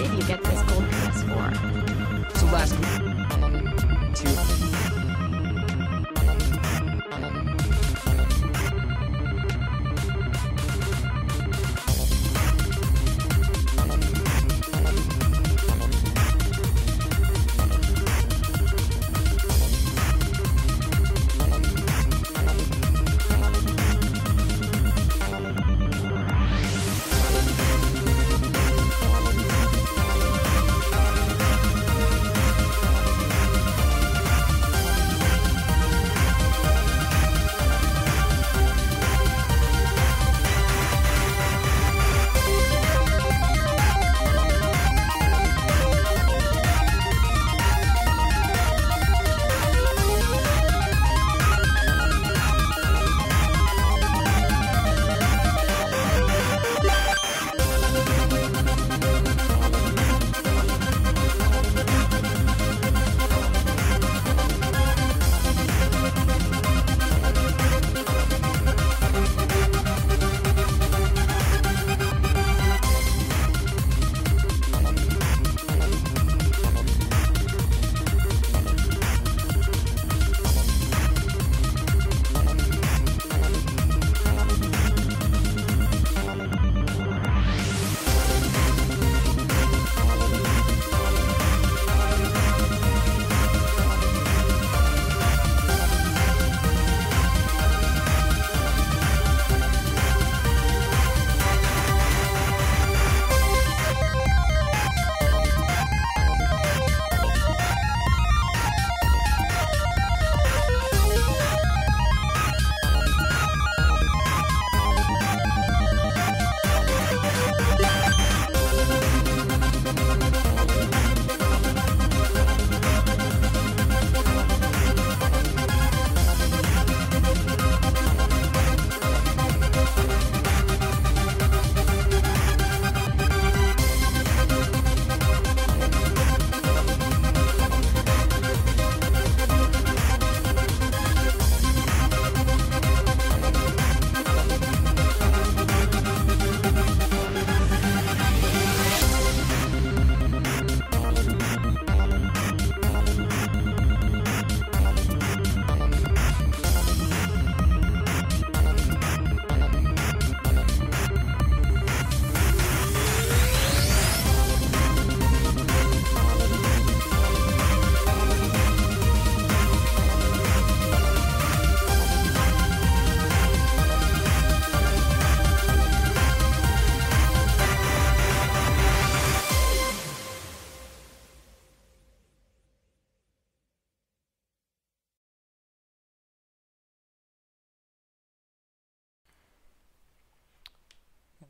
did you get this gold piece for? So last week, two.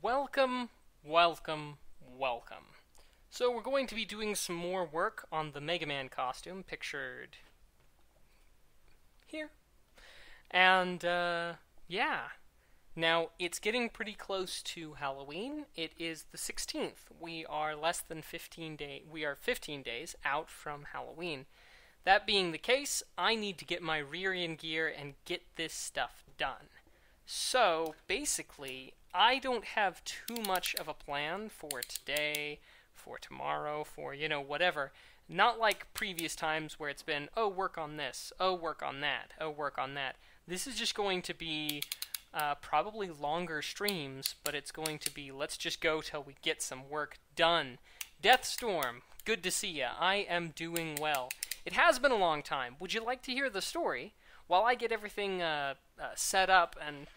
Welcome, welcome, welcome. So we're going to be doing some more work on the Mega Man costume, pictured here. And, yeah. Now, it's getting pretty close to Halloween. It is the 16th. We are 15 days out from Halloween. That being the case, I need to get my rear-end gear and get this stuff done. So, basically, I don't have too much of a plan for today, for tomorrow, for, whatever. Not like previous times where it's been, oh, work on this, oh, work on that, oh, work on that. This is just going to be probably longer streams, but it's going to be, let's just go till we get some work done. Deathstorm, good to see ya. I am doing well. It has been a long time. Would you like to hear the story? While I get everything set up and,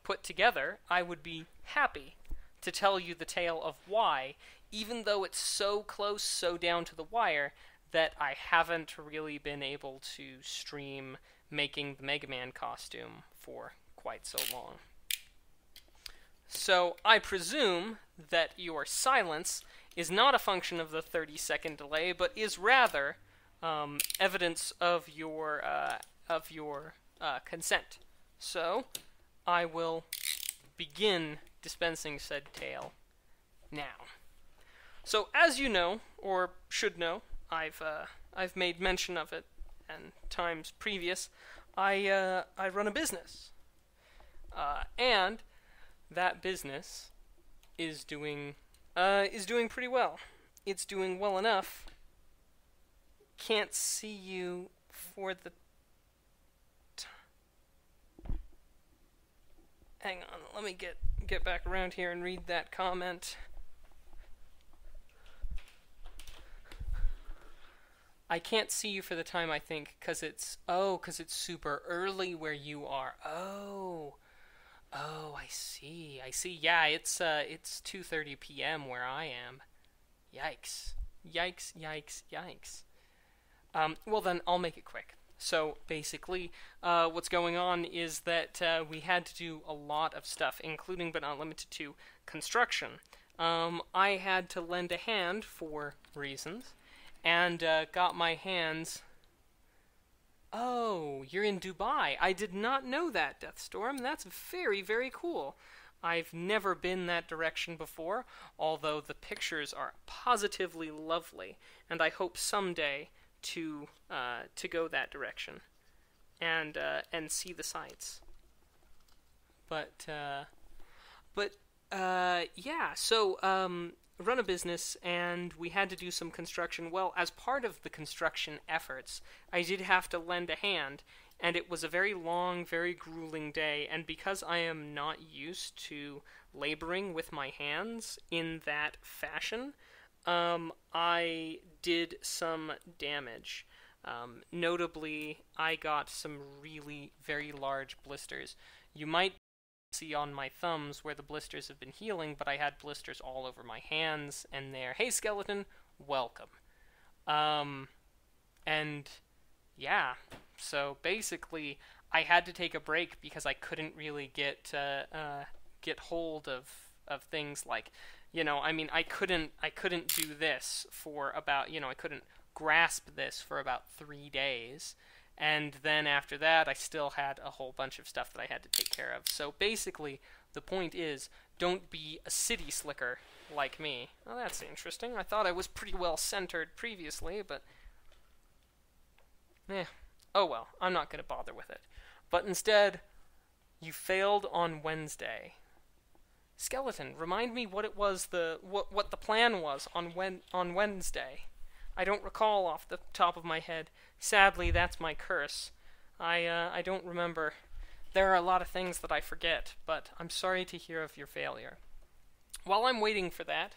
put together, I would be happy to tell you the tale of why, even though it's so close, so down to the wire, that I haven't really been able to stream making the Mega Man costume for quite so long. So I presume that your silence is not a function of the 30-second delay, but is rather evidence of your consent. So I will begin dispensing said tale now. So as you know, or should know, I've made mention of it and times previous. I run a business, and that business is doing pretty well. it's doing well enough. Can't see you for the... Hang on, let me get back around here and read that comment. I can't see you for the time, I think, because it's super early where you are. Oh, I see. Yeah, it's 2:30 p.m. where I am. Yikes. Well then, I'll make it quick. So basically, what's going on is that we had to do a lot of stuff, including but not limited to construction. I had to lend a hand for reasons, and got my hands... Oh, you're in Dubai. I did not know that, Deathstorm. That's very, very cool. I've never been that direction before, although the pictures are positively lovely, and I hope someday to go that direction and see the sights. But yeah. So run a business, and we had to do some construction. Well, as part of the construction efforts, I did have to lend a hand, and it was a very long, very grueling day, and because I am not used to laboring with my hands in that fashion, I did some damage. Notably, I got some really very large blisters. You might see on my thumbs where the blisters have been healing, but I had blisters all over my hands and there. Hey, skeleton, welcome. And yeah, so basically, I had to take a break because I couldn't really get hold of things like, I couldn't do this for about, I couldn't grasp this for about 3 days. And then after that, I still had a whole bunch of stuff that I had to take care of. So basically, the point is, don't be a city slicker like me. Oh, that's interesting. I thought I was pretty well centered previously, but... Oh well, I'm not going to bother with it. But instead, you failed on Wednesday. Skeleton, remind me what it was what the plan was on Wednesday. I don't recall off the top of my head. Sadly, that's my curse. I don't remember. There are a lot of things that I forget, but I'm sorry to hear of your failure. While I'm waiting for that,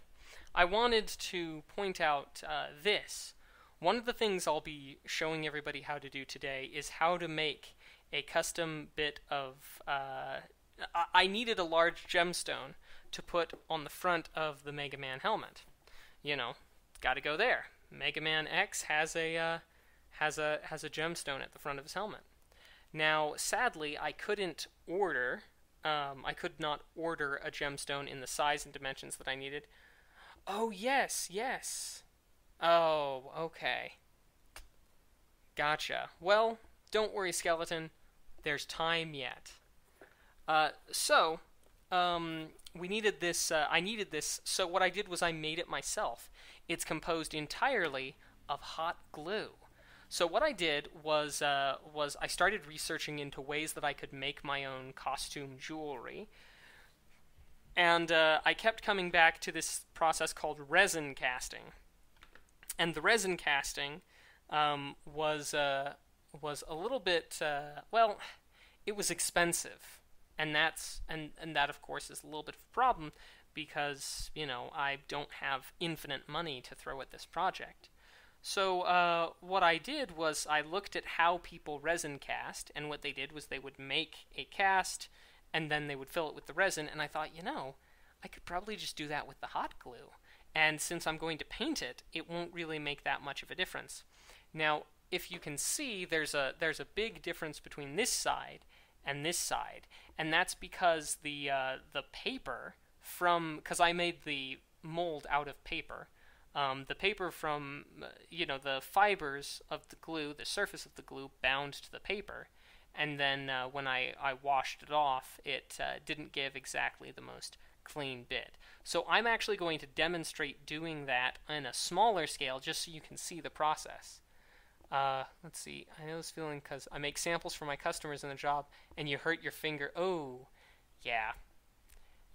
I wanted to point out this. One of the things I'll be showing everybody how to do today is how to make a custom bit of... I needed a large gemstone to put on the front of the Mega Man helmet. Gotta go there. Mega Man X has a gemstone at the front of his helmet. Now, sadly, I could not order a gemstone in the size and dimensions that I needed. Oh, yes. Oh, okay. Gotcha. Well, don't worry, skeleton. There's time yet. We needed this, I needed this, so what I did was I made it myself. It's composed entirely of hot glue. So what I did was I started researching into ways that I could make my own costume jewelry. And I kept coming back to this process called resin casting. And the resin casting was a little bit, it was expensive. And that of course is a little bit of a problem because, I don't have infinite money to throw at this project. So what I did was I looked at how people resin cast, and what they did was they would make a cast and then they would fill it with the resin, and I thought, I could probably just do that with the hot glue. And since I'm going to paint it, it won't really make that much of a difference. Now, if you can see, there's a big difference between this side and this side, and that's because the paper because I made the mold out of paper. The paper from, the fibers of the glue, the surface of the glue, bound to the paper, and then when I washed it off, it didn't give exactly the most clean bit. So I'm actually going to demonstrate doing that on a smaller scale, just so you can see the process. Let's see, I know this feeling because I make samples for my customers in the job, and you hurt your finger. Oh, yeah.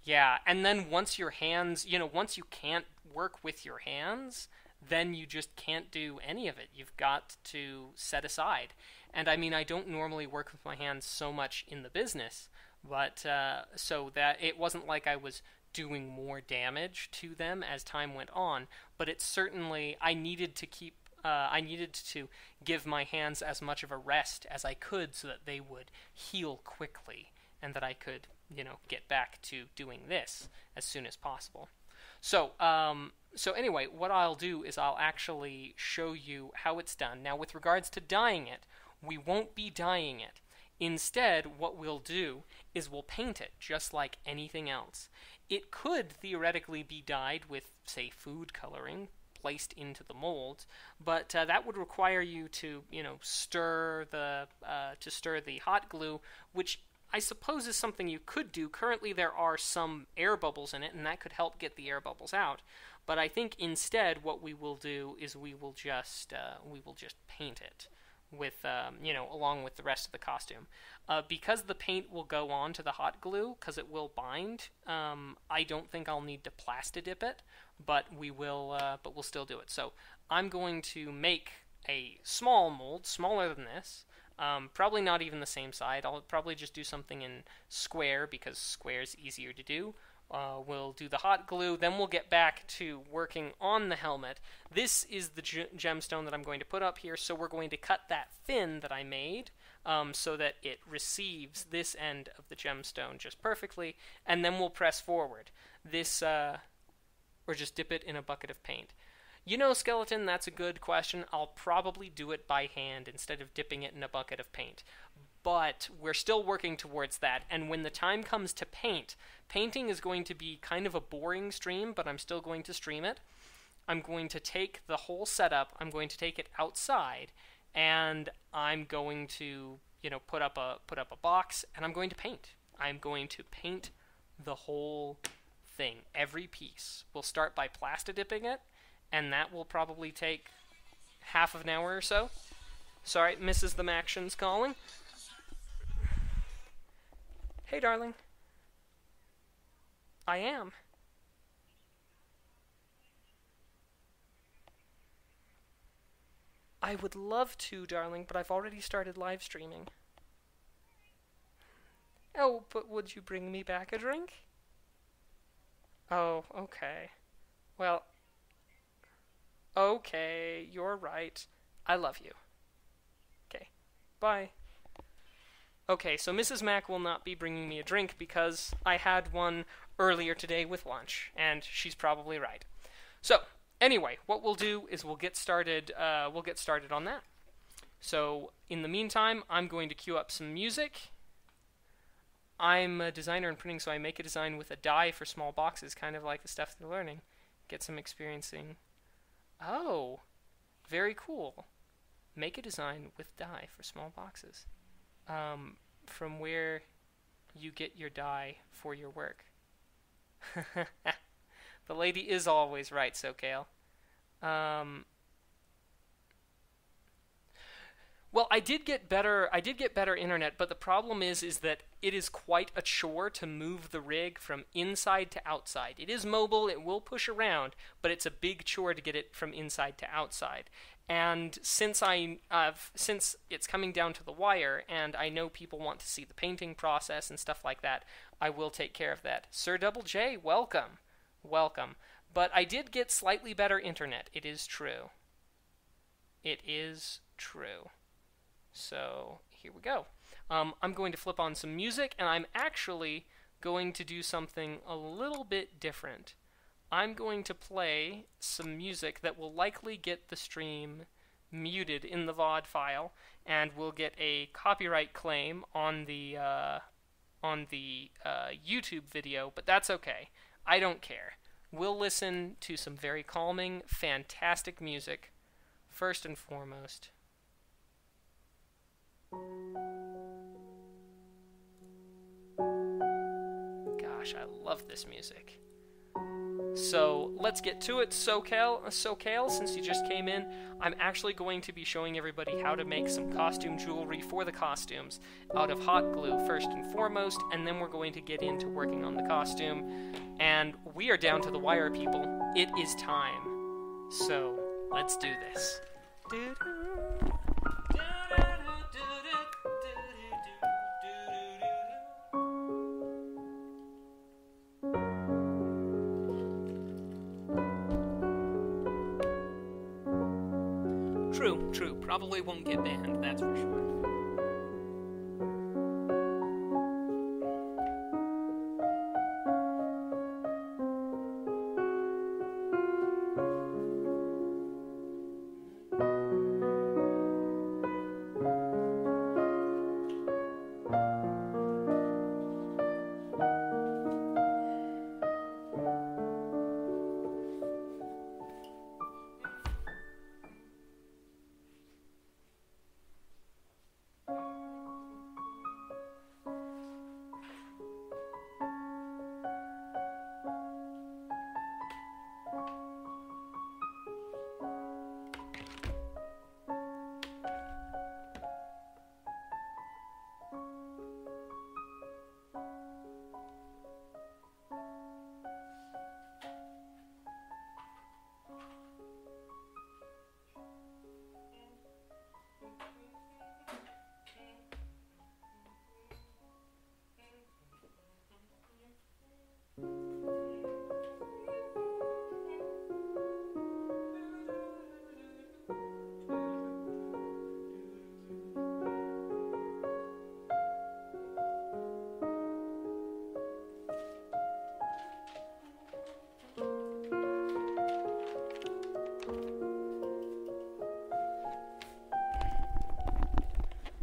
Yeah, and then once your hands, once you can't work with your hands, then you just can't do any of it. You've got to set aside. And I mean, I don't normally work with my hands so much in the business, but so that it wasn't like I was doing more damage to them as time went on, but it certainly, I needed to give my hands as much of a rest as I could so that they would heal quickly and that I could, get back to doing this as soon as possible. So, so anyway, what I'll do is I'll actually show you how it's done. Now, with regards to dyeing it, we won't be dyeing it. Instead, what we'll do is we'll paint it just like anything else. It could theoretically be dyed with, say, food coloring placed into the mold, but that would require you to, stir the hot glue, which I suppose is something you could do. Currently, there are some air bubbles in it, and that could help get the air bubbles out. But I think instead, what we will do is we will just paint it with, along with the rest of the costume. Because the paint will go on to the hot glue, because it will bind. I don't think I'll need to plastidip it, but we'll still do it. So I'm going to make a small mold, smaller than this. Probably not even the same side. I'll probably just do something in square because square is easier to do. We'll do the hot glue, then we'll get back to working on the helmet. This is the gemstone that I'm going to put up here, so we're going to cut that fin that I made so that it receives this end of the gemstone just perfectly, and then we'll press forward. This, or just dip it in a bucket of paint. Skeleton, that's a good question. I'll probably do it by hand instead of dipping it in a bucket of paint. But we're still working towards that, and when the time comes to painting is going to be kind of a boring stream, but I'm still going to stream it. I'm going to take the whole setup, I'm going to take it outside, and I'm going to, put up a box, and I'm going to paint. I'm going to paint the whole thing, every piece. We'll start by plastidipping it, and that will probably take half of an hour or so. Sorry, Mrs. The Maction's calling. Hey, darling. I am. I would love to, darling, but I've already started live streaming. Oh, but would you bring me back a drink? Oh, okay. Well, okay, you're right. I love you. Okay, bye. Okay, so Mrs. Mac will not be bringing me a drink because I had one earlier today with lunch, and she's probably right. So, anyway, what we'll do is we'll get started on that. So, in the meantime, I'm going to queue up some music. I'm a designer in printing, so I make a design with a die for small boxes, kind of like the stuff they're learning. Get some experiencing. Oh, very cool. Make a design with die for small boxes. From where you get your die for your work. The lady is always right, SoCal. Well, I did get better internet, but the problem is that it is quite a chore to move the rig from inside to outside. It is mobile, it will push around, but it's a big chore to get it from inside to outside. And since it's coming down to the wire, and I know people want to see the painting process and stuff like that, I will take care of that. Sir Double J, welcome. Welcome. But I did get slightly better internet. It is true. It is true. So, here we go. I'm going to flip on some music, and I'm actually going to do something a little bit different. I'm going to play some music that will likely get the stream muted in the VOD file, and we'll get a copyright claim on the YouTube video, but that's okay. I don't care. We'll listen to some very calming, fantastic music, first and foremost. Gosh, I love this music. So let's get to it. SoCal, since you just came in, I'm actually going to be showing everybody how to make some costume jewelry for the costumes out of hot glue first and foremost, and then we're going to get into working on the costume. And we are down to the wire, people. It is time. So let's do this. True. Probably won't get banned, that's for sure.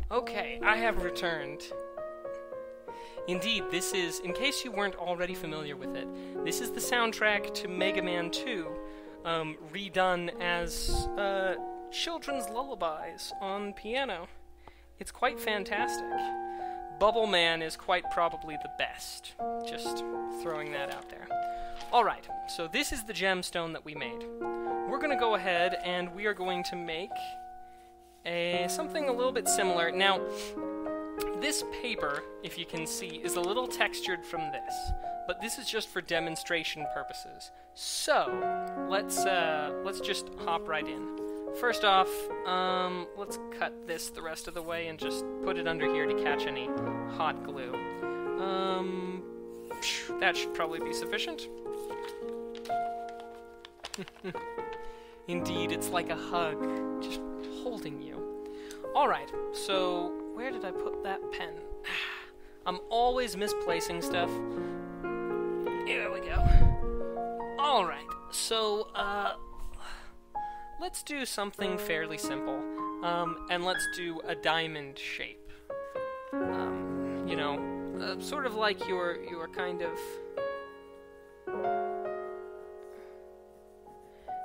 Okay, I have returned. Indeed, this is, in case you weren't already familiar with it, this is the soundtrack to Mega Man 2, redone as children's lullabies on piano. It's quite fantastic. Bubble Man is quite probably the best. Just throwing that out there. Alright, so this is the gemstone that we made. We're going to go ahead and we are going to make something a little bit similar. Now, this paper, if you can see, is a little textured from this, but this is just for demonstration purposes. So, let's just hop right in. First off, let's cut this the rest of the way and just put it under here to catch any hot glue. That should probably be sufficient. Indeed, it's like a hug, just holding you. Alright, so where did I put that pen? I'm always misplacing stuff. Here we go. Alright, so, let's do something fairly simple. And let's do a diamond shape. You know, sort of like your kind of...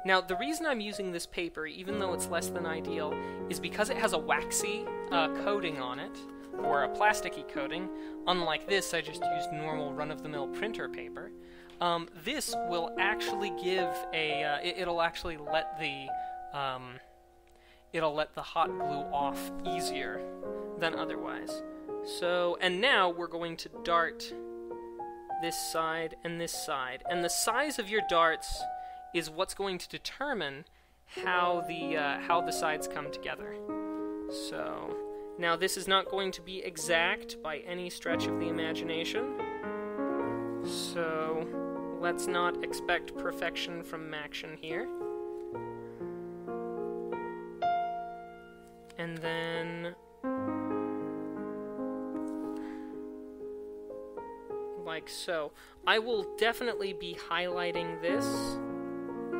Now, the reason I'm using this paper, even though it's less than ideal, is because it has a waxy coating on it, or a plasticky coating. Unlike this, I just used normal run-of-the-mill printer paper. This will actually give a, it'll actually let the hot glue off easier than otherwise. So, and now we're going to dart this side and this side. And the size of your darts is what's going to determine how the sides come together. So, now this is not going to be exact by any stretch of the imagination. So, let's not expect perfection from Maction here. And then, like so. I will definitely be highlighting this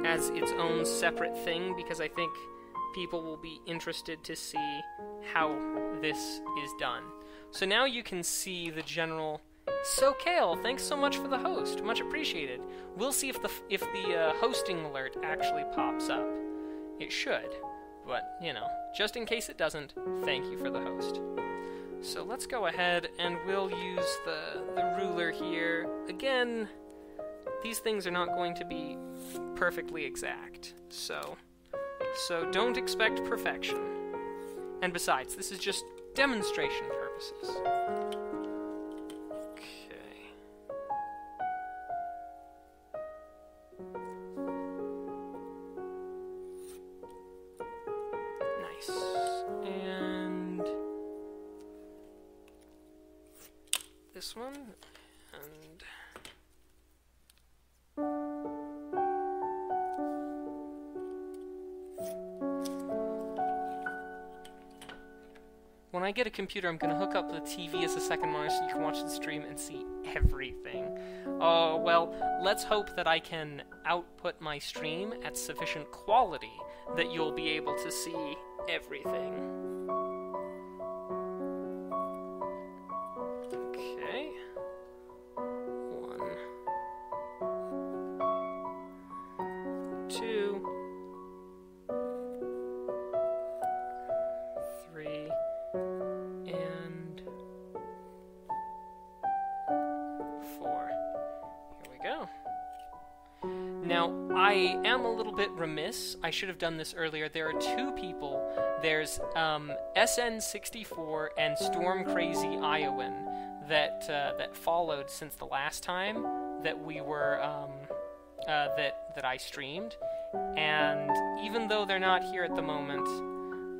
as its own separate thing, because I think people will be interested to see how this is done. So now you can see the general... So Kale, thanks so much for the host. Much appreciated. We'll see if the hosting alert actually pops up. It should, but, you know, just in case it doesn't, thank you for the host. So let's go ahead and we'll use the ruler here. Again, these things are not going to be perfectly exact. So don't expect perfection. And besides, this is just demonstration purposes. Okay. Nice. And this one, and when I get a computer, I'm going to hook up the TV as a second monitor so you can watch the stream and see everything. Oh, well, let's hope that I can output my stream at sufficient quality that you'll be able to see everything. Okay. 1, 2, 3, and 4. Here we go. Now, I am a little bit remiss. I should have done this earlier. There are 2 people. There's SN64 and Storm Crazy Iowan that followed since the last time that we were that I streamed. And even though they're not here at the moment,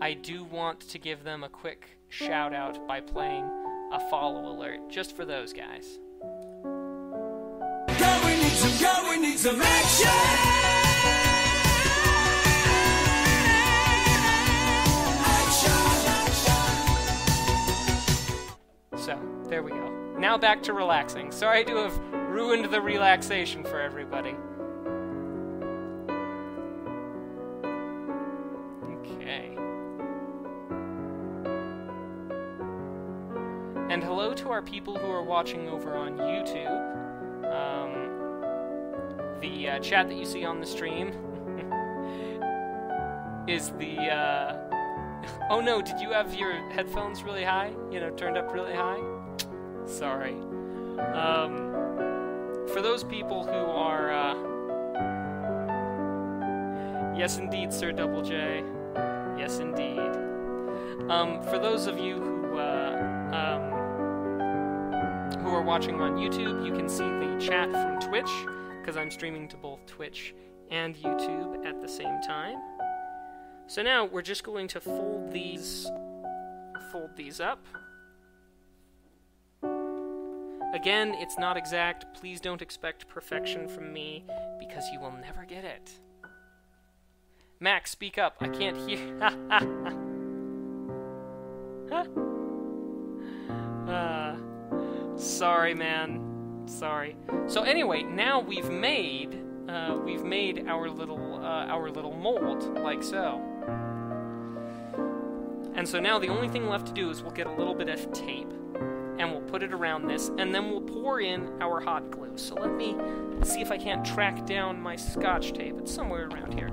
I do want to give them a quick shout out by playing a follow alert just for those guys. We need some action! So, there we go. Now back to relaxing. Sorry to have ruined the relaxation for everybody. Okay. And hello to our people who are watching over on YouTube. The chat that you see on the stream is the, oh no, did you have your headphones really high? You know, turned up really high? Sorry. For those people who are, yes indeed, Sir Double J. Yes indeed. For those of you who are watching on YouTube, you can see the chat from Twitch, because I'm streaming to both Twitch and YouTube at the same time. So now we're just going to fold these up. Again, it's not exact. Please don't expect perfection from me, because you will never get it. Max, speak up. I can't hear. Sorry, man. Sorry. So anyway, now we've made our little mold like so. And so now the only thing left to do is we'll get a little bit of tape and we'll put it around this, and then we'll pour in our hot glue. So let me see if I can't track down my Scotch tape. It's somewhere around here.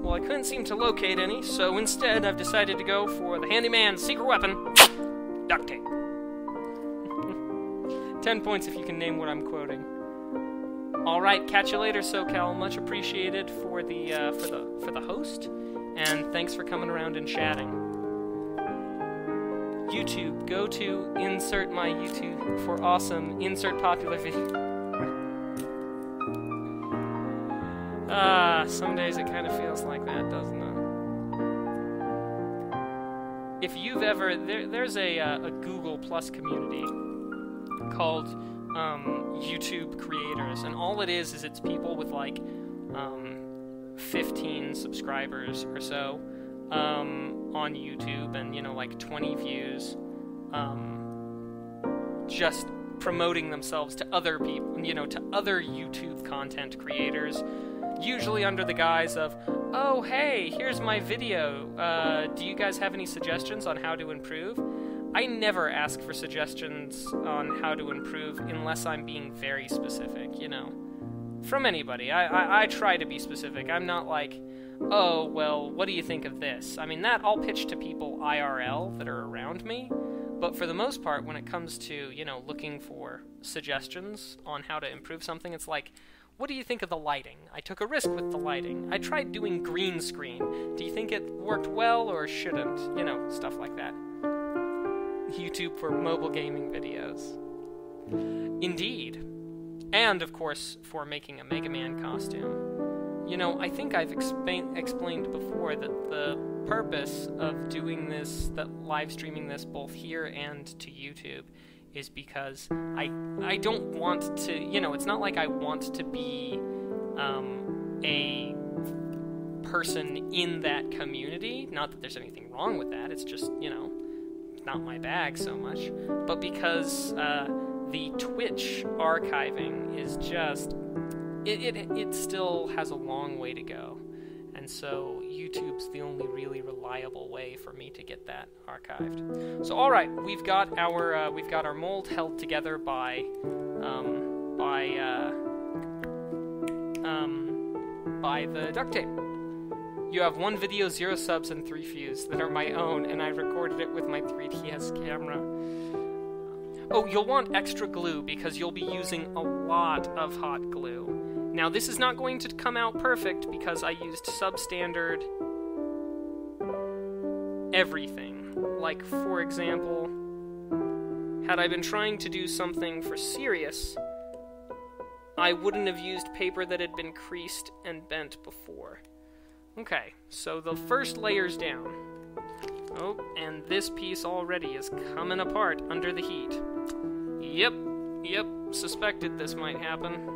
Well, I couldn't seem to locate any, so instead I've decided to go for the handyman's secret weapon, duct tape. 10 points if you can name what I'm quoting. Alright, catch you later, SoCal. Much appreciated for the host, and thanks for coming around and chatting. YouTube, go to insert my YouTube for awesome insert popular video. Some days it kind of feels like that, doesn't it? If you've ever... There's a Google Plus community called YouTube Creators, and all it is it's people with like 15 subscribers or so on YouTube, and, you know, like 20 views. Just promoting themselves to other people, to other YouTube content creators, usually under the guise of, oh, hey, here's my video. Do you guys have any suggestions on how to improve? I never ask for suggestions on how to improve unless I'm being very specific, From anybody. I try to be specific. I'm not like, oh, well, what do you think of this? I mean, that I'll pitch to people IRL that are around me, but for the most part, when it comes to, looking for suggestions on how to improve something, it's like, what do you think of the lighting? I took a risk with the lighting. I tried doing green screen. Do you think it worked well or shouldn't? Stuff like that. YouTube for mobile gaming videos. Indeed. And, of course, for making a Mega Man costume. I think I've explained before that the purpose of doing this, live streaming this both here and to YouTube, is because I don't want to, it's not like I want to be a person in that community. Not that there's anything wrong with that, it's just, not my bag so much. But because the Twitch archiving is just, it still has a long way to go. And so YouTube's the only really reliable way for me to get that archived. So all right, we've got our mold held together by the duct tape. You have 1 video, 0 subs, and 3 views that are my own, and I recorded it with my 3DS camera. Oh, you'll want extra glue because you'll be using a lot of hot glue. Now, this is not going to come out perfect because I used substandard everything. Like, for example, had I been trying to do something for serious, I wouldn't have used paper that had been creased and bent before. Okay, so the first layer's down. Oh, and this piece already is coming apart under the heat. Yep, suspected this might happen.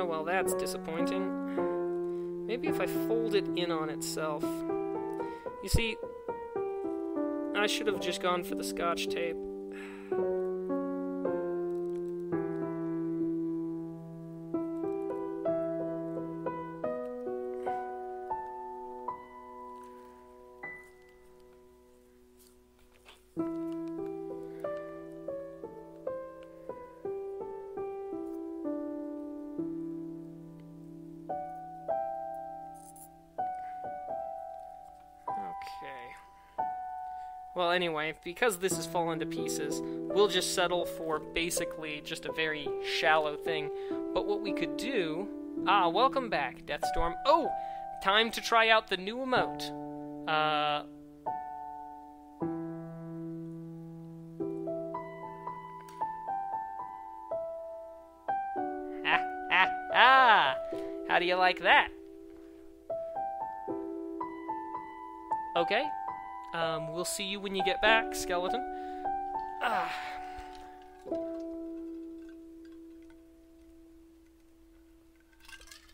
Well, that's disappointing. Maybe if I fold it in on itself. You see, I should have just gone for the Scotch tape. Well, anyway, because this has fallen to pieces, we'll just settle for basically just a very shallow thing. But what we could do... welcome back, Deathstorm. Oh! Time to try out the new emote. How do you like that? Okay. We'll see you when you get back, skeleton.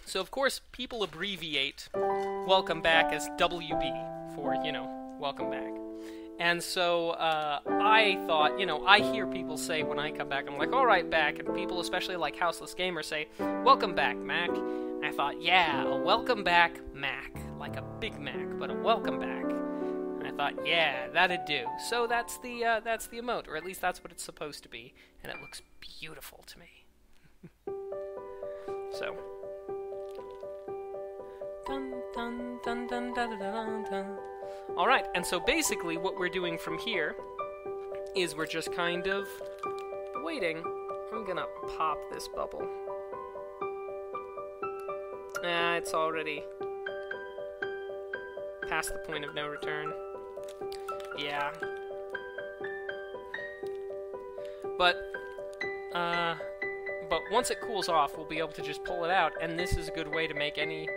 So, of course, people abbreviate welcome back as WB for, welcome back. And so, I thought, I hear people say when I come back, I'm like, alright, back, and people, especially like Houseless Gamer, say, welcome back, Mac. And I thought, yeah, a welcome back Mac. Like a Big Mac, but a welcome back. I thought, yeah, that'd do. So that's the emote, or at least that's what it's supposed to be, and it looks beautiful to me. So, dun dun dun dun dun dun dun dun. All right, and so basically what we're doing from here is we're just kind of waiting. I'm gonna pop this bubble. It's already past the point of no return. Yeah. But once it cools off, we'll be able to just pull it out, and this is a good way to make any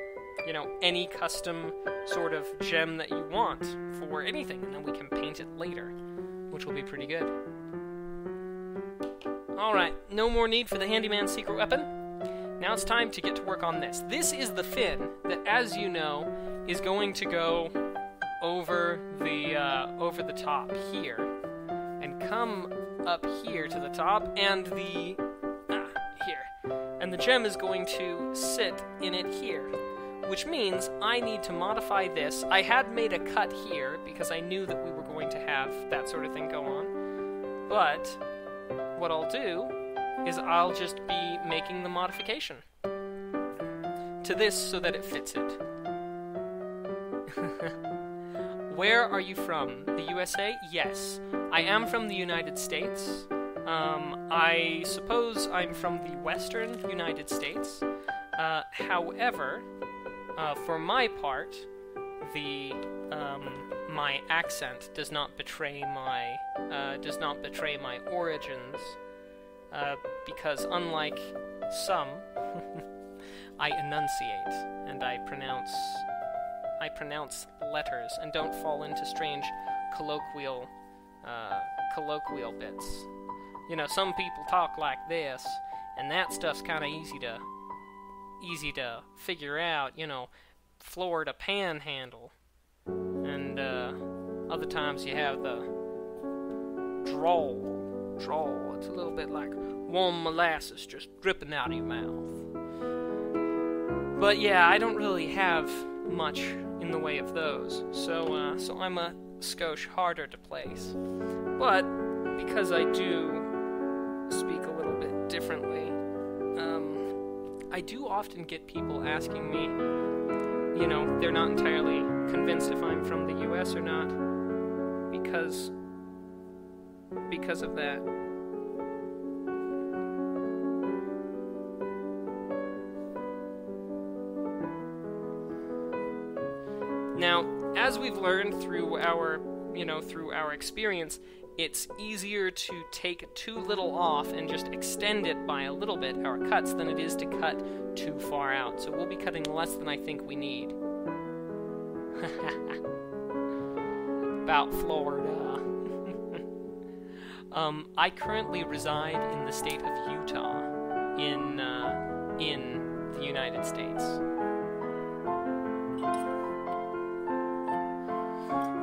custom sort of gem that you want for anything, and then we can paint it later, which will be pretty good. Alright, no more need for the handyman secret weapon. now it's time to get to work on this. This is the fin that, as you know, is going to go over the top here, and come up here to the top, and here. And the gem is going to sit in it here, which means I need to modify this. I had made a cut here because I knew that we were going to have that sort of thing go on, but what I'll do is I'll just be making the modification to this so that it fits it. Where are you from? The USA? Yes. I am from the United States. I suppose I'm from the Western United States. However, for my part, my accent does not betray my origins, because unlike some, I enunciate and I pronounce letters and don't fall into strange colloquial bits. You know, some people talk like this, and that stuff's kind of easy to figure out. You know, Florida Panhandle, and other times you have the drawl. It's a little bit like warm molasses just dripping out of your mouth. But yeah, I don't really have much in the way of those, so I'm a skosh harder to place. But because I do speak a little bit differently, I do often get people asking me, you know, they're not entirely convinced if I'm from the US or not, because of that. Now, as we've learned through our experience, it's easier to take too little off and just extend it by a little bit, our cuts, than it is to cut too far out. So we'll be cutting less than I think we need. About Florida. I currently reside in the state of Utah, in the United States.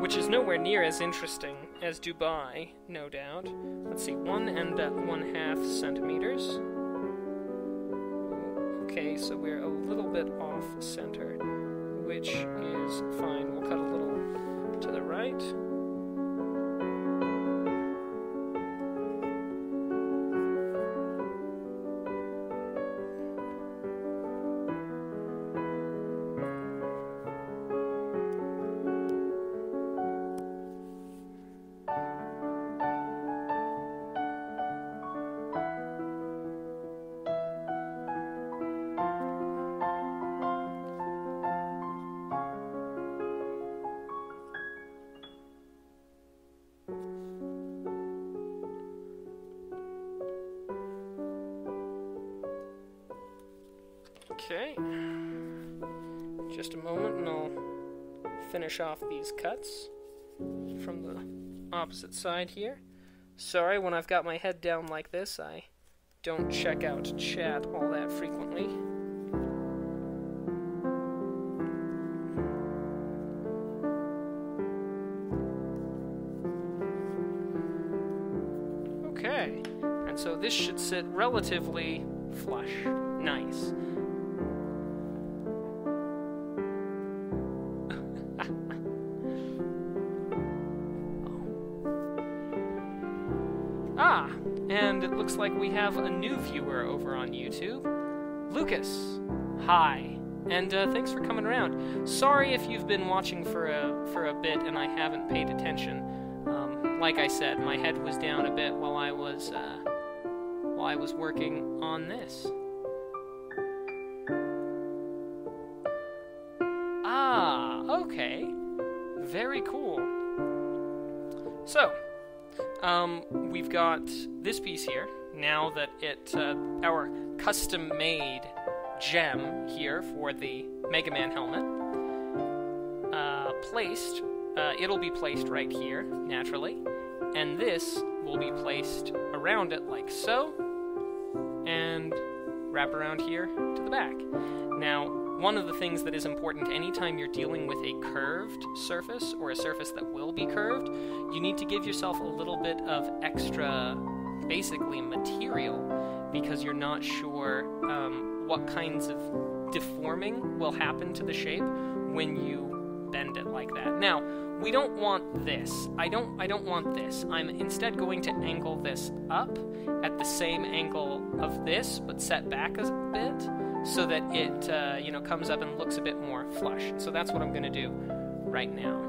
Which is nowhere near as interesting as Dubai, no doubt. Let's see, 1 1/2 centimeters. Okay, so we're a little bit off center, which is fine. We'll cut a little to the right. Okay, just a moment and I'll finish off these cuts from the opposite side here. Sorry, when I've got my head down like this, I don't check out chat all that frequently. Okay, and so this should sit relatively flush. Nice. And it looks like we have a new viewer over on YouTube. Lucas, hi, and thanks for coming around. Sorry if you've been watching for a bit and I haven't paid attention. Like I said, my head was down a bit while I was working on this. Ah, okay, very cool. So. We've got this piece here, now that our custom-made gem here for the Mega Man helmet, it'll be placed right here, naturally, and this will be placed around it like so, and wrap around here to the back. Now, one of the things that is important anytime you're dealing with a curved surface, or a surface that will be curved, you need to give yourself a little bit of extra, basically, material, because you're not sure what kinds of deforming will happen to the shape when you bend it like that. Now, we don't want this. I don't want this. I'm instead going to angle this up at the same angle of this, but set back a bit, so that it, comes up and looks a bit more flush. So that's what I'm going to do right now.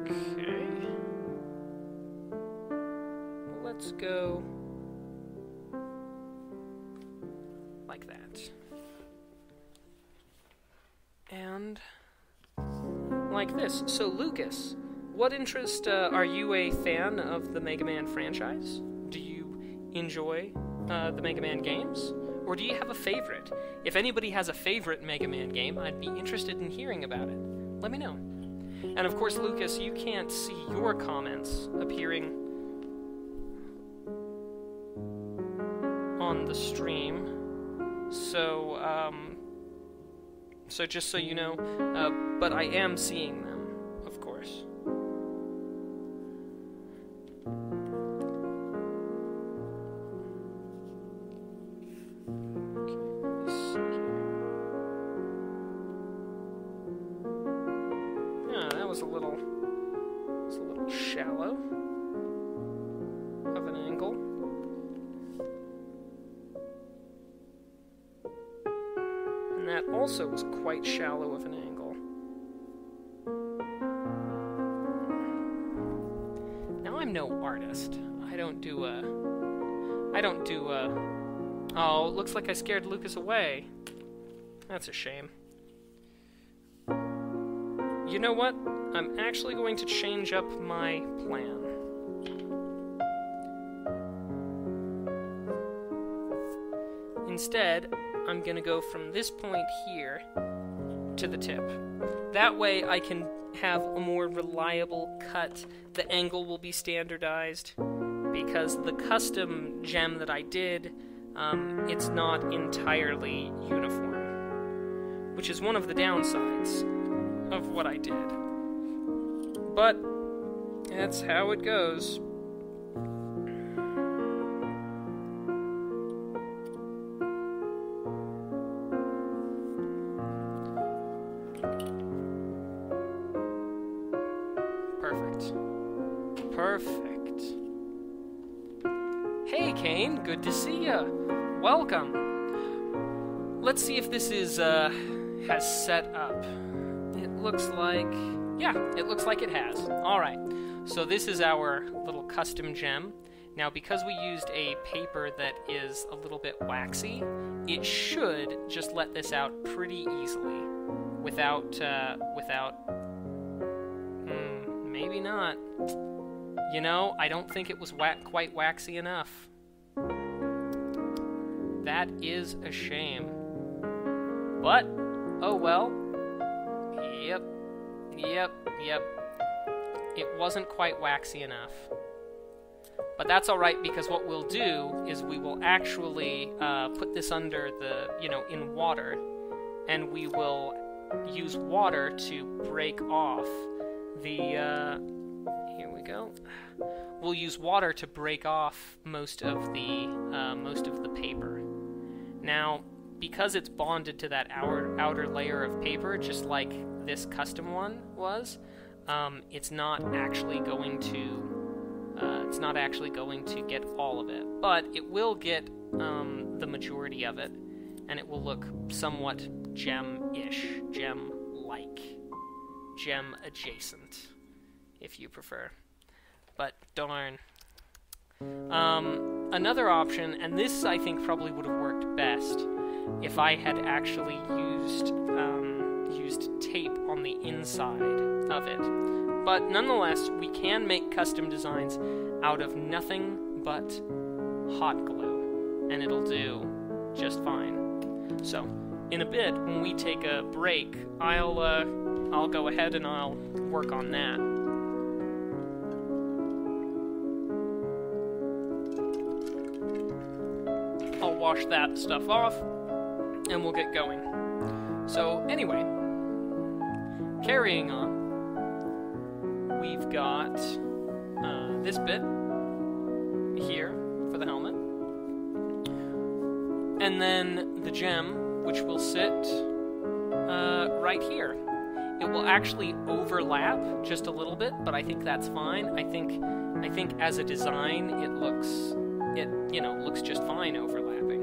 Okay. Let's go like that. And like this. So, Lucas, what interest, are you a fan of the Mega Man franchise? Do you enjoy the Mega Man games? Or do you have a favorite? If anybody has a favorite Mega Man game, I'd be interested in hearing about it. Let me know. And of course, Lucas, you can't see your comments appearing on the stream. So just so you know, but I am seeing them, of course. Okay, let me see here. Yeah, that was a little shallow of an angle. And that also was quite shallow of an angle. Now I'm no artist. I don't do oh, looks like I scared Lucas away. That's a shame. You know what? I'm actually going to change up my plan. Instead, I'm going to go from this point here to the tip. That way I can have a more reliable cut. The angle will be standardized, because the custom gem that I did, it's not entirely uniform, which is one of the downsides of what I did. But that's how it goes. Perfect. Hey, Kane, good to see ya. Welcome. Let's see if this is, has set up. It looks like... yeah, it looks like it has. Alright, so this is our little custom gem. Now, because we used a paper that is a little bit waxy, it should just let this out pretty easily. Without... maybe not. You know, I don't think it was quite waxy enough. That is a shame. But, oh well. Yep. It wasn't quite waxy enough. But that's alright, because what we'll do is we will actually put this under the, in water, and we will use water to break off the, here we go. We'll use water to break off most of the paper. Now, because it's bonded to that outer layer of paper, just like this custom one was, it's not actually going to get all of it, but it will get the majority of it, and it will look somewhat gem-ish, gem-like, gem-adjacent, if you prefer. But darn. Another option, and this I think probably would have worked best if I had actually used tape on the inside of it. But nonetheless, we can make custom designs out of nothing but hot glue, and it'll do just fine. So, in a bit, when we take a break, I'll go ahead and I'll work on that. I'll wash that stuff off, and we'll get going. So, anyway, carrying on, we've got this bit here for the helmet, and then the gem, which will sit right here. It will actually overlap just a little bit, but I think that's fine. I think as a design, it looks just fine overlapping.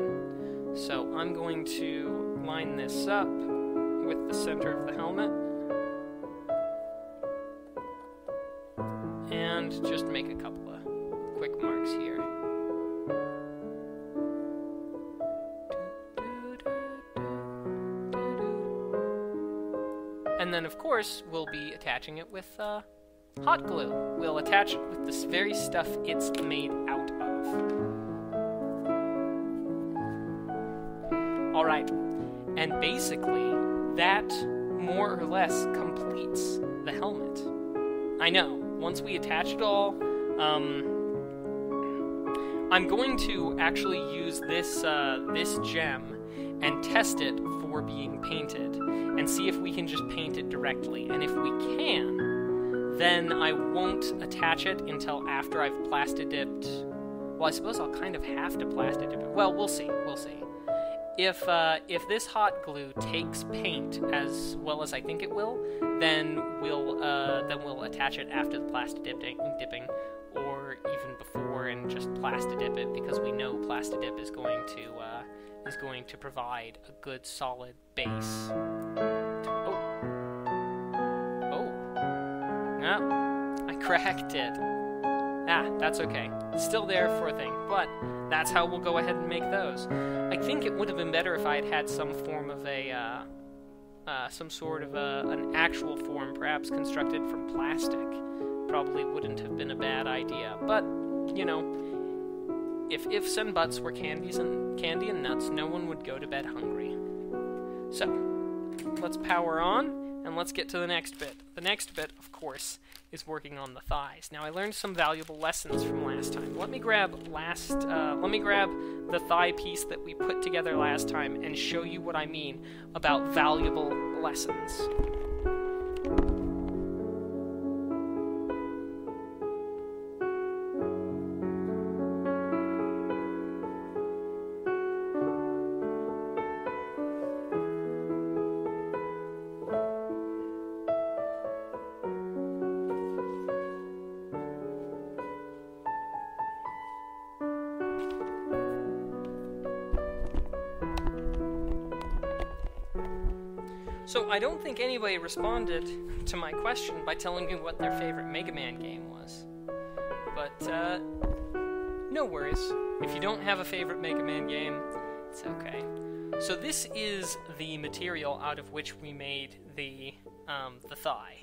So I'm going to line this up with the center of the helmet and just make a couple of quick marks here. And then, of course, we'll be attaching it with hot glue. We'll attach it with this very stuff it's made out of. Alright, and basically, that more or less completes the helmet. I know, once we attach it all, I'm going to actually use this gem and test it for being painted, and see if we can just paint it directly. And if we can, then I won't attach it until after I've plasti-dipped. Well, I suppose I'll kind of have to plasti-dip it. Well, we'll see. If this hot glue takes paint as well as I think it will, then we'll attach it after the plasti-dipping, or even before, and just plasti-dip it, because we know plasti-dip is going to provide a good solid base. No, I cracked it. That's okay. It's still there for a thing, but that's how we'll go ahead and make those. I think it would have been better if I had had some form of an actual form, perhaps constructed from plastic. Probably wouldn't have been a bad idea, but, you know, if ifs and buts were candy and nuts, no one would go to bed hungry. So, let's power on, and let's get to the next bit. The next bit, of course, is working on the thighs. Now, I learned some valuable lessons from last time. Let me grab the thigh piece that we put together last time and show you what I mean about valuable lessons. So, I don't think anybody responded to my question by telling me what their favorite Mega Man game was. But, no worries. If you don't have a favorite Mega Man game, it's okay. So this is the material out of which we made the thigh.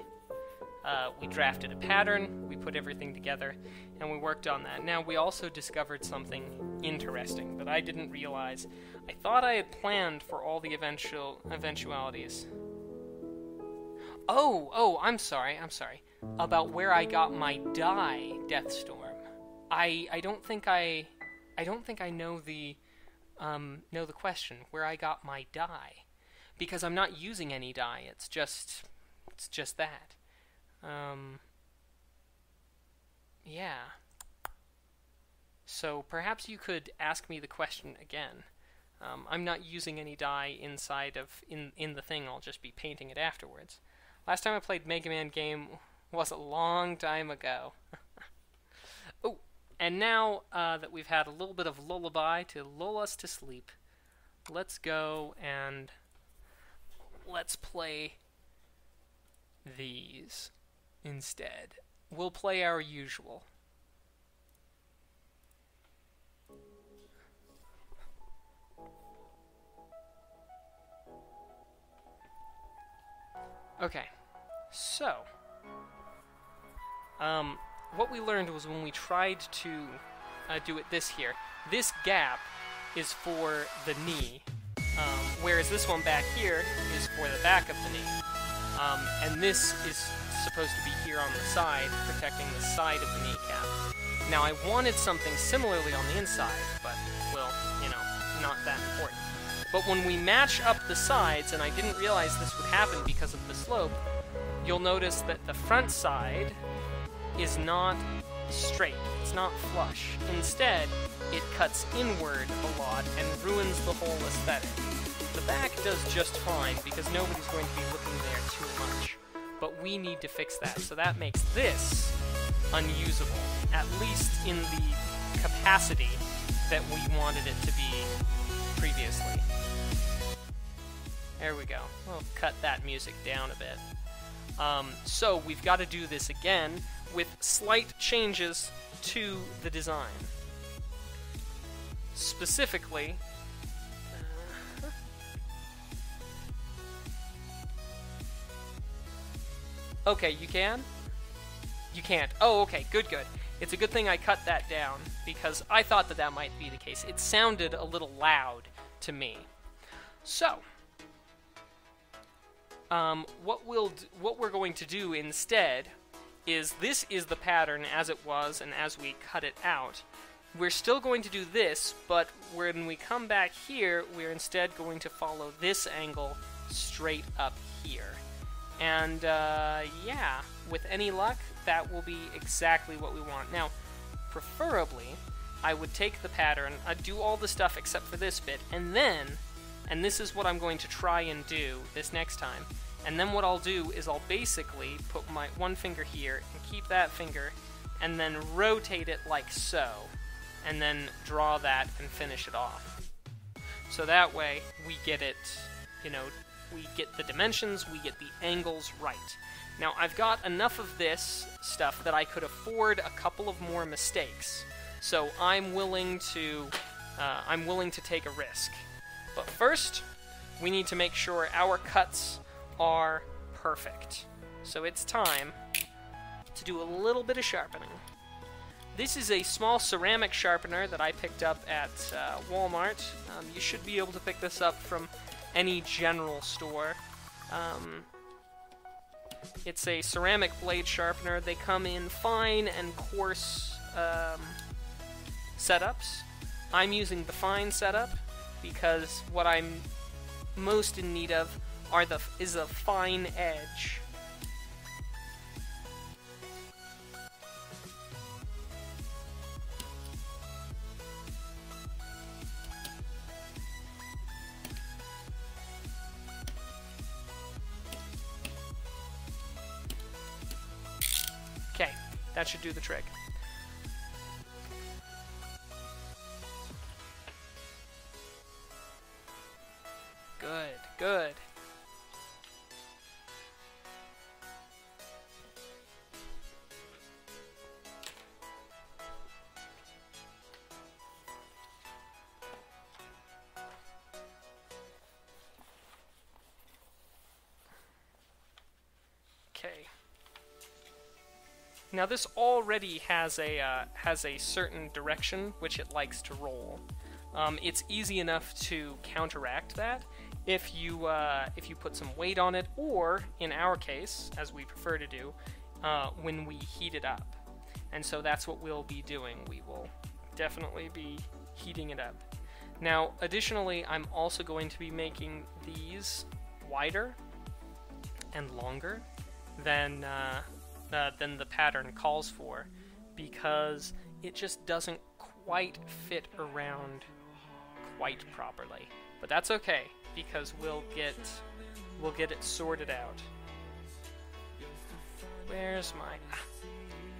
We drafted a pattern, we put everything together, and we worked on that. Now, we also discovered something interesting that I didn't realize. I thought I had planned for all the eventualities. Oh, I'm sorry. About where I got my dye, Deathstorm. I don't think I know the question, where I got my dye. Because I'm not using any dye, it's just that. Yeah. So perhaps you could ask me the question again. I'm not using any dye inside of in the thing. I'll just be painting it afterwards. Last time I played Mega Man game was a long time ago. Oh, and now that we've had a little bit of lullaby to lull us to sleep, let's go and let's play these instead. We'll play our usual. Okay, so, what we learned was when we tried to do it this here, this gap is for the knee, Whereas this one back here is for the back of the knee. And this is supposed to be here on the side, protecting the side of the kneecap. Now, I wanted something similarly on the inside, but, well, you know, not that important. But when we match up the sides, and I didn't realize this would happen because of the slope, you'll notice that the front side is not straight. It's not flush. Instead, it cuts inward a lot and ruins the whole aesthetic. The back does just fine because nobody's going to be looking there too much. But we need to fix that, so that makes this unusable, at least in the capacity that we wanted it to be previously. There we go. We'll cut that music down a bit. So we've got to do this again with slight changes to the design. Specifically, okay, you can? You can't. Oh, okay, good. It's a good thing I cut that down, because I thought that might be the case. It sounded a little loud to me. So, what we're going to do instead is, this is the pattern as it was and as we cut it out. We're still going to do this, but when we come back here, we're instead going to follow this angle straight up here. And, yeah, with any luck, that will be exactly what we want. Now, preferably, I would take the pattern, I'd do all the stuff except for this bit, and then, and this is what I'm going to try and do this next time, and then what I'll do is I'll basically put my one finger here, and keep that finger, and then rotate it like so, and then draw that and finish it off. So that way, we get it, you know, we get the dimensions, we get the angles right. Now, I've got enough of this stuff that I could afford a couple of more mistakes. So I'm willing to take a risk. But first, we need to make sure our cuts are perfect. So it's time to do a little bit of sharpening. This is a small ceramic sharpener that I picked up at Walmart. You should be able to pick this up from any general store. It's a ceramic blade sharpener. They come in fine and coarse setups. I'm using the fine setup because what I'm most in need of is a fine edge. Okay, that should do the trick. Good, good. Okay. Now this already has a certain direction which it likes to roll. It's easy enough to counteract that if you put some weight on it, or in our case, as we prefer to do, when we heat it up. And so that's what we'll be doing. We will definitely be heating it up. Now, additionally, I'm also going to be making these wider and longer than the pattern calls for, because it just doesn't quite fit around quite properly. But that's okay, because we'll get it sorted out. Where's my...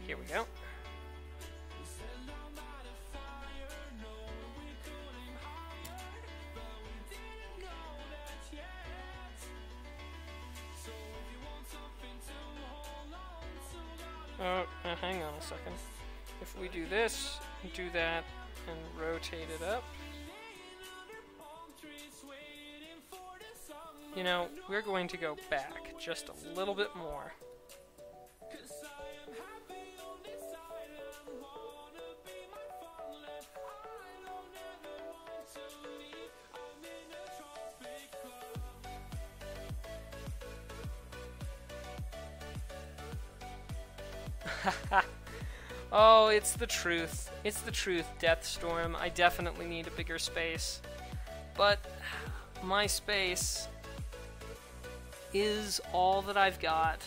here we go. Hang on a second. If we do this, do that, and rotate it up. You know, we're going to go back just a little bit more. Oh, it's the truth. It's the truth, Deathstorm. I definitely need a bigger space. But my space is all that I've got.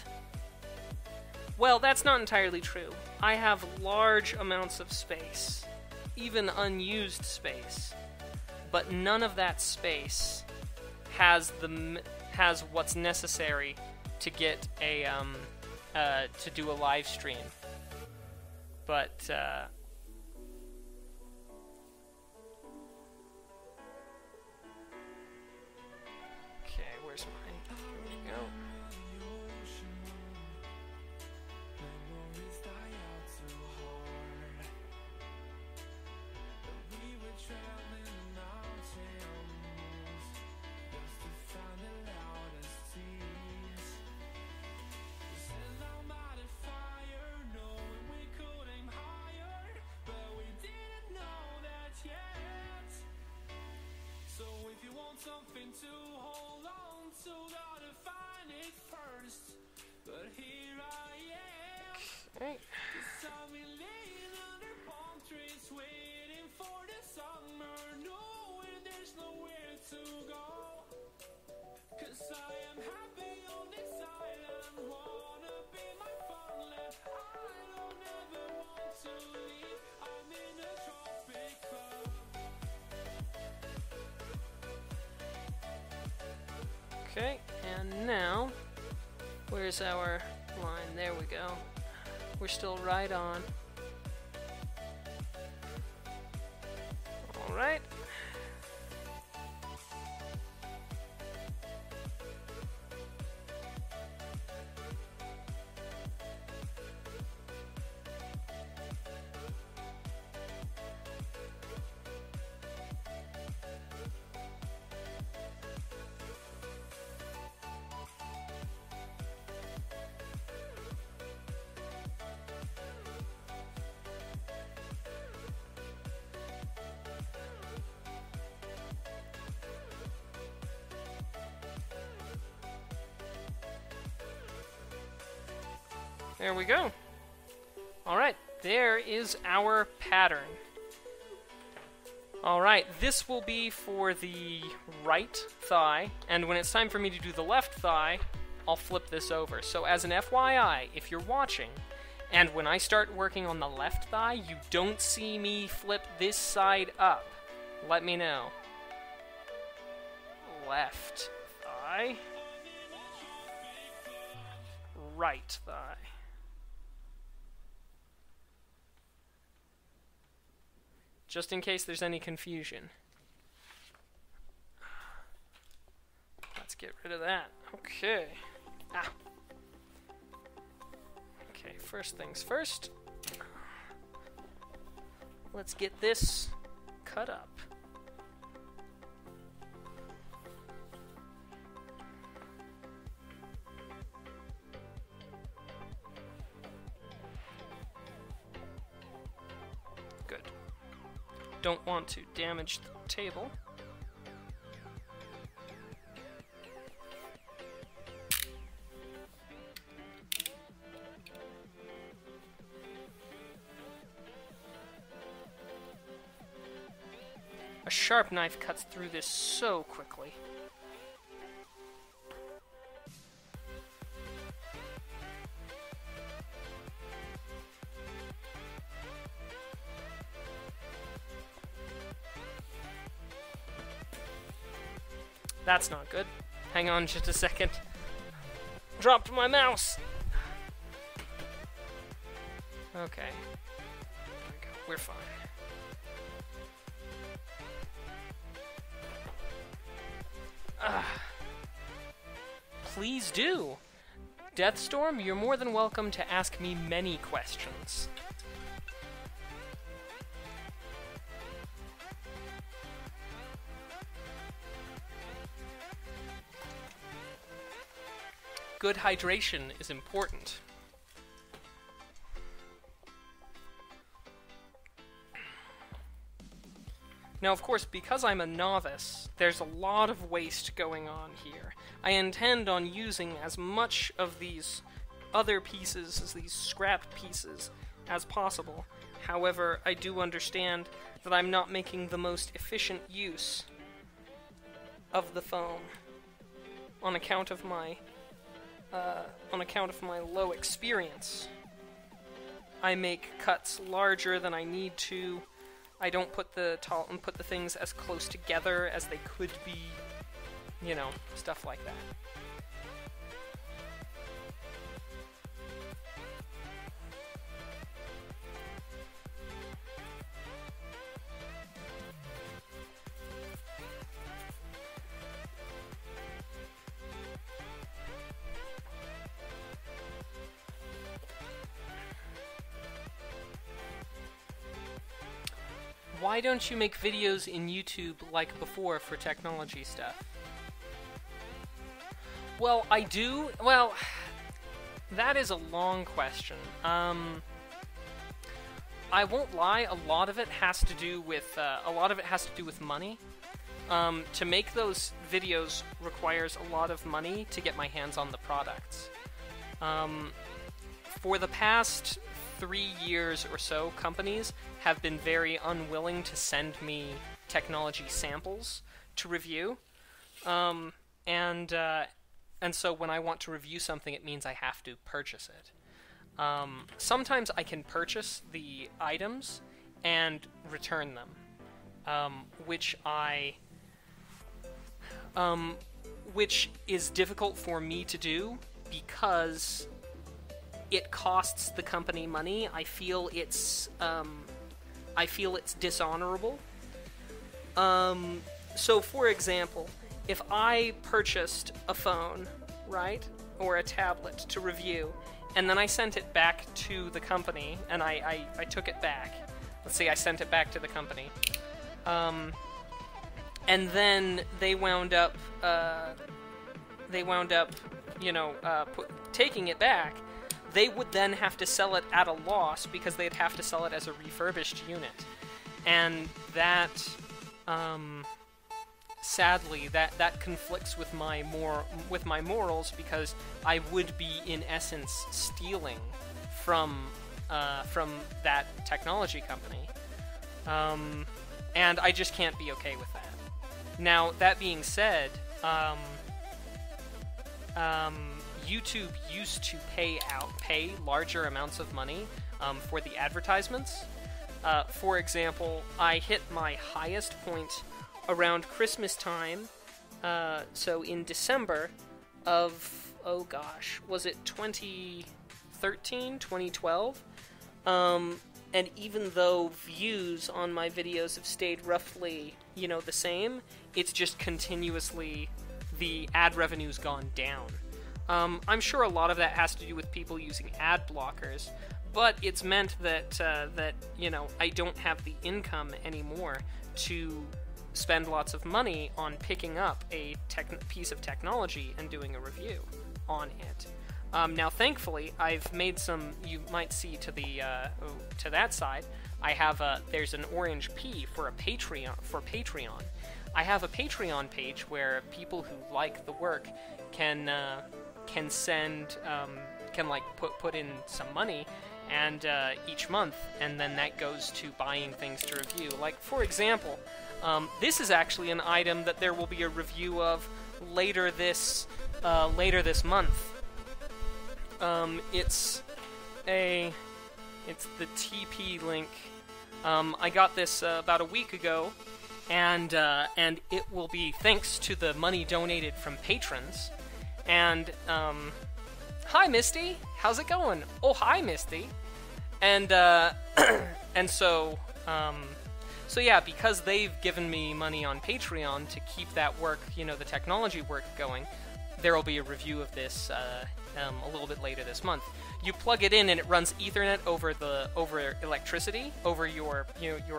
Well, that's not entirely true. I have large amounts of space, even unused space, but none of that space has what's necessary to get a to do a live stream. But okay, where's mine? Here we go. Something to hold on to, gotta find it first. But here I am. Okay. Cause I've been laying under palm trees, waiting for the summer, knowing there's nowhere to go. Cause I am happy on this island, wanna be my farmland. I don't ever want to leave, I'm in a tropic club. Okay, and now, where's our line? There we go. We're still right on. Alright. There we go. Alright, there is our pattern. Alright, this will be for the right thigh, and when it's time for me to do the left thigh, I'll flip this over. So as an FYI, if you're watching, and when I start working on the left thigh, you don't see me flip this side up, let me know. Left thigh. Right thigh. Just in case there's any confusion. Let's get rid of that. Okay. Ah. Okay, first things first. Let's get this cut up. Good. Don't want to damage the table. A sharp knife cuts through this so quickly. That's not good. Hang on just a second. Dropped my mouse! Okay. There we go. We're fine. Please do. Deathstorm, you're more than welcome to ask me many questions. Good hydration is important. Now, of course, because I'm a novice, there's a lot of waste going on here. I intend on using as much of these other pieces, as these scrap pieces, as possible. However, I do understand that I'm not making the most efficient use of the foam on account of my low experience. I make cuts larger than I need to. I don't put the things as close together as they could be. You know, stuff like that. Why don't you make videos in YouTube like before for technology stuff? Well, I do. Well, that is a long question. I won't lie. A lot of it has to do with money. To make those videos requires a lot of money to get my hands on the products. For the past 3 years or so, companies have been very unwilling to send me technology samples to review. And so when I want to review something, it means I have to purchase it. Sometimes I can purchase the items and return them, which is difficult for me to do because it costs the company money. I feel it's dishonorable. So, for example, if I purchased a phone, right, or a tablet to review, and then I sent it back to the company, and I took it back. Let's see, I sent it back to the company. And then they wound up, taking it back. They would then have to sell it at a loss because they'd have to sell it as a refurbished unit. And that, sadly, that conflicts with my morals because I would be, in essence, stealing from that technology company. And I just can't be okay with that. Now, that being said, YouTube used to pay larger amounts of money for the advertisements. For example, I hit my highest point around Christmas time, so in December of, oh gosh, was it 2013, 2012? And even though views on my videos have stayed roughly, the same, it's just continuously, the ad revenue's gone down. I'm sure a lot of that has to do with people using ad blockers, but it's meant that I don't have the income anymore to spend lots of money on picking up a piece of technology and doing a review on it. Now, thankfully, I've made some. You might see to the to that side. I have there's an orange P for Patreon. I have a Patreon page where people who like the work can send put in some money and each month, and then that goes to buying things to review. Like, for example, this is actually an item that there will be a review of later this month. It's the TP link. I got this about a week ago, and it will be thanks to the money donated from patrons. And hi Misty, how's it going? Oh, hi Misty. And so yeah, because they've given me money on Patreon to keep that work, the technology work going, there will be a review of this a little bit later this month. You plug it in and it runs Ethernet over electricity, over your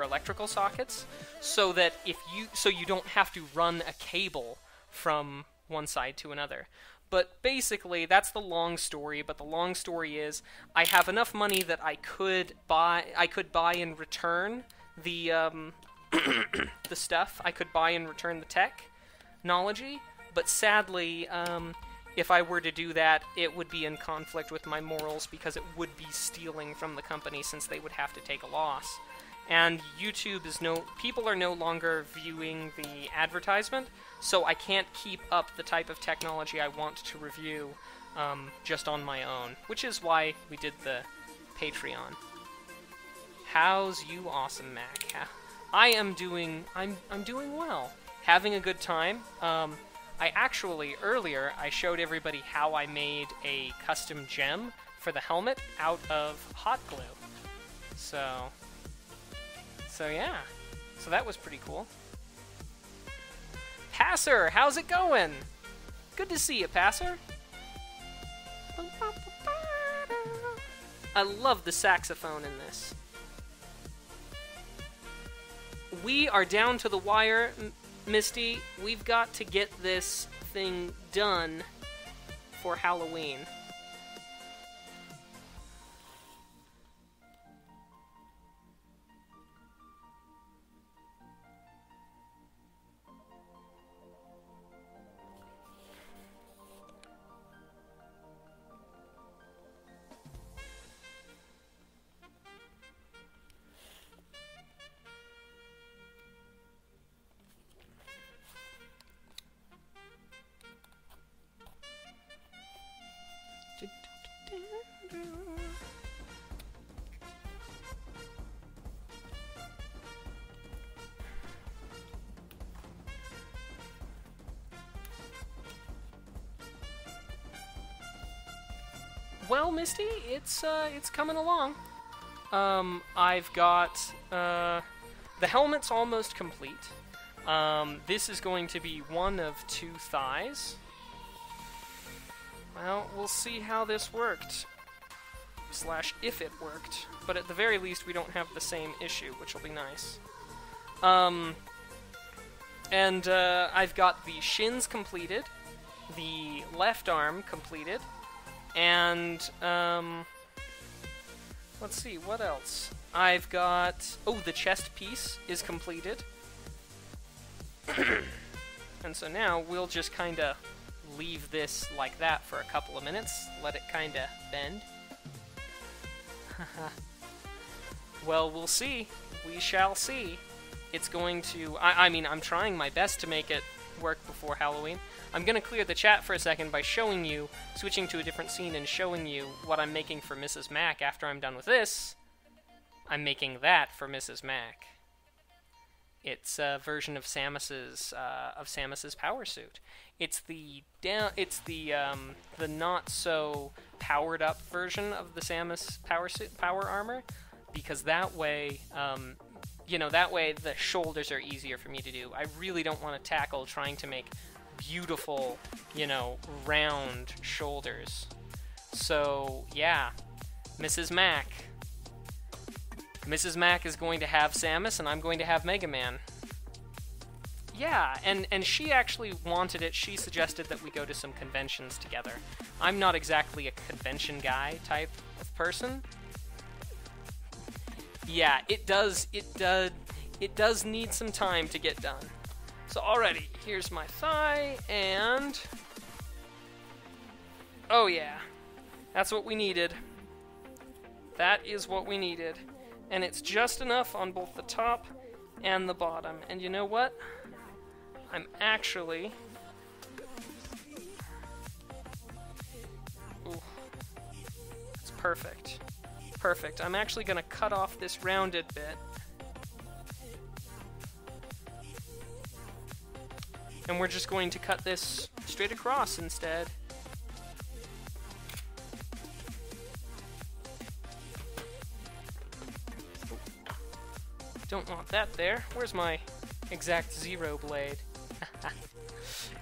electrical sockets, so that you don't have to run a cable from one side to another. But basically, that's the long story. But the long story is, I have enough money that I could buy and return the the stuff. I could buy and return the technology. But sadly, if I were to do that, it would be in conflict with my morals because it would be stealing from the company since they would have to take a loss. And YouTube is people are no longer viewing the advertisement, so I can't keep up the type of technology I want to review just on my own, which is why we did the Patreon. How's you, awesome Mac? I'm doing well. Having a good time. I actually, earlier, I showed everybody how I made a custom gem for the helmet out of hot glue. So yeah. So that was pretty cool. Passer, how's it going? Good to see you, Passer. I love the saxophone in this. We are down to the wire, Misty. We've got to get this thing done for Halloween. Well, Misty, it's coming along. I've got the helmet's almost complete. This is going to be one of 2 thighs. Well, we'll see how this worked. / if it worked. But at the very least, we don't have the same issue, which will be nice. And I've got the shins completed, the left arm completed, and, let's see, what else? I've got, the chest piece is completed. And so now we'll just kind of leave this like that for a couple of minutes, let it kind of bend. Well, we'll see. We shall see. It's going to... I mean, I'm trying my best to make it work before Halloween. I'm going to clear the chat for a second by showing you, switching to a different scene and showing you what I'm making for Mrs. Mac. After I'm done with this, I'm making that for Mrs. Mac. It's a version of Samus's power suit. It's the not so powered up version of the Samus power armor, because that way, that way the shoulders are easier for me to do. I really don't want to tackle trying to make beautiful, round shoulders. So yeah, Mrs. Mac. Mrs. Mac is going to have Samus, and I'm going to have Mega Man. Yeah, and she actually wanted it. She suggested that we go to some conventions together. I'm not exactly a convention guy type of person. Yeah, it does need some time to get done. So alrighty, here's my thigh, and... oh yeah, that's what we needed. That is what we needed. And it's just enough on both the top and the bottom. And you know what? I'm actually... ooh, it's perfect. Perfect. I'm actually going to cut off this rounded bit. And we're just going to cut this straight across instead. Don't want that there. Where's my exact 0 blade?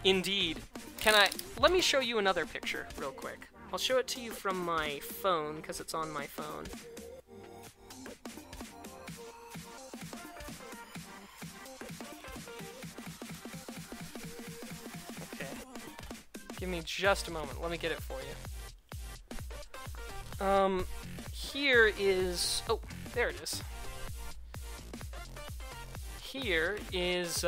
Indeed. Let me show you another picture real quick. I'll show it to you from my phone, because it's on my phone. Okay. Give me just a moment. Let me get it for you. Here is... oh, there it is. Here is,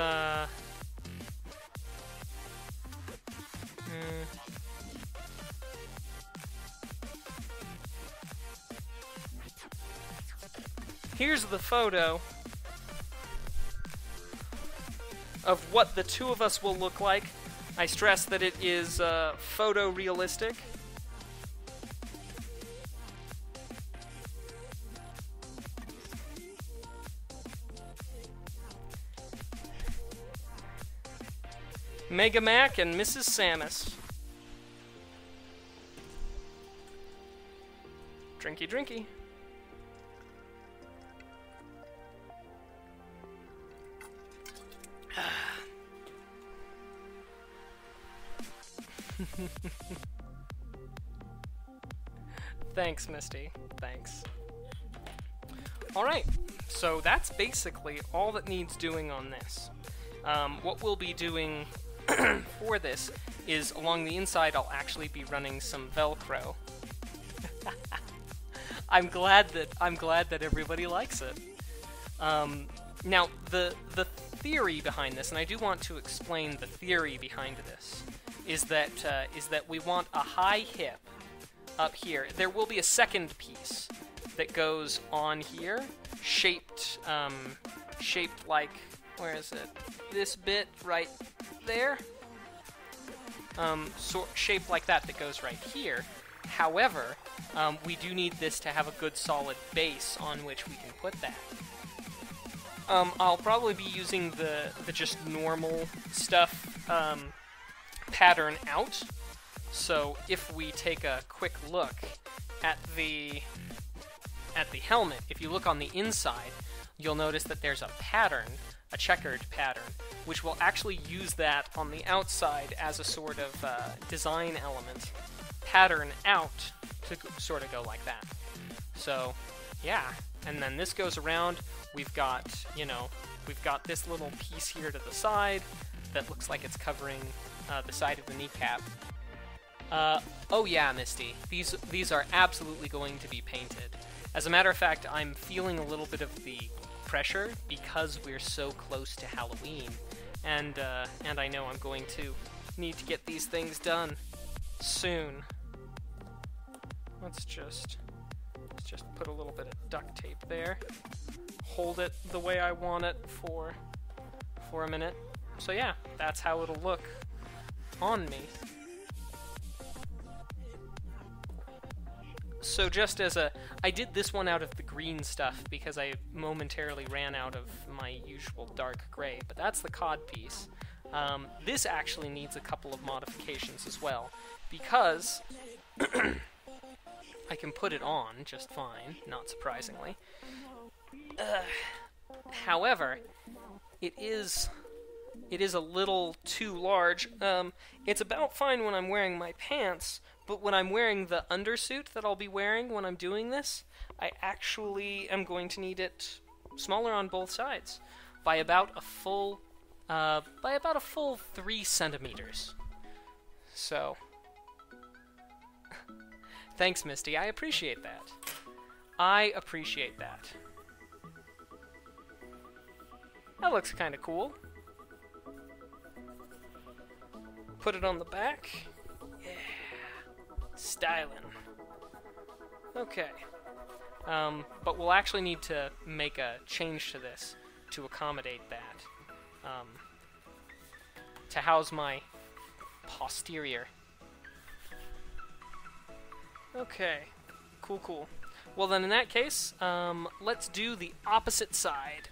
here's the photo of what the two of us will look like. I stress that it is photorealistic. Mega Mac and Mrs. Samus. Drinky, drinky. Thanks, Misty. Thanks. Alright, so that's basically all that needs doing on this. What we'll be doing for this is along the inside I'll actually be running some Velcro. I'm glad that everybody likes it. Now the theory behind this, and I do want to explain the theory behind this, is that we want a high hip up here. There will be a second piece that goes on here, shaped like, where is it? This bit right there. Shaped like that goes right here. However, we do need this to have a good solid base on which we can put that. I'll probably be using the just normal stuff pattern out. So if we take a quick look at the helmet, if you look on the inside, you'll notice that there's a pattern, a checkered pattern, which will actually use that on the outside as a sort of design element. Pattern out to sort of go like that. So, yeah. And then this goes around. We've got, we've got this little piece here to the side that looks like it's covering the side of the kneecap. Oh yeah, Misty. These are absolutely going to be painted. As a matter of fact, I'm feeling a little bit of the pressure because we're so close to Halloween, and I know I'm going to need to get these things done soon. Let's just put a little bit of duct tape there. Hold it the way I want it for a minute. So yeah, that's how it'll look on me. So just as I did this one out of the green stuff because I momentarily ran out of my usual dark gray, but that's the cod piece. This actually needs a couple of modifications as well, because I can put it on just fine, not surprisingly. However, it is a little too large. It's about fine when I'm wearing my pants, but when I'm wearing the undersuit that I'll be wearing when I'm doing this, I actually am going to need it smaller on both sides by about a full 3 centimeters. So, thanks, Misty. I appreciate that. I appreciate that. That looks kind of cool. Put it on the back. Yeah. Styling. Okay. But we'll actually need to make a change to this to accommodate that. To house my posterior. Okay. Cool. Well then, in that case, let's do the opposite side.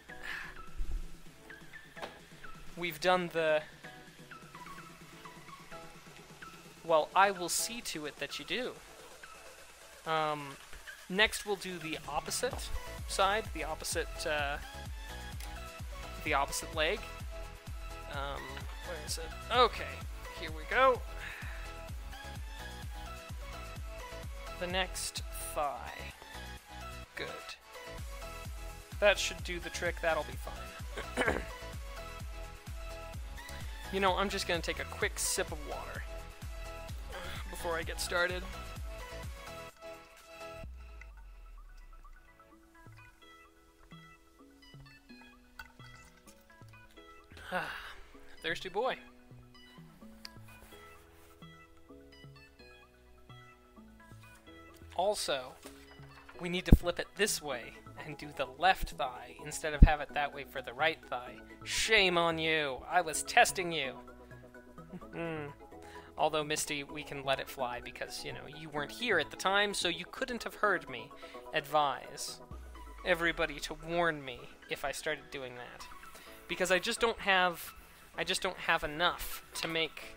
We've done the... Well, I will see to it that you do. Next we'll do the opposite side, the opposite leg. Where is it? Okay, here we go. The next thigh. Good. That should do the trick, that'll be fine. You know, I'm just gonna take a quick sip of water before I get started. Thirsty boy. Also, we need to flip it this way and do the left thigh instead of have it that way for the right thigh. Shame on you! I was testing you! Although, Misty, we can let it fly because, you know, you weren't here at the time, so you couldn't have heard me advise everybody to warn me if I started doing that. Because I just don't have enough to make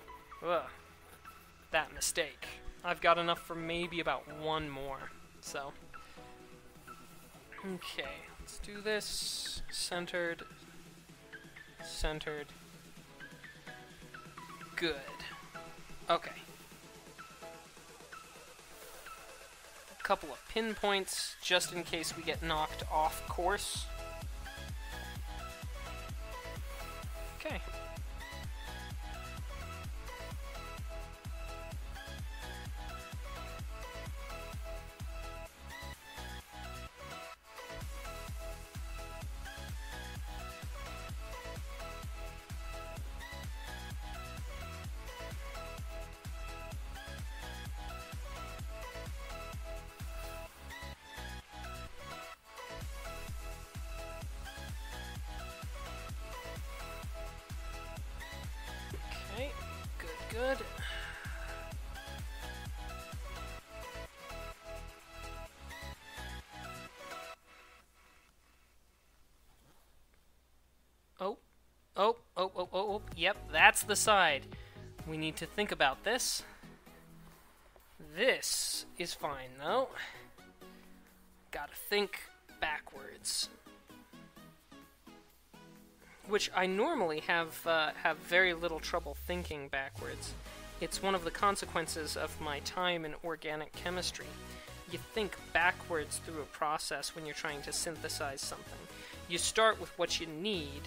that mistake. I've got enough for maybe about one more, so... Okay, let's do this. Centered. Centered. Good. Okay. A couple of pinpoints, just in case we get knocked off course. Okay. Okay, good. Oh, yep, that's the side. We need to think about this. This is fine, though. Gotta think backwards. Which I normally have very little trouble thinking backwards. It's one of the consequences of my time in organic chemistry. You think backwards through a process when you're trying to synthesize something. You start with what you need,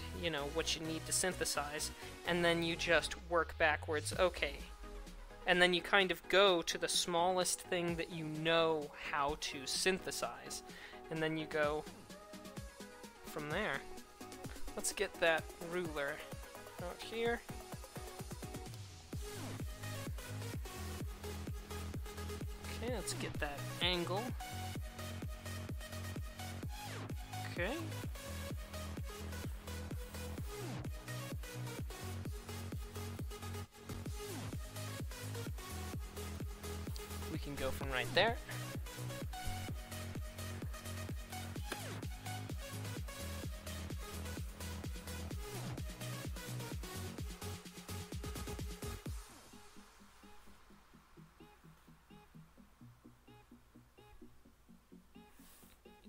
what you need to synthesize, and then you just work backwards, okay. And then you kind of go to the smallest thing that you know how to synthesize, and then you go from there. Let's get that ruler out here. Okay, let's get that angle. Okay. We can go from right there.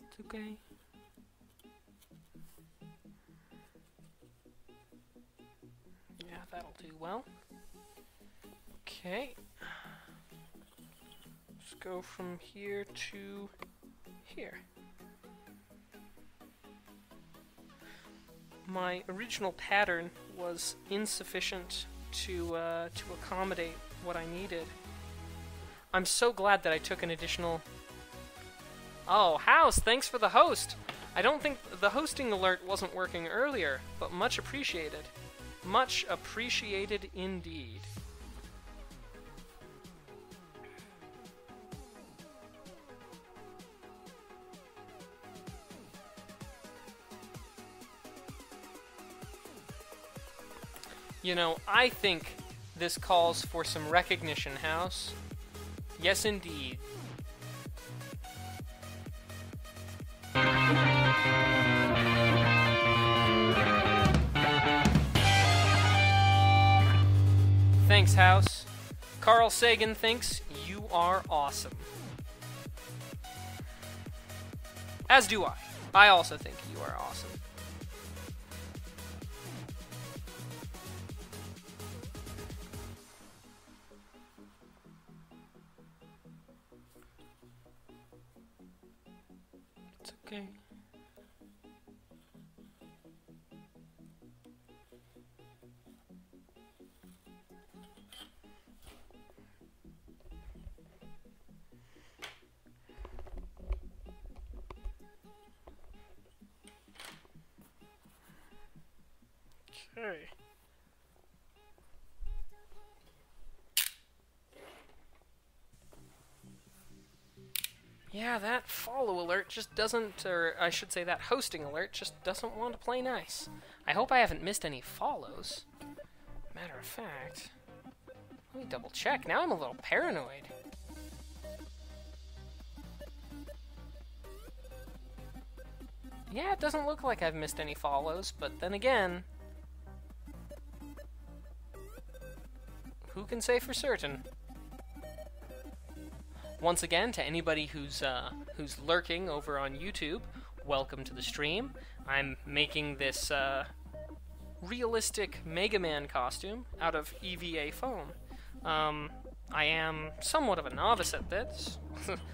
It's okay. Yeah, that'll do well. Okay. Let's go from here to here. My original pattern was insufficient to accommodate what I needed. I'm so glad that I took an additional... Oh, House, thanks for the host! I don't think the hosting alert wasn't working earlier, but much appreciated. Much appreciated indeed. You know, I think this calls for some recognition, House. Yes, indeed. Thanks, House. Carl Sagan thinks you are awesome. As do I. I also think you are awesome. It's okay. Okay. Yeah, that follow alert just doesn't, or I should say that hosting alert just doesn't want to play nice. I hope I haven't missed any follows. Matter of fact, let me double check. Now I'm a little paranoid. Yeah, it doesn't look like I've missed any follows, but then again, who can say for certain? Once again, to anybody who's lurking over on YouTube, welcome to the stream. I'm making this realistic Mega Man costume out of EVA foam. I am somewhat of a novice at this.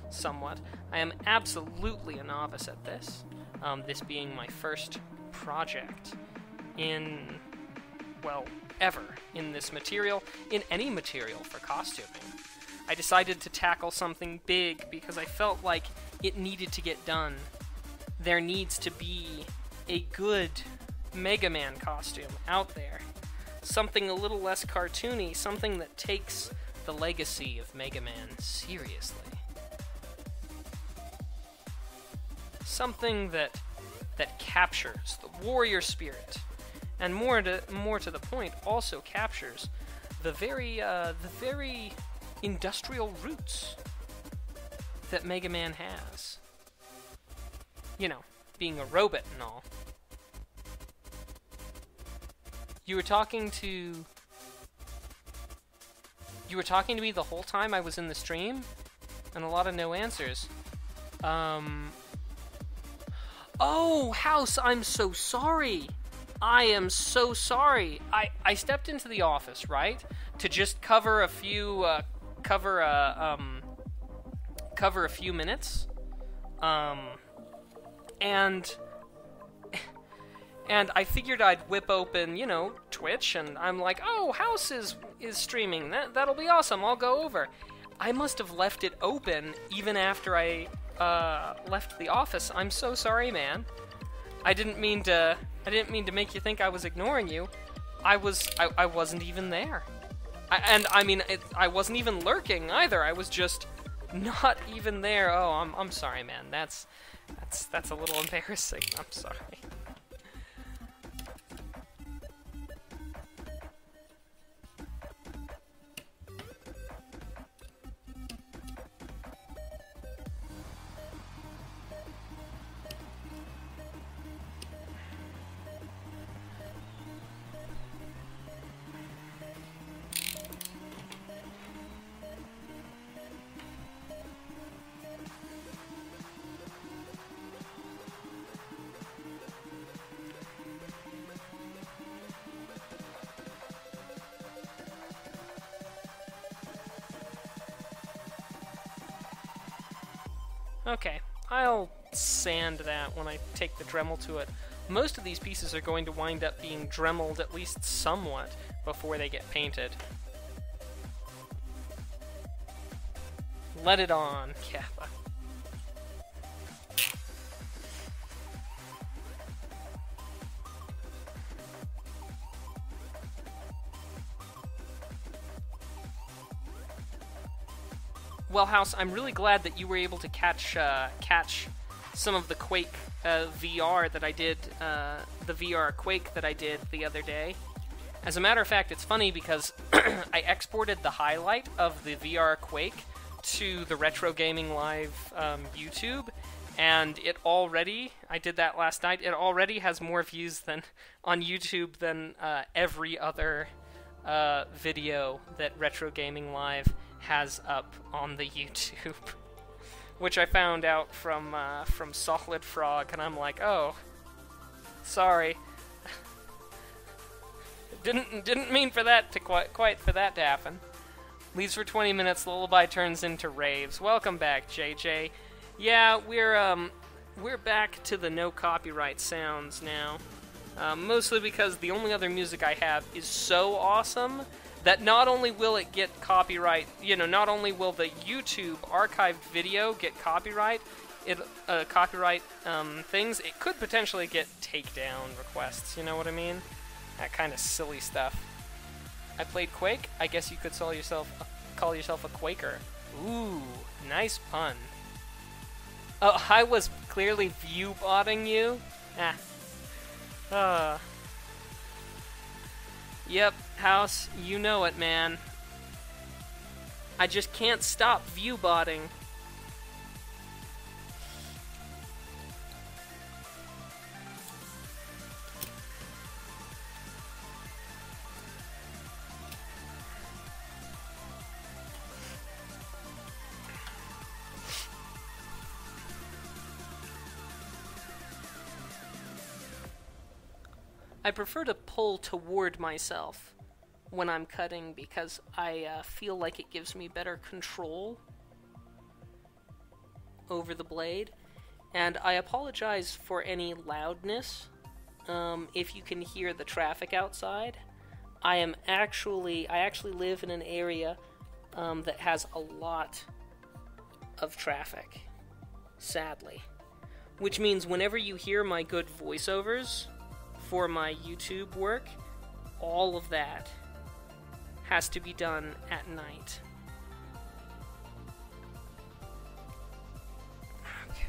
Somewhat. I am absolutely a novice at this. This being my first project in, well, ever in this material, in any material for costuming. I decided to tackle something big because I felt like it needed to get done. There needs to be a good Mega Man costume out there. Something a little less cartoony, something that takes the legacy of Mega Man seriously. Something that captures the warrior spirit, and more to the point, also captures the very industrial roots that Mega Man has. You know, being a robot and all. You were talking to me the whole time I was in the stream, and a lot of no answers. Oh, House, I'm so sorry. I am so sorry. I stepped into the office, right, to just cover a few minutes, and I figured I'd whip open, you know, Twitch, and I'm like, oh, House is streaming. That'll be awesome. I'll go over. I must have left it open even after I left the office. I'm so sorry, man. I didn't mean to make you think I was ignoring you. I wasn't even there. I wasn't even lurking either. I was just not even there. Oh, I'm sorry, man. That's a little embarrassing. I'm sorry. Okay, I'll sand that when I take the Dremel to it. Most of these pieces are going to wind up being Dremeled at least somewhat before they get painted. Let it on, Kappa. Well, House, I'm really glad that you were able to catch some of the Quake VR that I did, the VR Quake that I did the other day. As a matter of fact, it's funny because I exported the highlight of the VR Quake to the Retro Gaming Live YouTube, and it already, I did that last night, it already has more views than on YouTube than every other video that Retro Gaming Live has up on the YouTube, which I found out from Solid Frog, and I'm like, oh, sorry, didn't mean for that to quite for that to happen. Leaves for 20 minutes, Lullaby turns into raves. Welcome back, JJ. Yeah, we're back to the no copyright sounds now, mostly because the only other music I have is so awesome that not only will it get copyright, not only will the YouTube archived video get copyright, things, it could potentially get takedown requests, you know what I mean? That kind of silly stuff. I played Quake, I guess you could call yourself a Quaker. Ooh, nice pun. Oh, I was clearly view-botting you? Yep, House, you know it, man. I just can't stop view-botting. I prefer to pull toward myself when I'm cutting because I feel like it gives me better control over the blade. And I apologize for any loudness if you can hear the traffic outside. I actually live in an area that has a lot of traffic, sadly. Which means whenever you hear my good voiceovers for my YouTube work, all of that has to be done at night. Okay.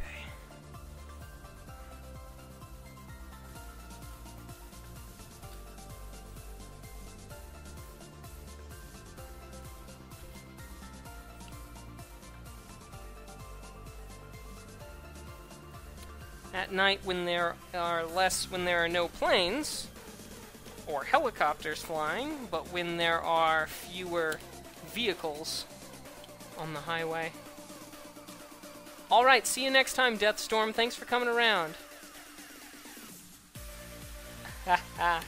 At night, when there are no planes or helicopters flying, but when there are fewer vehicles on the highway. Alright, see you next time, Deathstorm. Thanks for coming around. Haha.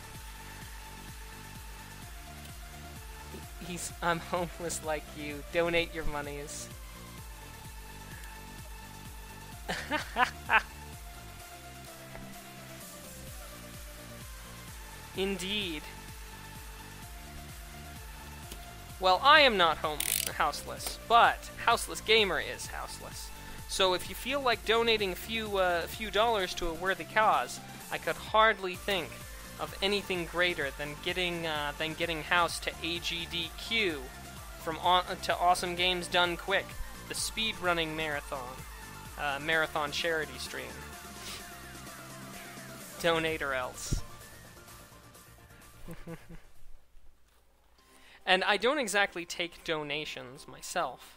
I'm homeless like you. Donate your monies. Indeed. Well, I am not houseless, but Houseless Gamer is houseless. So if you feel like donating a few dollars to a worthy cause, I could hardly think of anything greater than getting House to AGDQ to Awesome Games Done Quick, the speedrunning marathon charity stream. Donate or else. And I don't exactly take donations myself,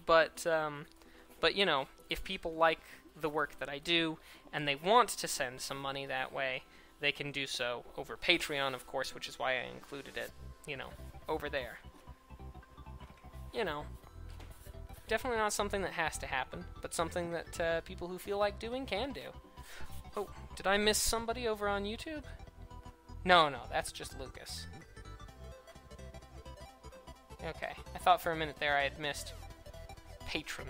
but you know, if people like the work that I do and they want to send some money that way, they can do so over Patreon, of course, which is why I included it, you know, over there. You know, definitely not something that has to happen, but something that people who feel like doing can do. Oh, did I miss somebody over on YouTube? No, that's just Lucas. Okay, I thought for a minute there I had missed Patron.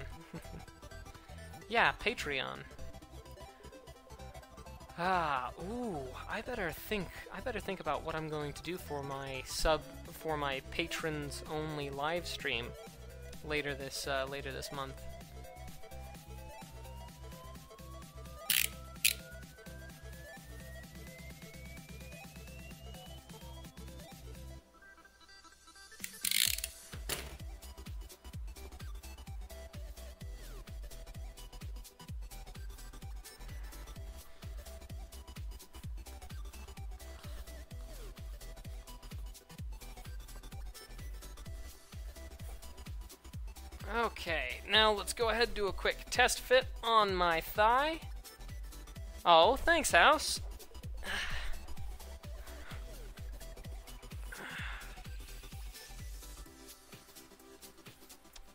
Yeah, Patreon. I better think about what I'm going to do for my patrons only live stream later this month. Okay, now let's go ahead and do a quick test fit on my thigh. Oh, thanks, House.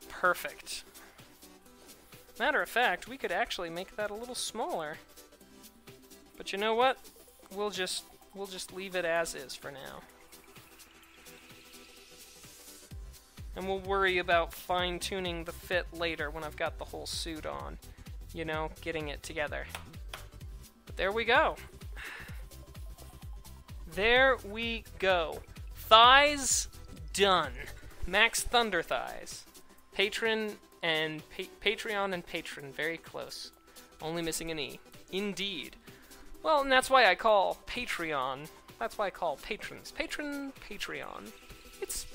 Perfect. Matter of fact, we could actually make that a little smaller. But you know what? We'll just leave it as is for now. And we'll worry about fine-tuning the fit later when I've got the whole suit on. You know, getting it together. But there we go. There we go. Thighs done. Max Thunder thighs. Patreon and patron, very close. Only missing an E. Indeed. Well, and that's why I call Patreon. That's why I call patrons. Patreon. It's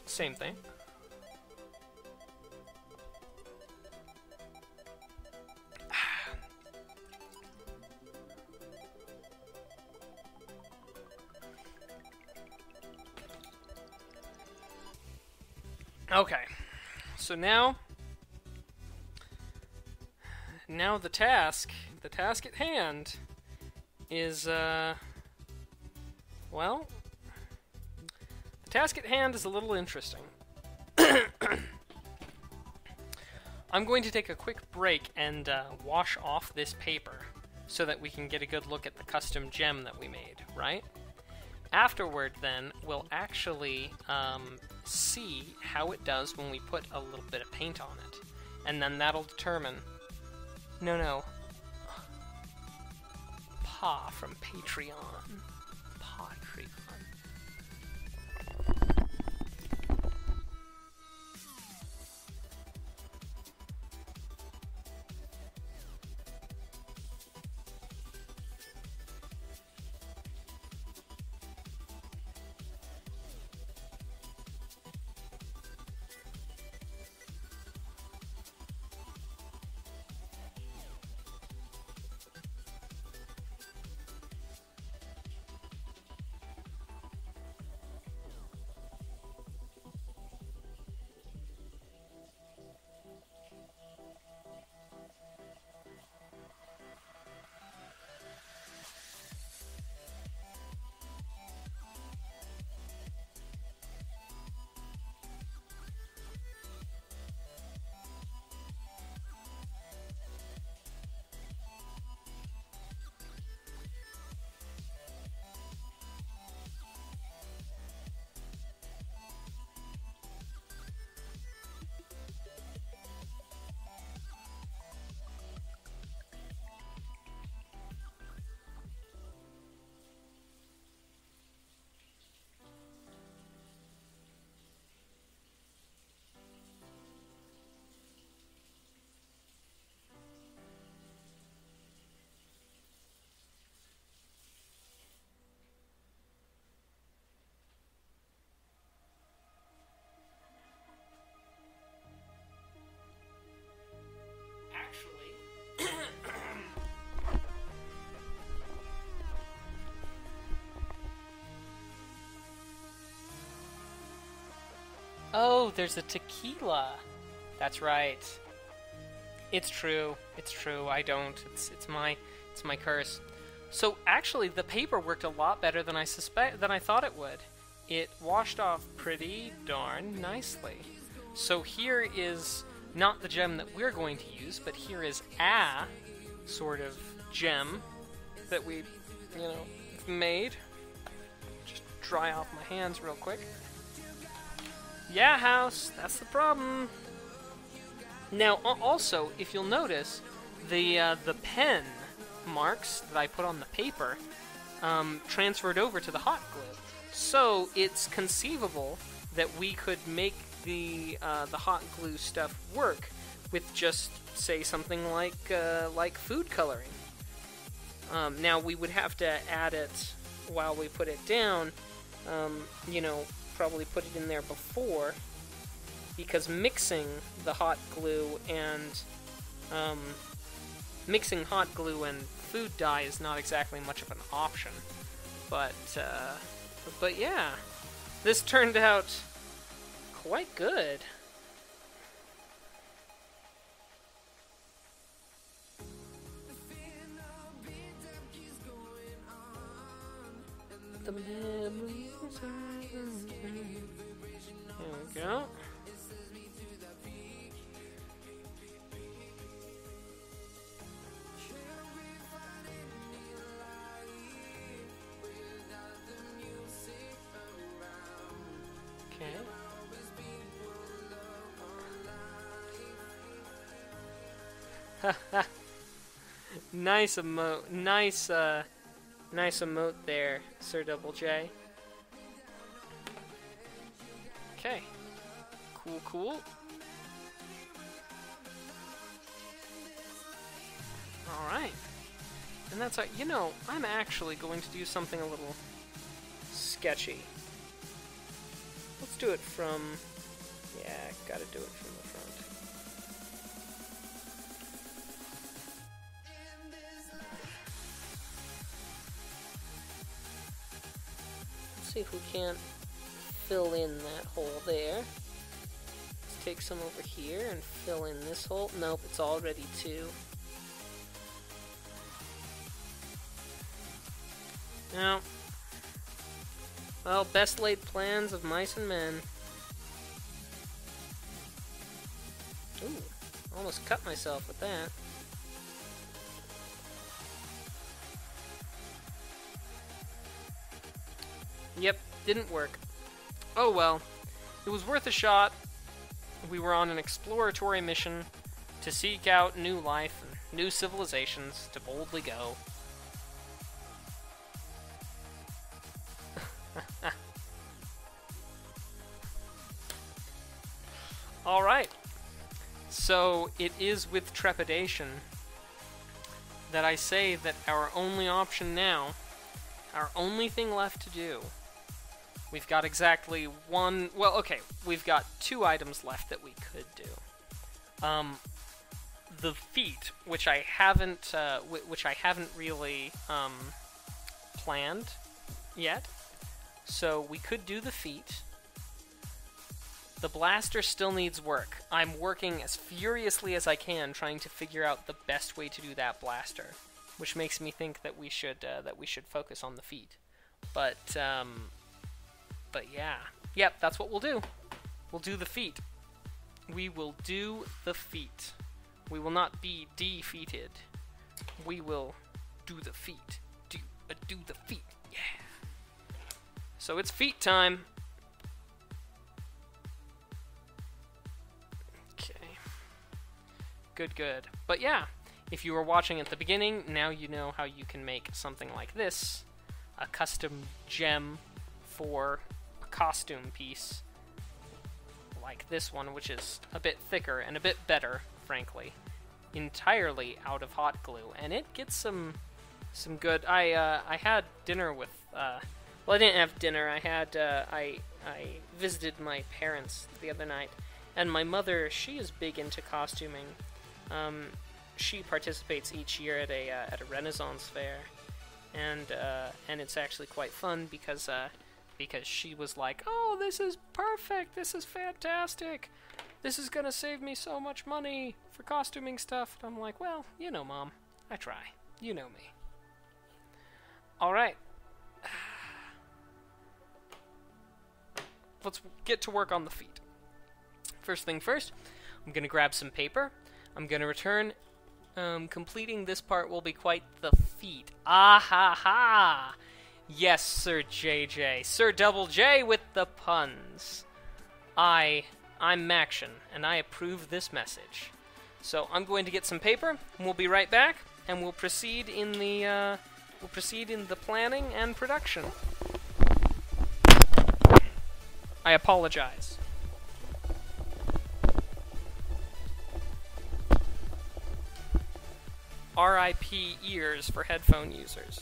same thing. Okay, so now the task at hand is, well, the task at hand is a little interesting. I'm going to take a quick break and wash off this paper so that we can get a good look at the custom gem that we made, right? Afterward, then, we'll actually see how it does when we put a little bit of paint on it. And then that'll determine... No. Pa from Patreon. Patreon. Oh, there's a tequila. That's right. It's true. It's true. I don't. It's my curse. So actually, the paper worked a lot better than I thought it would. It washed off pretty darn nicely. So here is not the gem that we're going to use, but here is a sort of gem that we, made. Just dry off my hands real quick. Yeah, house, that's the problem. Now, also, if you'll notice, the pen marks that I put on the paper transferred over to the hot glue. So it's conceivable that we could make the hot glue stuff work with just, say, something like food coloring. Now we would have to add it while we put it down. Probably put it in there before, because mixing the hot glue and food dye is not exactly much of an option. But yeah, this turned out quite good. The memories there we go. Okay. Nice emote. Nice emote there, Sir Double J. Okay. Cool. Alright. And that's like, I'm actually going to do something a little sketchy. Let's do it from... Yeah, gotta do it from the front. Let's see if we can't fill in that hole there. take some over here and fill in this hole. Nope, it's already 2. No. Well, best laid plans of mice and men. Ooh, almost cut myself with that. Yep, didn't work. Oh well, it was worth a shot. We were on an exploratory mission to seek out new life and new civilizations to boldly go. Alright, so it is with trepidation that I say that our only option now, our only thing left to do, we've got exactly one, well, okay, we've got 2 items left that we could do. The feet, which I haven't really planned yet, so we could do the feet. The blaster still needs work. I'm working as furiously as I can trying to figure out the best way to do that blaster, which makes me think that we should focus on the feet. But yeah. Yep, that's what we'll do. We'll do the feet. We will do the feet. We will not be defeated. We will do the feet. Do the feet. Yeah. So it's feet time. Good. But yeah, if you were watching at the beginning, now you know how you can make something like this. A custom gem for a costume piece. Like this one, which is a bit thicker and a bit better, frankly. Entirely out of hot glue. And it gets some good... I had dinner with... well, I didn't have dinner. I visited my parents the other night. And my mother, she is big into costuming. She participates each year at a Renaissance fair, and it's actually quite fun because she was like, "Oh, this is perfect! This is fantastic! This is gonna save me so much money for costuming stuff." And I'm like, "Well, you know, Mom, I try. You know me." All right, let's get to work on the feet. First thing first, I'm gonna grab some paper. I'm gonna return. Completing this part will be quite the feat. Ah ha ha! Yes, Sir JJ. Sir Double J with the puns. I'm Maction, and I approve this message. So I'm going to get some paper, and we'll be right back, and we'll proceed in the planning and production. I apologize. RIP ears for headphone users.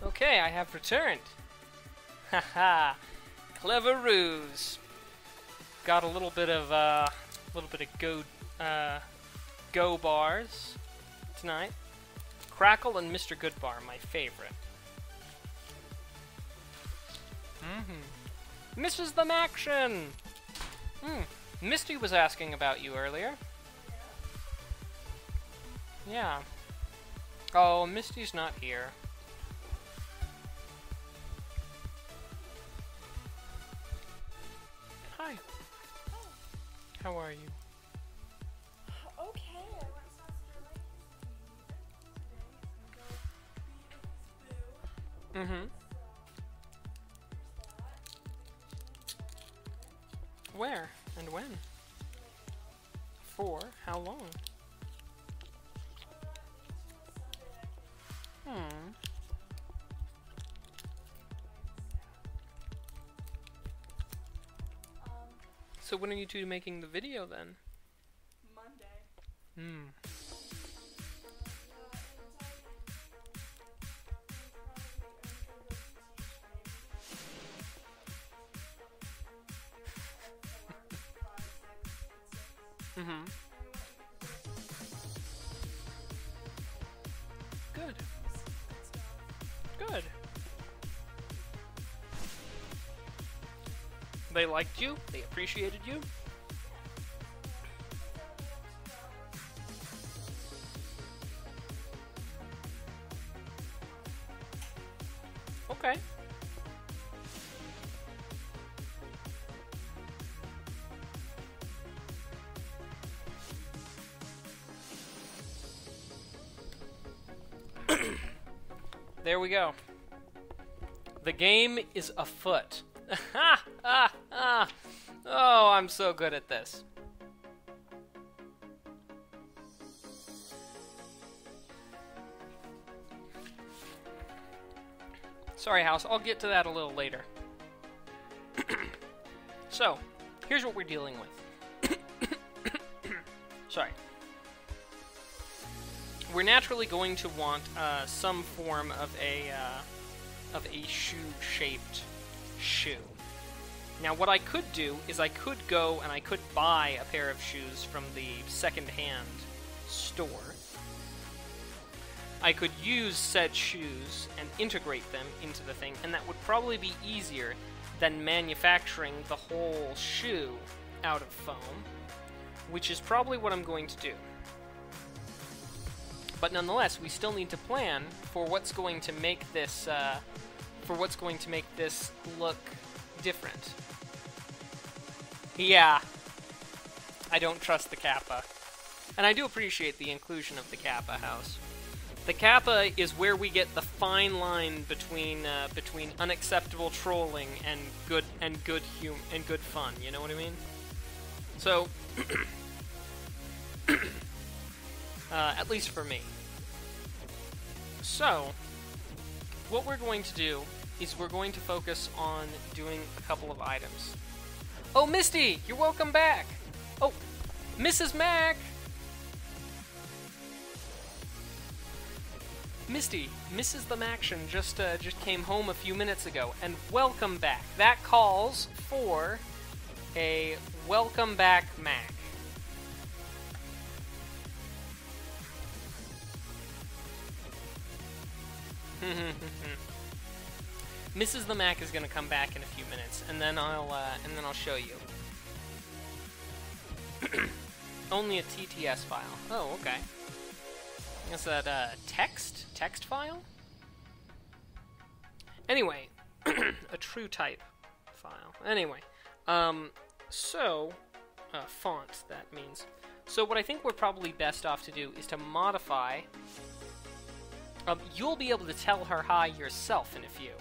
Okay, I have returned. Haha, clever ruse. Got a little bit of go bars tonight. Crackle and Mr. Goodbar, my favorite. Mrs. the Maction! Misty was asking about you earlier. Yeah. Oh, Misty's not here. Hi. How are you? Okay, I went to today. Mm-hmm. Where and when? For how long? Hmm. So when are you two making the video then? Monday. Hmm. Mm-hmm. Good. Good. They liked you? They appreciated you? Okay. There we go. The game is afoot. Oh, I'm so good at this. Sorry, House. I'll get to that a little later. So, here's what we're dealing with. Sorry. We're naturally going to want some form of a shoe-shaped shoe. Now, what I could do is I could go and I could buy a pair of shoes from the second-hand store. I could use said shoes and integrate them into the thing, and that would probably be easier than manufacturing the whole shoe out of foam, which is probably what I'm going to do. But nonetheless, we still need to plan for what's going to make this look different. Yeah, I don't trust the Kappa, and I do appreciate the inclusion of the Kappa House. The Kappa is where we get the fine line between unacceptable trolling and good fun. You know what I mean? So, at least for me. So, what we're going to do is we're going to focus on doing a couple of items. Oh, Misty, you're welcome back. Oh, Mrs. Mac. Misty, Mrs. the Maction just came home a few minutes ago, and welcome back. That calls for a welcome back Mac. Mrs. the Mac is gonna come back in a few minutes, and then I'll show you. Only a TTS file. Oh, okay. Is that a text file? Anyway, a true type file. Anyway, font, that means. So what I think we're probably best off to do is to modify. You'll be able to tell her hi yourself in a few.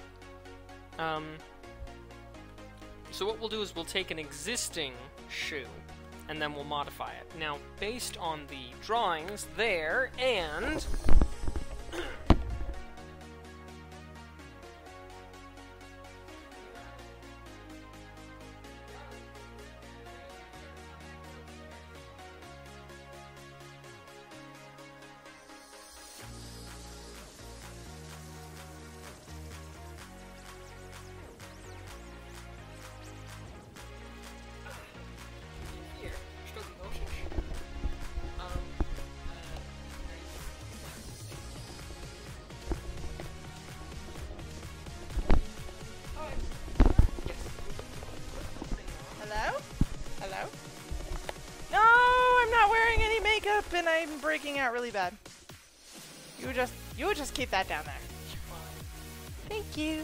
So what we'll do is we'll take an existing shoe, and then we'll modify it. Now, based on the drawings there, and... Hello? No, I'm not wearing any makeup and I'm breaking out really bad. You would just keep that down there. Thank you.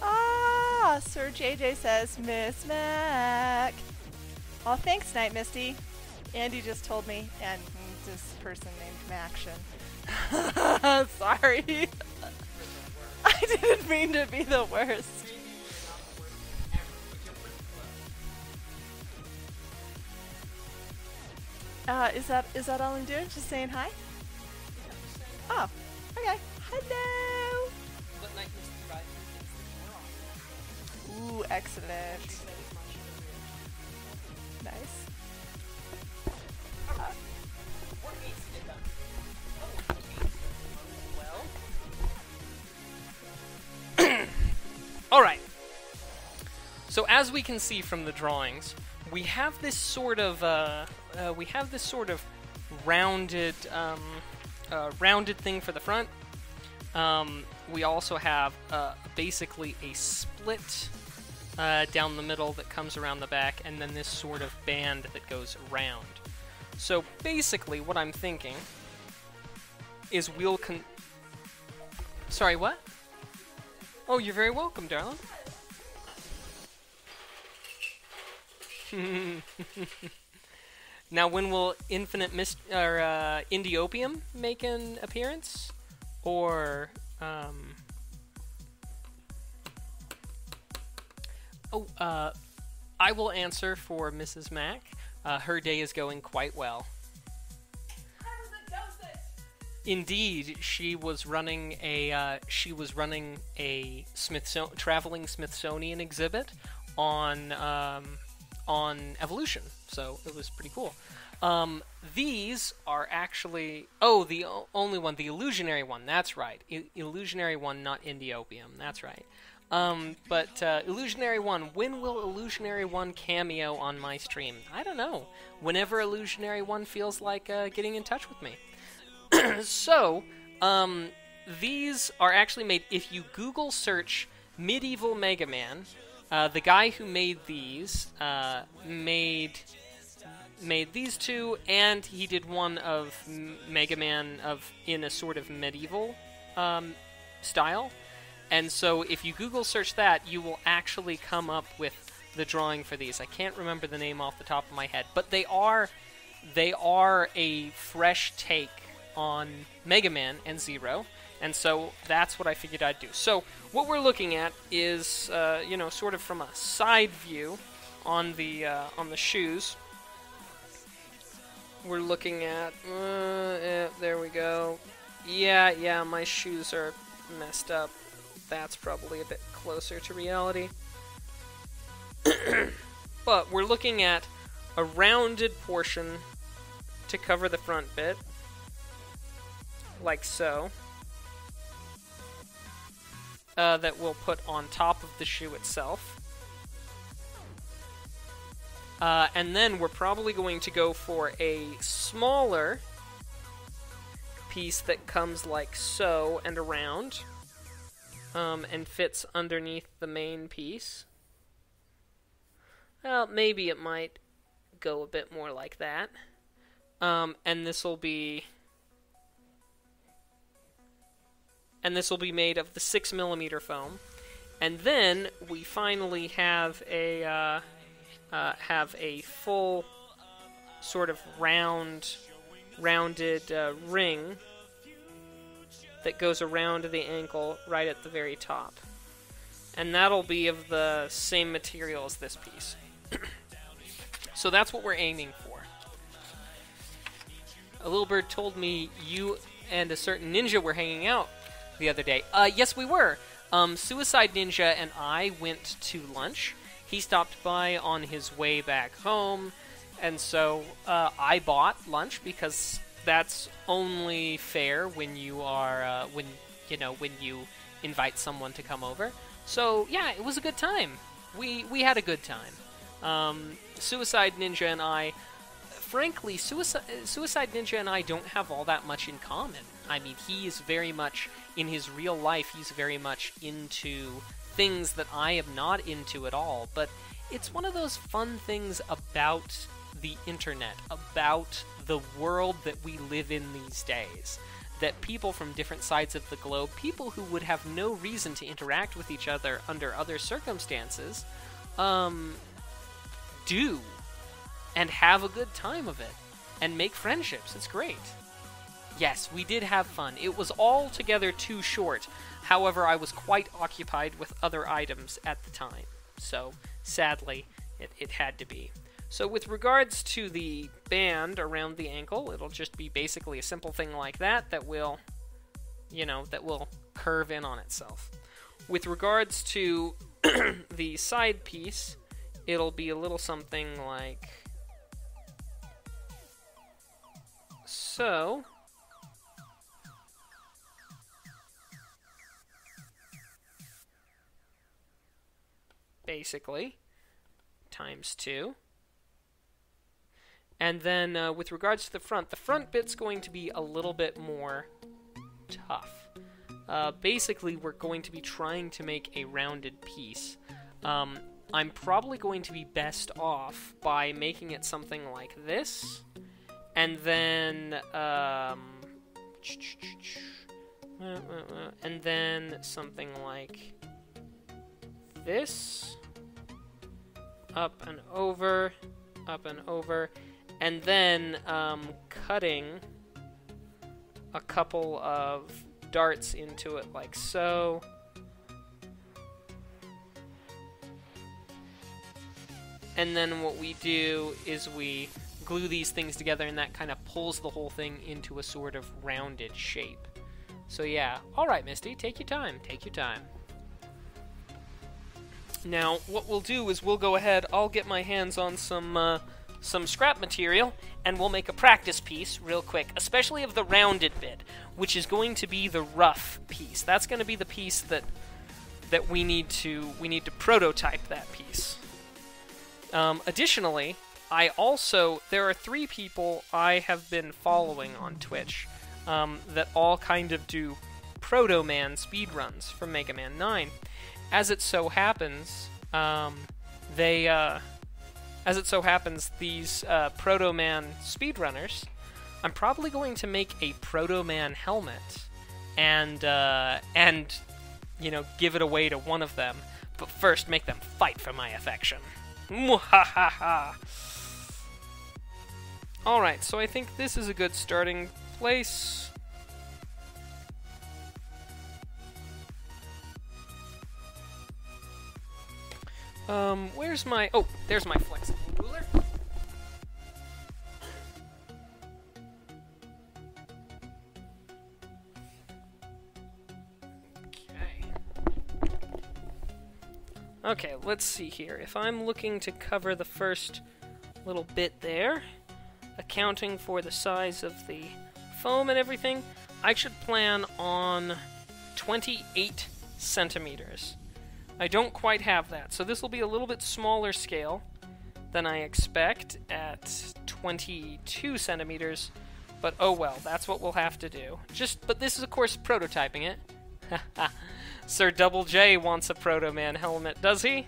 Ah, Sir JJ says Miss Mac. Oh, thanks, Night Misty. Andy just told me, and this person named Maction. Sorry. I didn't mean to be the worst. Is that all I'm doing? Just saying hi? Oh, okay. Hello. Ooh, excellent. Nice. All right. So as we can see from the drawings, we have this sort of rounded rounded thing for the front. We also have basically a split down the middle that comes around the back, and then this sort of band that goes around. So basically, what I'm thinking is we'll Sorry, what? Oh, you're very welcome, darling. Now, when will Infinite Indiopium make an appearance? Or, I will answer for Mrs. Mack. Her day is going quite well. Indeed, she was running a traveling Smithsonian exhibit on evolution, so it was pretty cool. These are actually the only one, the illusionary one. That's right, illusionary one, not Indiopium. That's right. But illusionary one. When will illusionary one cameo on my stream? I don't know. Whenever illusionary one feels like getting in touch with me. So, these are actually made, if you Google search Medieval Mega Man, the guy who made these, made these two, and he did one of Mega Man in a sort of medieval, style. And so if you Google search that, you will actually come up with the drawing for these. I can't remember the name off the top of my head, but they are a fresh take on Mega Man and Zero, and so that's what I figured I'd do. So what we're looking at is, sort of from a side view on the shoes. We're looking at, there we go. Yeah, my shoes are messed up. That's probably a bit closer to reality. But we're looking at a rounded portion to cover the front bit, like so, that we'll put on top of the shoe itself. And then we're probably going to go for a smaller piece that comes like so and around, and fits underneath the main piece. Well, maybe it might go a bit more like that. And this will be made of the 6mm foam. And then we finally have a full sort of rounded ring that goes around the ankle right at the very top. And that'll be of the same material as this piece. So that's what we're aiming for. A little bird told me you and a certain ninja were hanging out the other day. Yes, we were. Suicide Ninja and I went to lunch. He stopped by on his way back home, and so I bought lunch because that's only fair when you are when you invite someone to come over. So yeah, it was a good time. We had a good time. Suicide Ninja and I, frankly, Suicide Ninja and I don't have all that much in common. I mean, he is very much, in his real life, he's very much into things that I am not into at all, but it's one of those fun things about the internet, about the world that we live in these days, that people from different sides of the globe, people who would have no reason to interact with each other under other circumstances, do, and have a good time of it, and make friendships. It's great. Yes, we did have fun. It was altogether too short. However, I was quite occupied with other items at the time. So, sadly, it had to be. So with regards to the band around the ankle, it'll just be basically a simple thing like that will, that will curve in on itself. With regards to the side piece, it'll be a little something like so. Basically, times 2. And then with regards to the front bit's going to be a little bit more tough. Basically, we're going to be trying to make a rounded piece. I'm probably going to be best off by making it something like this, and then something like this, up and over, and then cutting a couple of darts into it like so. And then what we do is we glue these things together, and that kind of pulls the whole thing into a sort of rounded shape. So yeah, alright Misty, take your time, Now, what we'll do is we'll go ahead, I'll get my hands on some scrap material, and we'll make a practice piece real quick, especially of the rounded bit, which is going to be the rough piece. That's going to be the piece that we need to prototype that piece. Additionally, there are 3 people I have been following on Twitch that all kind of do Proto Man speedruns from Mega Man 9. As it so happens, these Proto Man speedrunners, I'm probably going to make a Proto Man helmet and give it away to one of them. But first, make them fight for my affection. Mwahaha! Alright, so I think this is a good starting place. Where's my... Oh, there's my flexible ruler. Okay, let's see here. If I'm looking to cover the first little bit there, accounting for the size of the foam and everything, I should plan on 28 centimeters. I don't quite have that, so this will be a little bit smaller scale than I expect at 22 centimeters, but oh well, that's what we'll have to do. But this is of course prototyping it. Sir Double J wants a Proto Man helmet, does he?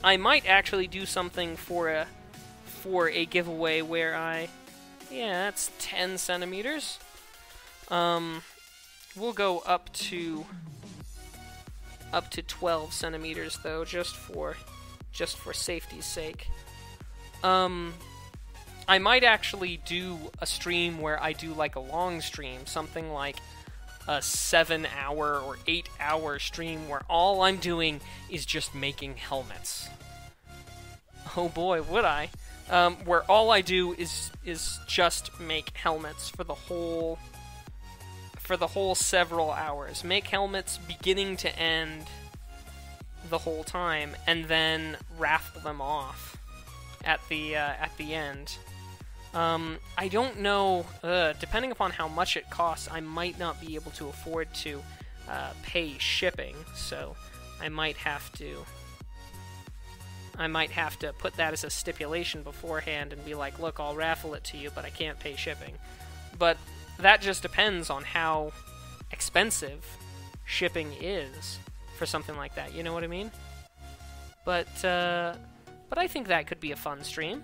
I might actually do something for a giveaway where that's 10 centimeters. We'll go up to 12 centimeters though, just for safety's sake. I might actually do a stream where I do like a long stream, something like a 7-hour or 8-hour stream where all I'm doing is just making helmets. Oh boy, would I. Where all I do is just make helmets for the whole several hours. Make helmets beginning to end the whole time, and then raffle them off at the end. I don't know, depending upon how much it costs, I might not be able to afford to pay shipping, so I might have to put that as a stipulation beforehand and be like, look, I'll raffle it to you, but I can't pay shipping. But that just depends on how expensive shipping is for something like that. You know what I mean? But I think that could be a fun stream.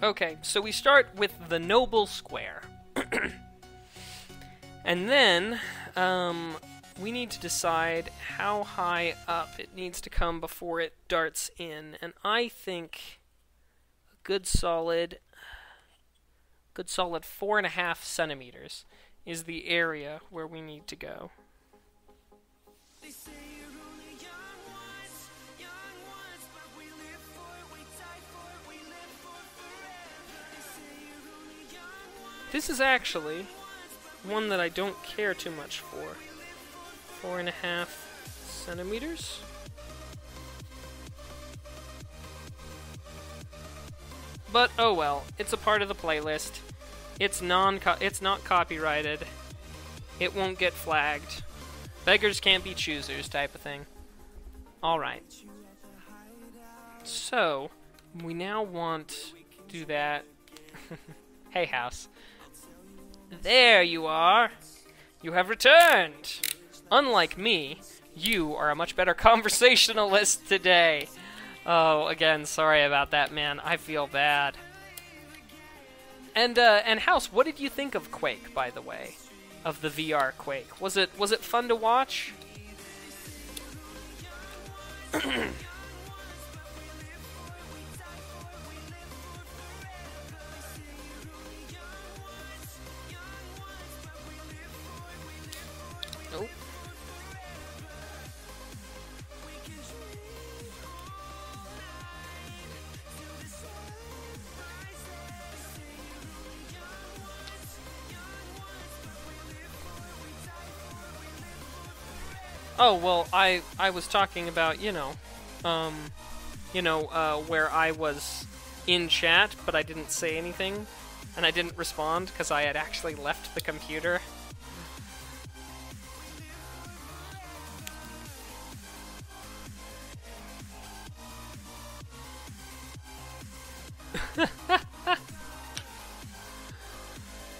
Okay, so we start with the Noble Square. And then, we need to decide how high up it needs to come before it darts in. And I think a good solid 4.5 centimeters is the area where we need to go. They say you're only young ones, but we live for it, we die for it, we live for forever. They say you're only young ones. This is actually one that I don't care too much for. 4.5 centimeters. But oh well, it's a part of the playlist. It's not copyrighted. It won't get flagged. Beggars can't be choosers type of thing. Alright. So, we now want to do that. Hey, house. There you are! You have returned! Unlike me, you are a much better conversationalist today. Oh, again, sorry about that, man. I feel bad. And House, what did you think of Quake, by the way? Of the VR Quake? Was it fun to watch? Nope. Oh, well, I was talking about, where I was in chat, but I didn't say anything, and I didn't respond because I had actually left the computer.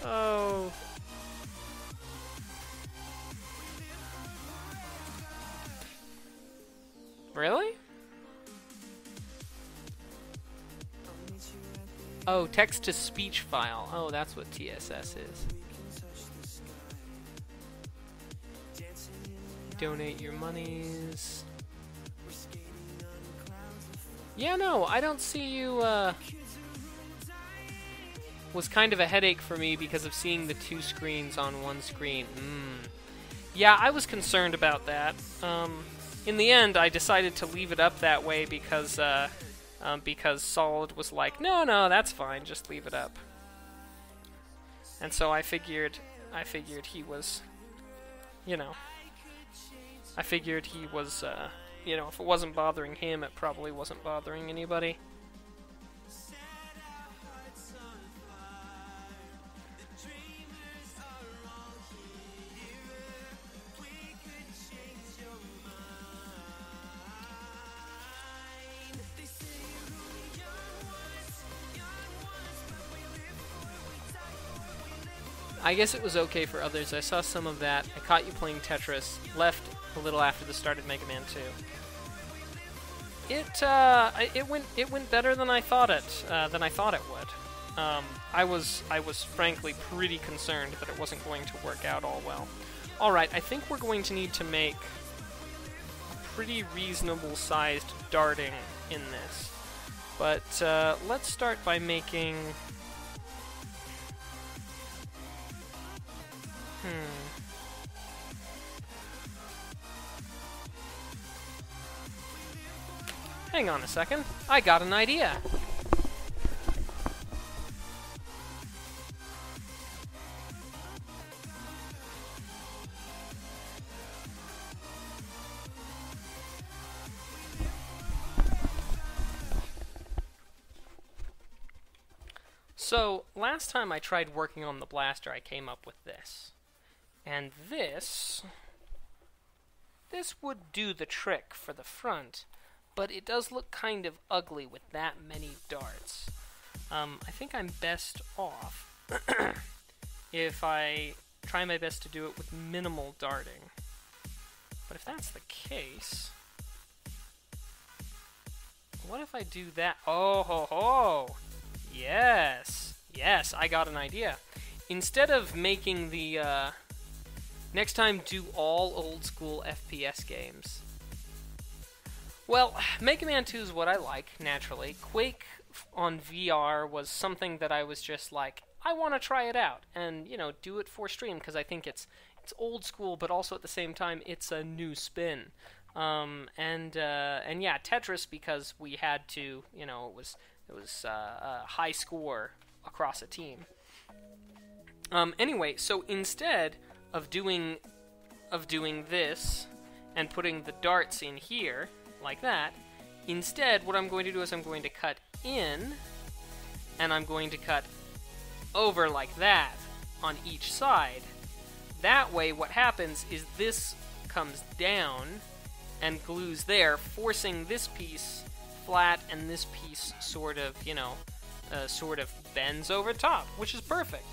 Oh. Really? Oh, text-to-speech file. Oh, that's what TSS is. Donate your monies. Yeah, no, I don't see you, was kind of a headache for me because of seeing the two screens on one screen. Yeah, I was concerned about that. In the end, I decided to leave it up that way because Solid was like, no, that's fine, just leave it up. And so I figured he was, I figured he was, if it wasn't bothering him, it probably wasn't bothering anybody. I guess it was okay for others. I saw some of that. I caught you playing Tetris. Left a little after the start of Mega Man 2. It went better than I thought it would. I was frankly pretty concerned that it wasn't going to work out all well. All right, I think we're going to need to make a pretty reasonable sized darting in this. But let's start by making. Hang on a second. I got an idea. So, last time I tried working on the blaster, I came up with this. And this would do the trick for the front, but it does look kind of ugly with that many darts. I think I'm best off if I try my best to do it with minimal darting. But if that's the case, what if I do that? Oh ho ho! Yes! Yes, I got an idea. Instead of making the, next time do all old school FPS games. Well, Mega Man 2 is what I like, naturally. Quake on VR was something that I was just like, I want to try it out, and, you know, do it for stream, because I think it's old school, but also at the same time, it's a new spin. And yeah, Tetris, because we had to, you know, it was a high score across a team. Anyway, so instead of doing this and putting the darts in here like that, instead what I'm going to do is I'm going to cut in and I'm going to cut over like that on each side. That way what happens is this comes down and glues there, forcing this piece flat and this piece sort of, you know, sort of bends over top, which is perfect.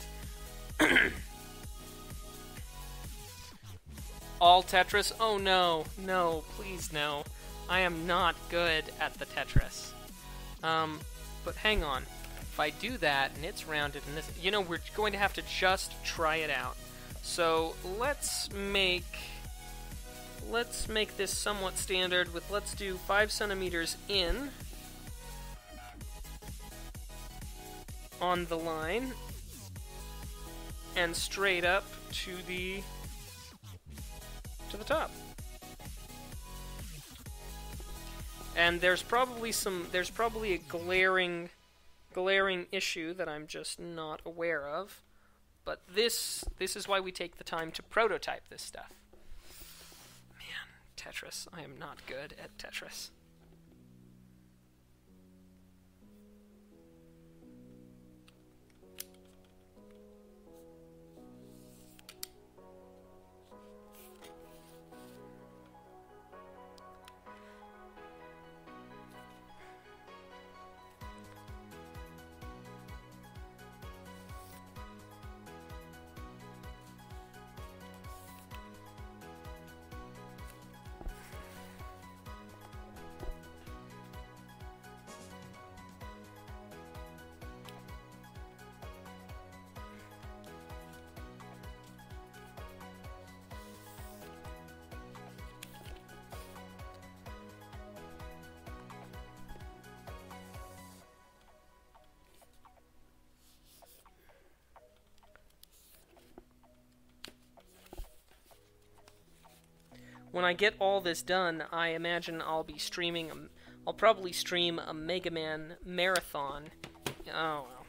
All Tetris? Oh no, no, please no. I am not good at the Tetris. But hang on. If I do that and it's rounded and this, you know, we're going to have to just try it out. So let's make this somewhat standard with, let's do 5 centimeters in on the line and straight up to the top. And there's probably a glaring issue that I'm just not aware of, but this is why we take the time to prototype this stuff. Man, Tetris, I am not good at Tetris. When I get all this done, I imagine I'll be streaming. I'll probably stream a Mega Man marathon. Oh well.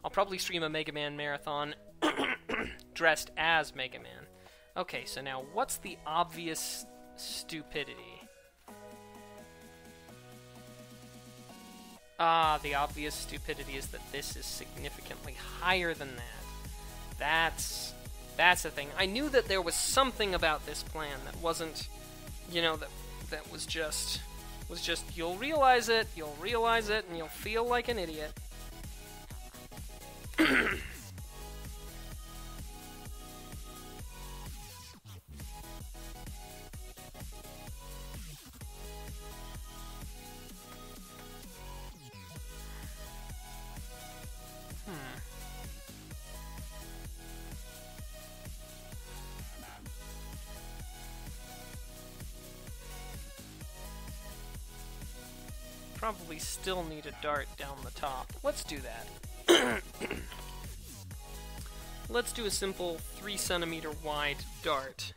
I'll probably stream a Mega Man marathon dressed as Mega Man. Okay, so now what's the obvious stupidity? Ah, the obvious stupidity is that this is significantly higher than that. That's the thing. I knew that there was something about this plan that wasn't, you know, that was just you'll realize it, and you'll feel like an idiot. Probably still need a dart down the top. Let's do that. Let's do a simple 3 centimeter wide dart.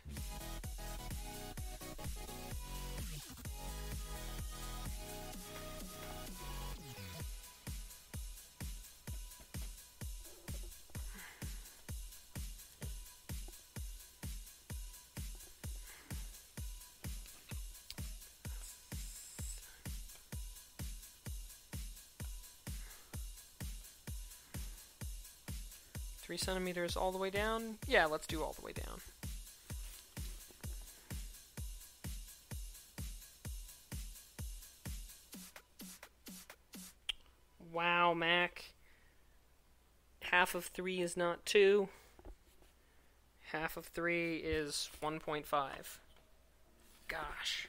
Three centimeters all the way down? Yeah, let's do all the way down. Wow, Mac. Half of 3 is not 2. Half of 3 is 1.5. Gosh.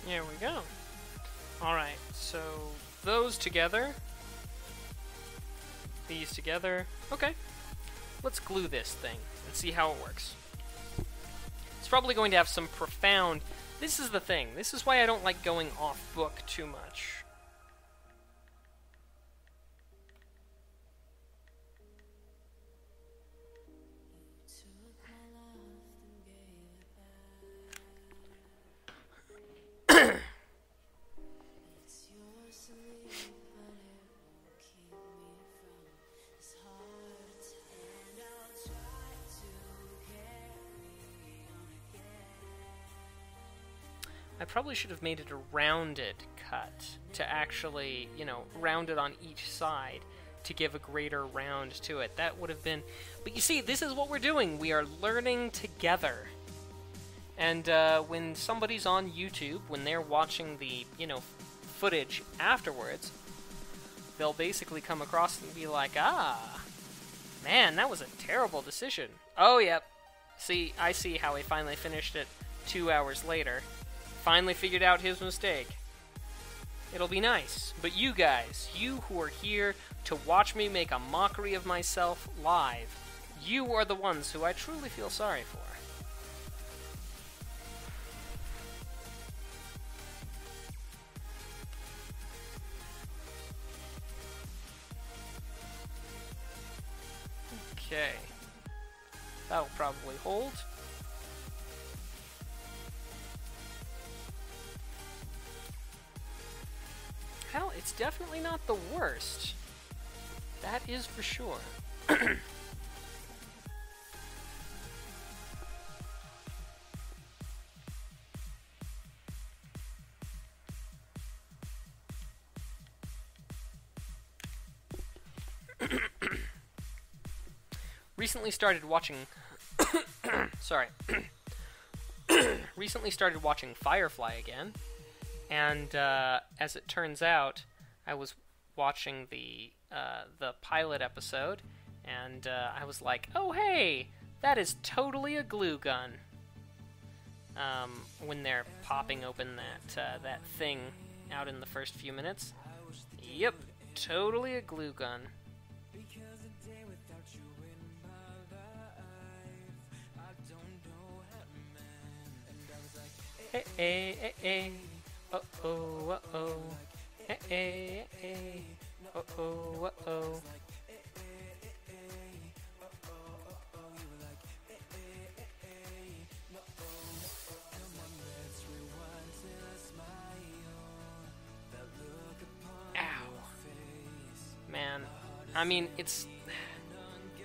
There we go. Alright, so those together. These together. Okay. Let's glue this thing and see how it works. It's probably going to have some profound... This is the thing. This is why I don't like going off book too much. I probably should have made it a rounded cut to actually, you know, round it on each side to give a greater round to it. That would have been... But you see, this is what we're doing. We are learning together. And when somebody's on YouTube, when they're watching the, you know, footage afterwards, they'll basically come across and be like, ah, man, that was a terrible decision. Oh, yep. See, I see how he finally finished it 2 hours later. Finally figured out his mistake. It'll be nice. But you guys, you who are here to watch me make a mockery of myself live, you are the ones who I truly feel sorry for. Okay. That'll probably hold. Hell, it's definitely not the worst. That is for sure. Recently started watching... Sorry. Recently started watching Firefly again. And as it turns out, I was watching the pilot episode, and I was like, "Oh hey, that is totally a glue gun." When they're popping open that thing out in the first few minutes, yep, totally a glue gun. Hey, hey, hey, hey. Uh-oh, uh-oh. Hey, hey, hey. Uh-oh, uh-oh. Ow. Man, I mean, it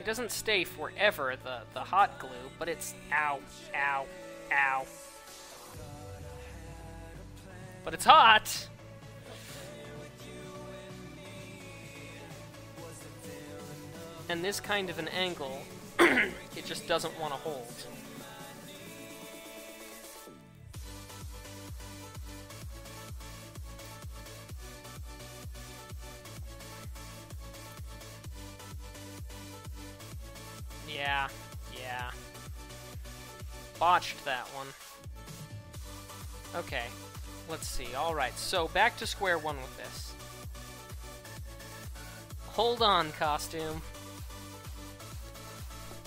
doesn't stay forever, the hot glue, but it's ow, ow, ow. But it's hot! And this kind of an angle, it just doesn't want to hold. botched that one. Okay, let's see. Alright, so back to square one with this. Hold on, costume.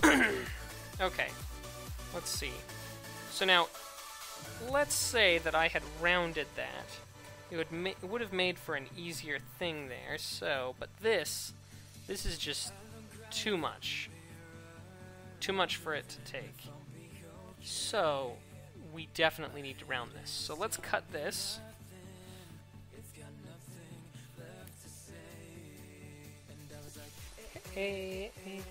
Okay, let's see. So now, let's say that I had rounded that. It would have made for an easier thing there, so, but this is just too much. Too much for it to take. So, we definitely need to round this. So let's cut this. Hey, hey.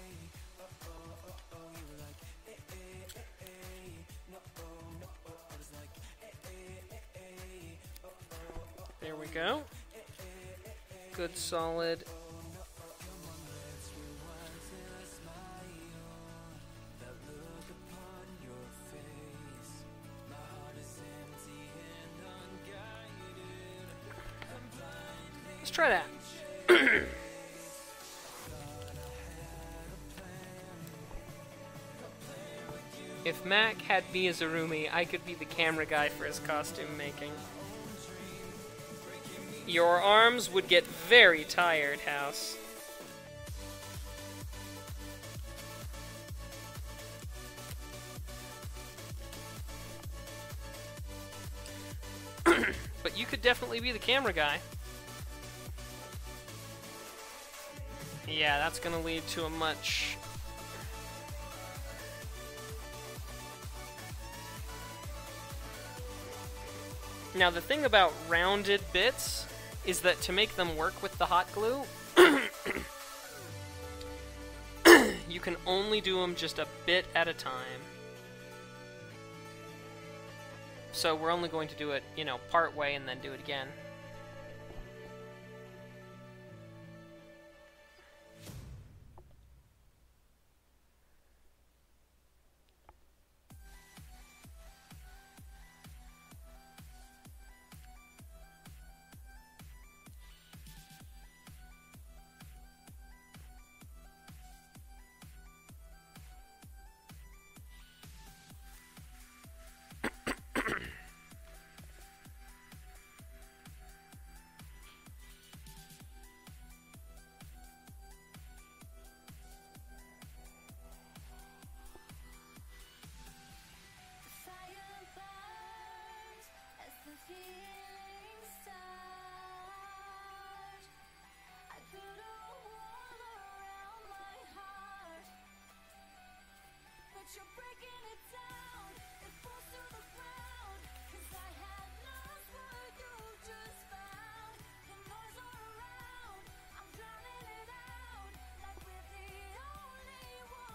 There we go. Good solid. Let's try that. If Mac had me as a roomie, I could be the camera guy for his costume making. Your arms would get very tired, House. But you could definitely be the camera guy. Yeah, that's gonna lead to a much... Now, the thing about rounded bits is that to make them work with the hot glue, you can only do them just a bit at a time. So we're only going to do it, you know, part way and then do it again.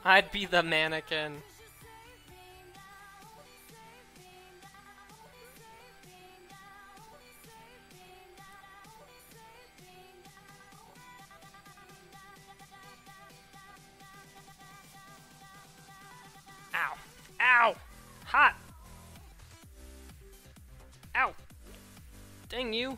I'd be the mannequin. Ow. Ow! Hot! Ow! Dang you!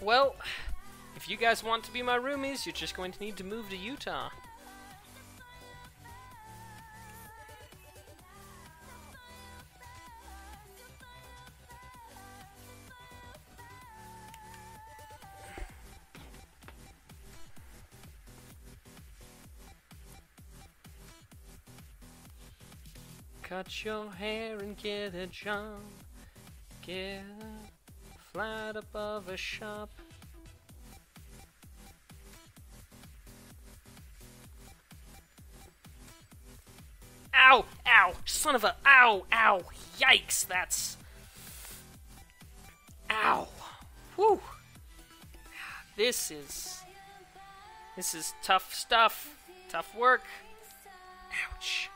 Well, if you guys want to be my roomies, you're just going to need to move to Utah. Cut your hair and get a job. Get a flat above a shop. Ow! Ow! Son of a... Ow! Ow! Yikes! That's... Ow! Whew! This is tough stuff. Tough work. Ouch.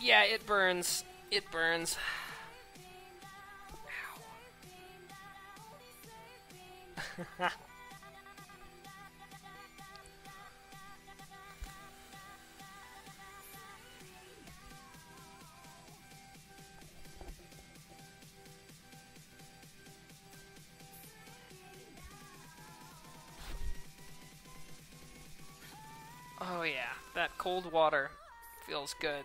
Yeah, it burns. It burns. Ow. Oh yeah, that cold water feels good.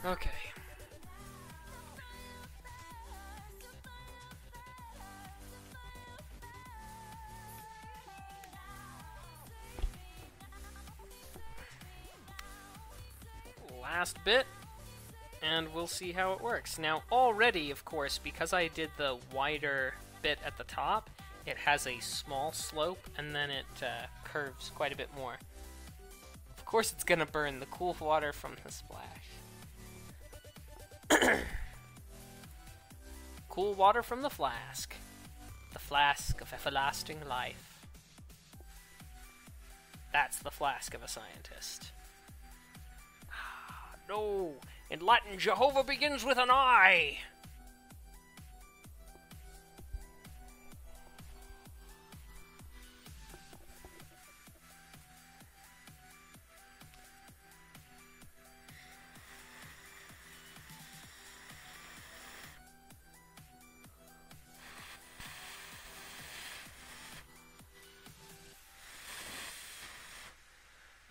Okay. Last bit, and we'll see how it works. Now, already, of course, because I did the wider bit at the top, it has a small slope, and then it curves quite a bit more. Of course, it's gonna burn the cool water from the splash. Cool water from the flask of everlasting life. That's the flask of a scientist. Ah, no! In Latin, Jehovah begins with an I!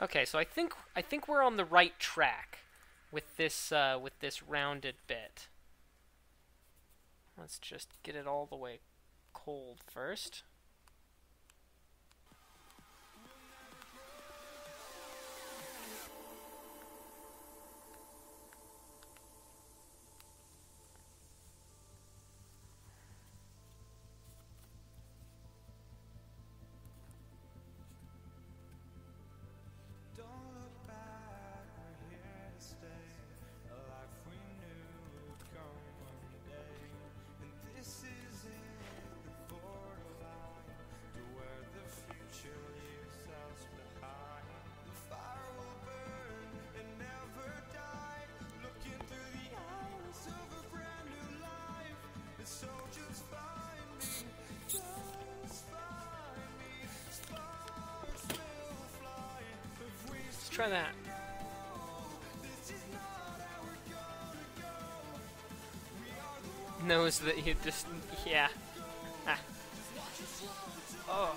Okay, so I think we're on the right track with this rounded bit. Let's just get it all the way cold first. Let's try that. Knows that you just, yeah. Ah. Oh.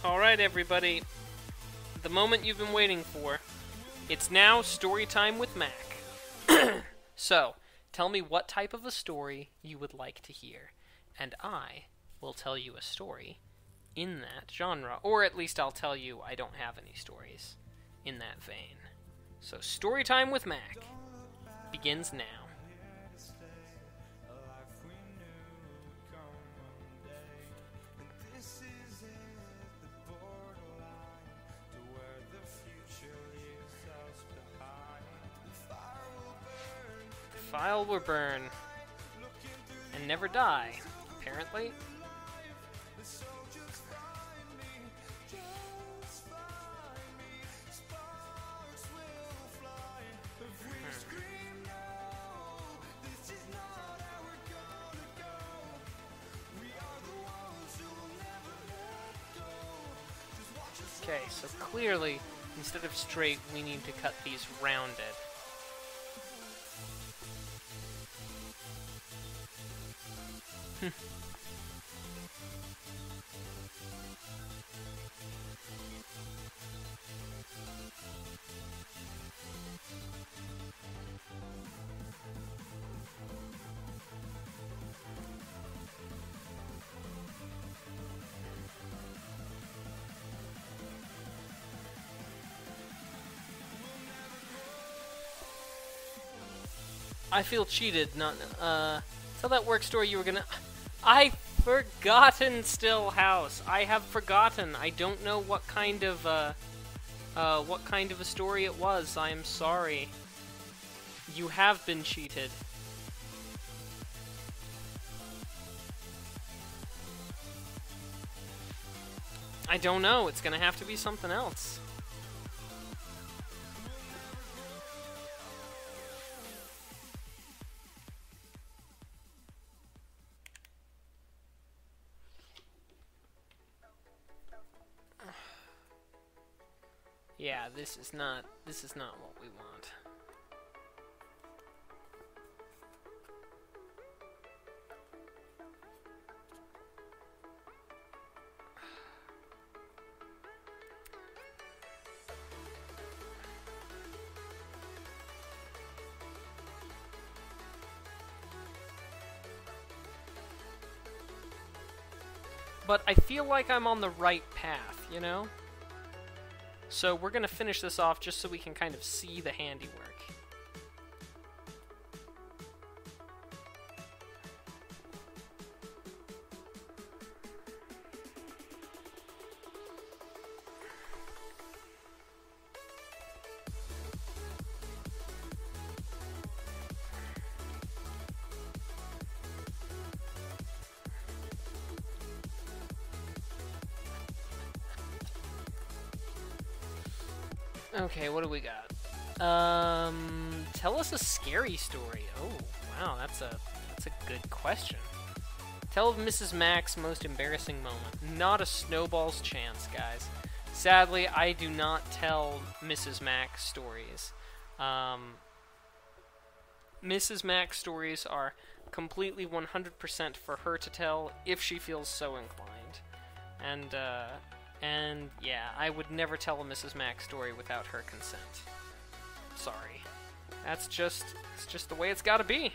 Alright, everybody. The moment you've been waiting for. It's now story time with Mac. So, tell me what type of a story you would like to hear, and I will tell you a story in that genre. Or at least I'll tell you I don't have any stories in that vein. So, story time with Mac begins now. File will burn and never die, apparently. Okay, so clearly, instead of straight, we need to cut these rounded. I feel cheated. Not tell that work story you were gonna. I've forgotten Still House. I have forgotten. I don't know what kind of a story it was. I am sorry. You have been cheated. I don't know. It's gonna have to be something else. Yeah, this is not what we want. But I feel like I'm on the right path, you know? So we're gonna finish this off just so we can kind of see the handiwork. Okay, what do we got? Tell us a scary story. Oh, wow, that's a good question. Tell of Mrs. Mack's most embarrassing moment. Not a snowball's chance, guys. Sadly, I do not tell Mrs. Mack stories. Mrs. Mack stories are completely 100% for her to tell if she feels so inclined. And yeah, I would never tell a Mrs. Mack story without her consent. Sorry. It's just the way it's gotta be.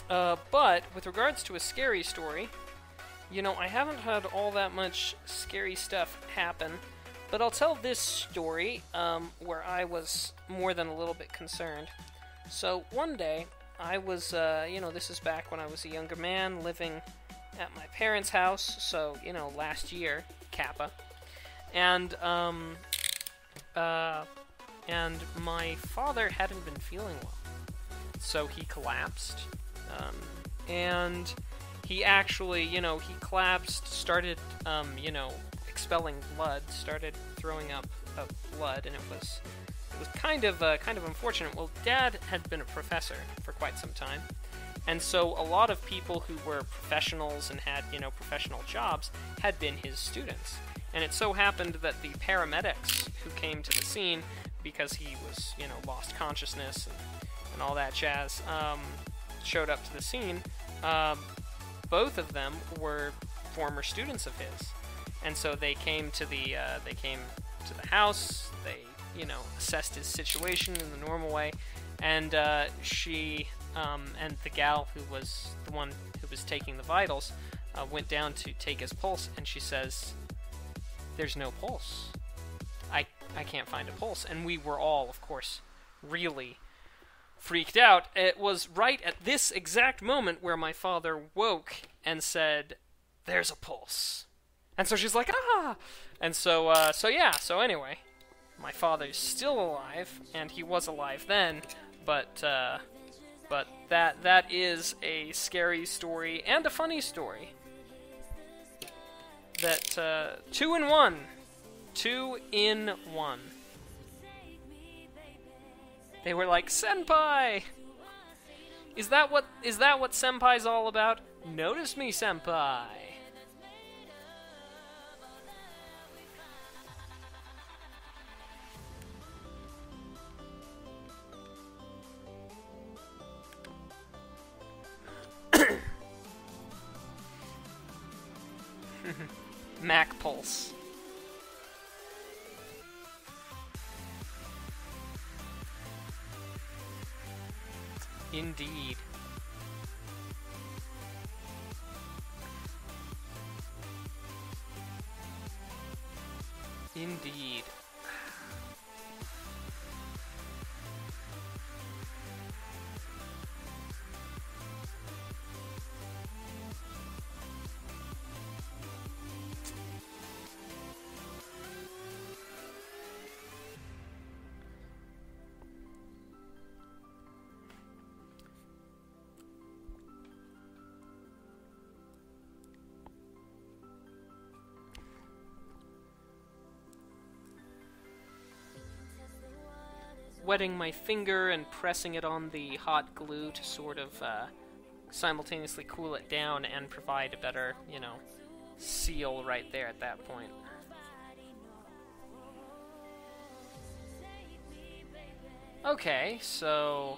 But, with regards to a scary story, you know, I haven't had all that much scary stuff happen, but I'll tell this story, where I was more than a little bit concerned. So, one day, I was, you know, this is back when I was a younger man, living at my parents' house, so, you know, last year, Kappa. And my father hadn't been feeling well. So he collapsed. And he actually, you know, he collapsed, started, you know, expelling blood, started throwing up blood, and it was kind of unfortunate. Well, Dad had been a professor for quite some time. And so a lot of people who were professionals and had, you know, professional jobs had been his students. And it so happened that the paramedics who came to the scene, because he was, you know, lost consciousness and all that jazz, showed up to the scene. Both of them were former students of his. And so they came to the house, they, you know, assessed his situation in the normal way, and she... and the gal who was the one who was taking the vitals went down to take his pulse, and she says, "There's no pulse. I can't find a pulse." And we were all, of course, really freaked out. It was right at this exact moment where my father woke and said, "There's a pulse." And so she's like, "Ah!" And so anyway, my father's still alive, and he was alive then, but that is a scary story and a funny story. That, 2 in 1. 2 in 1. They were like, "Senpai! Is that what Senpai's all about? Notice me, Senpai." Mac Pulse. Indeed. Indeed. Wetting my finger and pressing it on the hot glue to sort of simultaneously cool it down and provide a better, you know, seal right there at that point. Okay, so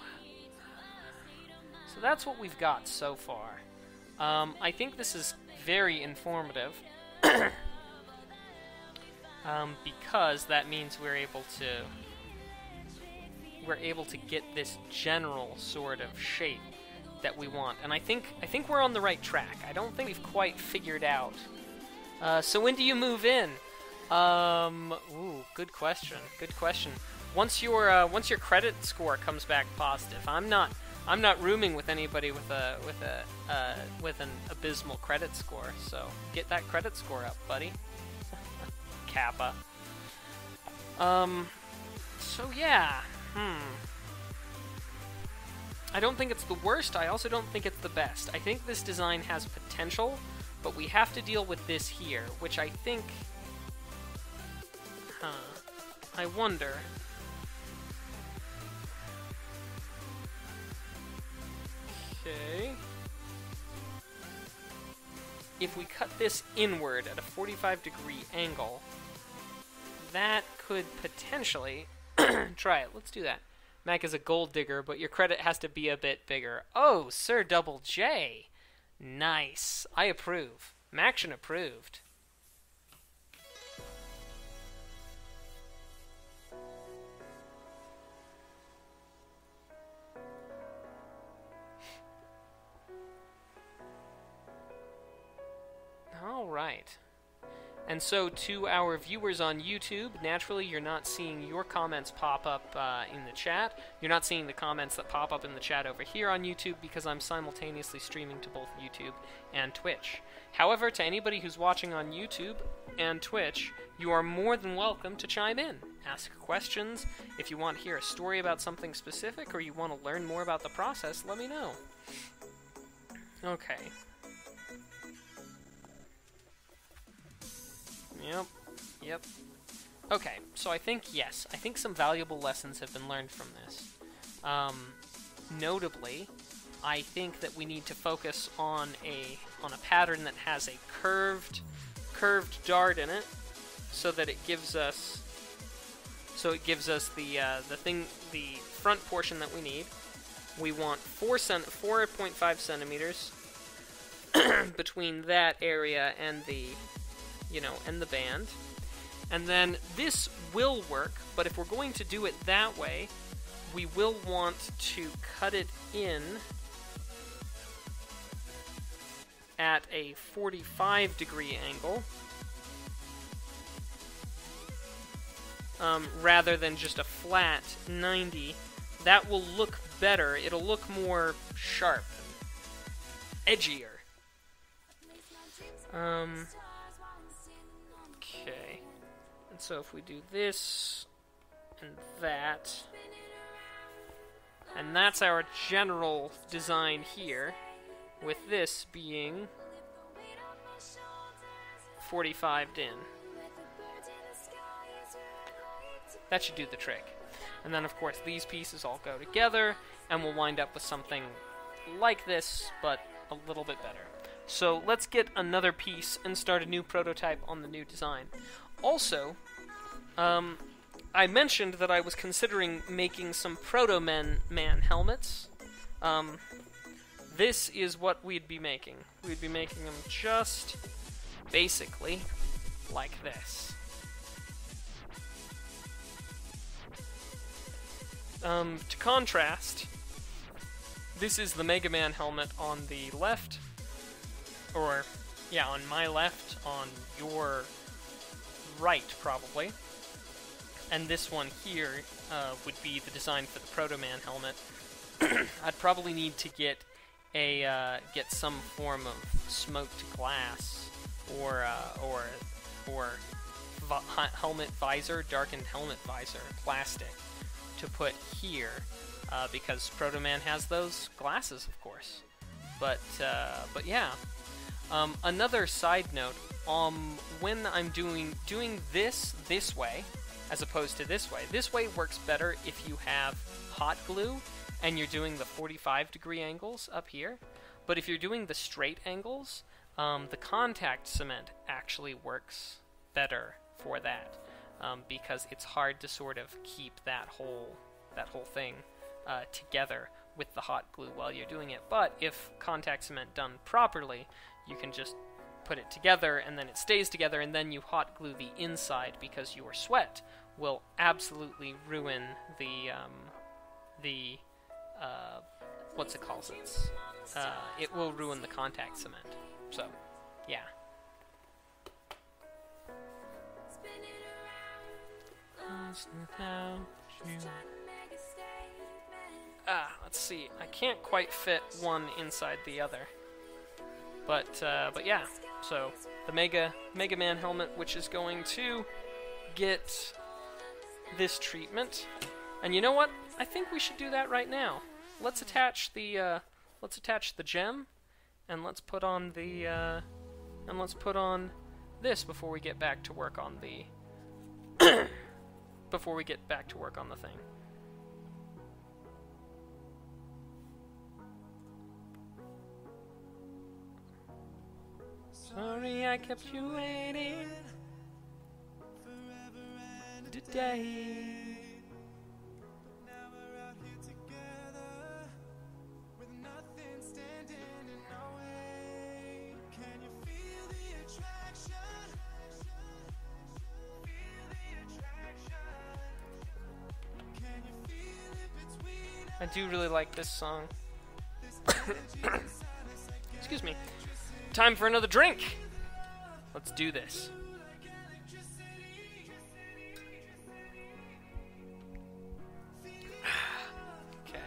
that's what we've got so far. I think this is very informative because that means we're able to get this general sort of shape that we want, and I think we're on the right track. I don't think we've quite figured out. So when do you move in? Ooh, good question. Good question. Once your credit score comes back positive. I'm not rooming with anybody with an abysmal credit score. So get that credit score up, buddy. Kappa. So yeah. I don't think it's the worst, I also don't think it's the best. I think this design has potential, but we have to deal with this here, which I think... I wonder... Okay... If we cut this inward at a 45-degree angle, that could potentially... Try it. Let's do that. Mac is a gold digger, but your credit has to be a bit bigger. Oh, Sir Double J. Nice. I approve. Maction approved. All right. And so, to our viewers on YouTube, naturally you're not seeing your comments pop up in the chat. You're not seeing the comments that pop up in the chat over here on YouTube because I'm simultaneously streaming to both YouTube and Twitch. However, to anybody who's watching on YouTube and Twitch, you are more than welcome to chime in. Ask questions. If you want to hear a story about something specific or you want to learn more about the process, let me know. Okay. Yep. Okay, so I think, yes, I think some valuable lessons have been learned from this. Notably, I think that we need to focus on a pattern that has a curved dart in it, so that it gives us the front portion that we need. We want 4.5 centimeters between that area and the band. And then this will work, but if we're going to do it that way, we will want to cut it in at a 45-degree angle, rather than just a flat 90. That will look better. It'll look more sharp, edgier. Okay. And so if we do this and that, and that's our general design here, with this being 45'd in. That should do the trick. And then of course these pieces all go together, and we'll wind up with something like this, but a little bit better. So let's get another piece and start a new prototype on the new design. Also, I mentioned that I was considering making some Proto-Man helmets. This is what we'd be making. We'd be making them just, basically, like this. To contrast, this is the Mega Man helmet on the left, or, yeah, on my left, on your right, probably. And this one here would be the design for the Proto Man helmet. I'd probably need to get get some form of smoked glass or helmet visor, darkened helmet visor, plastic, to put here, because Proto Man has those glasses, of course. But yeah. Another side note, when I'm doing this way, as opposed to this way works better if you have hot glue and you're doing the 45-degree angles up here. But if you're doing the straight angles, the contact cement actually works better for that, because it's hard to sort of keep that whole thing together with the hot glue while you're doing it. But if contact cement done properly, you can just put it together and then it stays together, and then you hot glue the inside, because your sweat will absolutely ruin the what's it called? It will ruin the contact cement. So, yeah. Let's see. I can't quite fit one inside the other. But yeah. So the Mega Man helmet, which is going to get this treatment, and you know what? I think we should do that right now. Let's attach the gem, and let's put on the this before we get back to work on the thing. Sorry I kept you waiting today. I do really like this song. Excuse me. Time for another drink! Let's do this. Okay.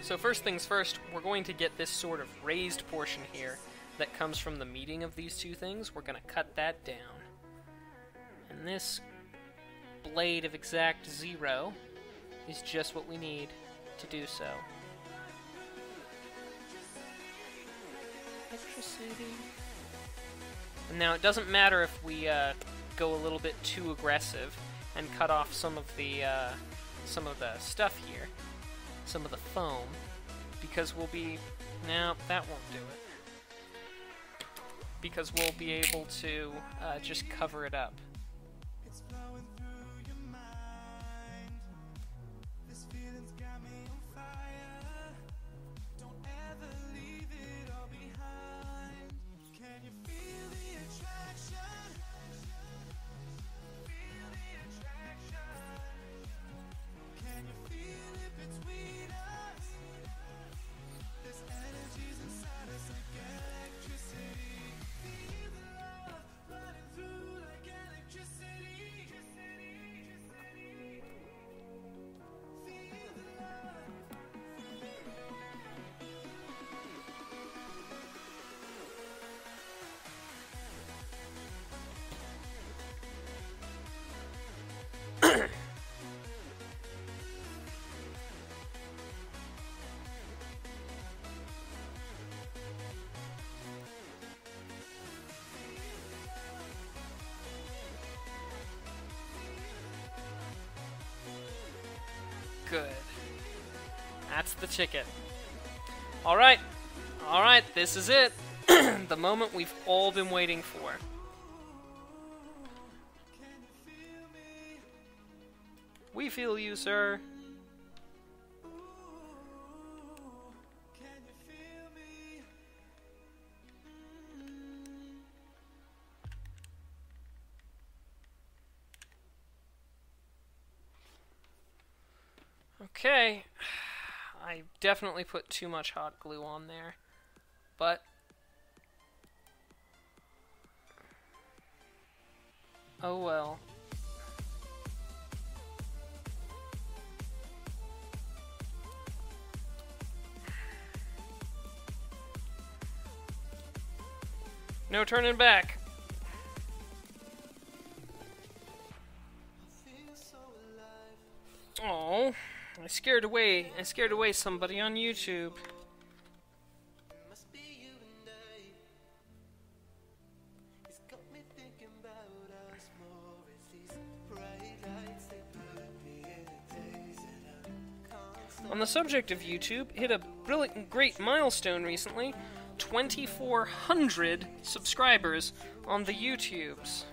So first things first, we're going to get this sort of raised portion here that comes from the meeting of these two things. We're going to cut that down. And this blade of exact 0 is just what we need to do so. Electricity. And now it doesn't matter if we go a little bit too aggressive and cut off some of the stuff here, some of the foam, because we'll be... No, that won't do it. Because we'll be able to just cover it up. Good. That's the ticket. Alright. Alright, this is it. The moment we've all been waiting for. We feel you, sir. Okay. I definitely put too much hot glue on there. But oh well. No turning back. Oh, I scared away somebody on YouTube. On the subject of YouTube, hit a brilliant, great milestone recently. 2,400 subscribers on the YouTubes,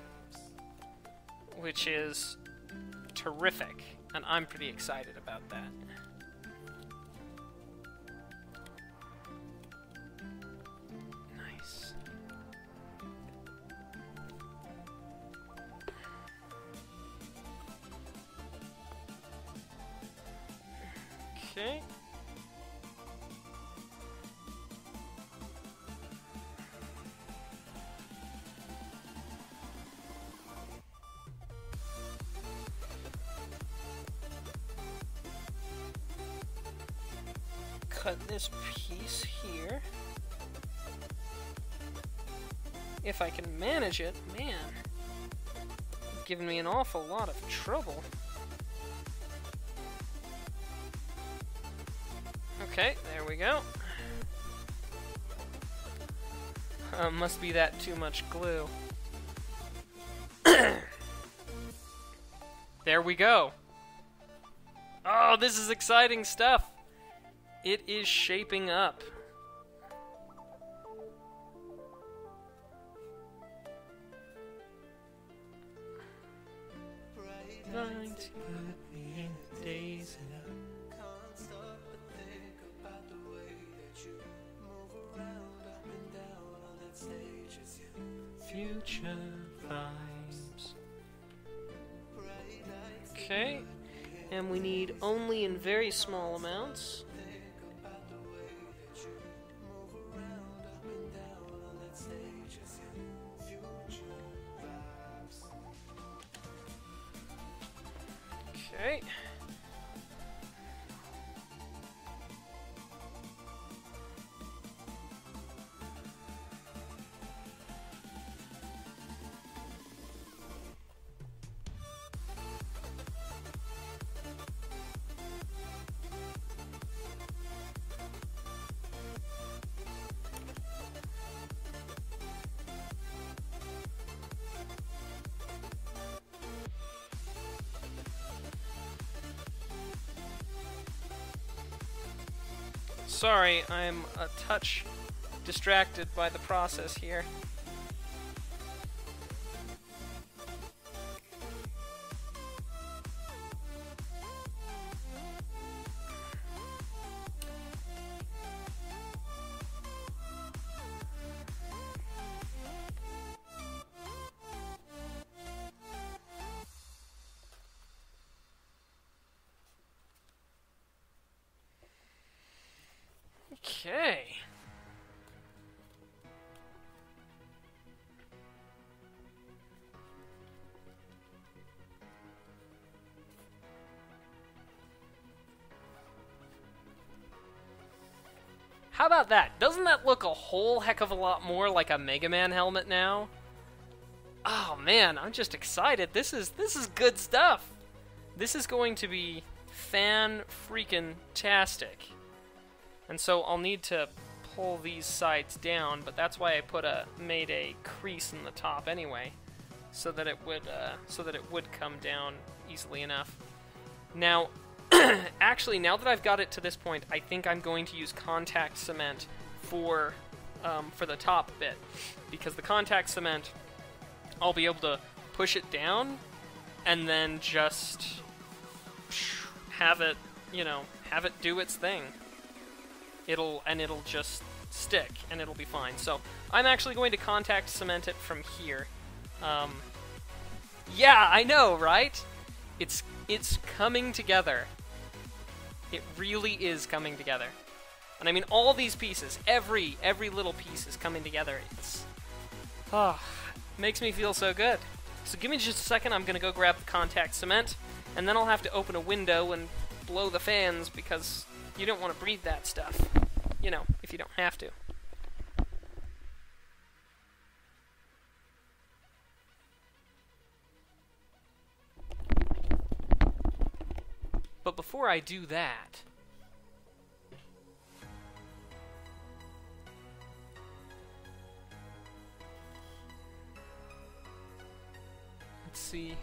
which is terrific, and I'm pretty excited about that. Nice. Okay. Cut this piece here. If I can manage it, man. Giving me an awful lot of trouble. Okay, there we go. Must be that too much glue. There we go. Oh, this is exciting stuff. It is shaping up. Future vibes. Okay, and we need only in very small amounts. Okay. Sorry, I'm a touch distracted by the process here. Okay. How about that? Doesn't that look a whole heck of a lot more like a Mega Man helmet now? Oh man, I'm just excited. This is good stuff. This is going to be fan-freaking-tastic. And so I'll need to pull these sides down, but that's why I made a crease in the top anyway, so that it would come down easily enough. Now, actually, now that I've got it to this point, I think I'm going to use contact cement for the top bit, because the contact cement, I'll be able to push it down and then just have it do its thing. It'll just stick, and it'll be fine. So I'm actually going to contact cement it from here. Yeah, I know, right? It's coming together. It really is coming together. And I mean, all these pieces, every little piece is coming together. It's, makes me feel so good. So give me just a second, I'm gonna go grab the contact cement, and then I'll have to open a window and blow the fans because you don't want to breathe that stuff. You know, if you don't have to. But before I do that, let's see.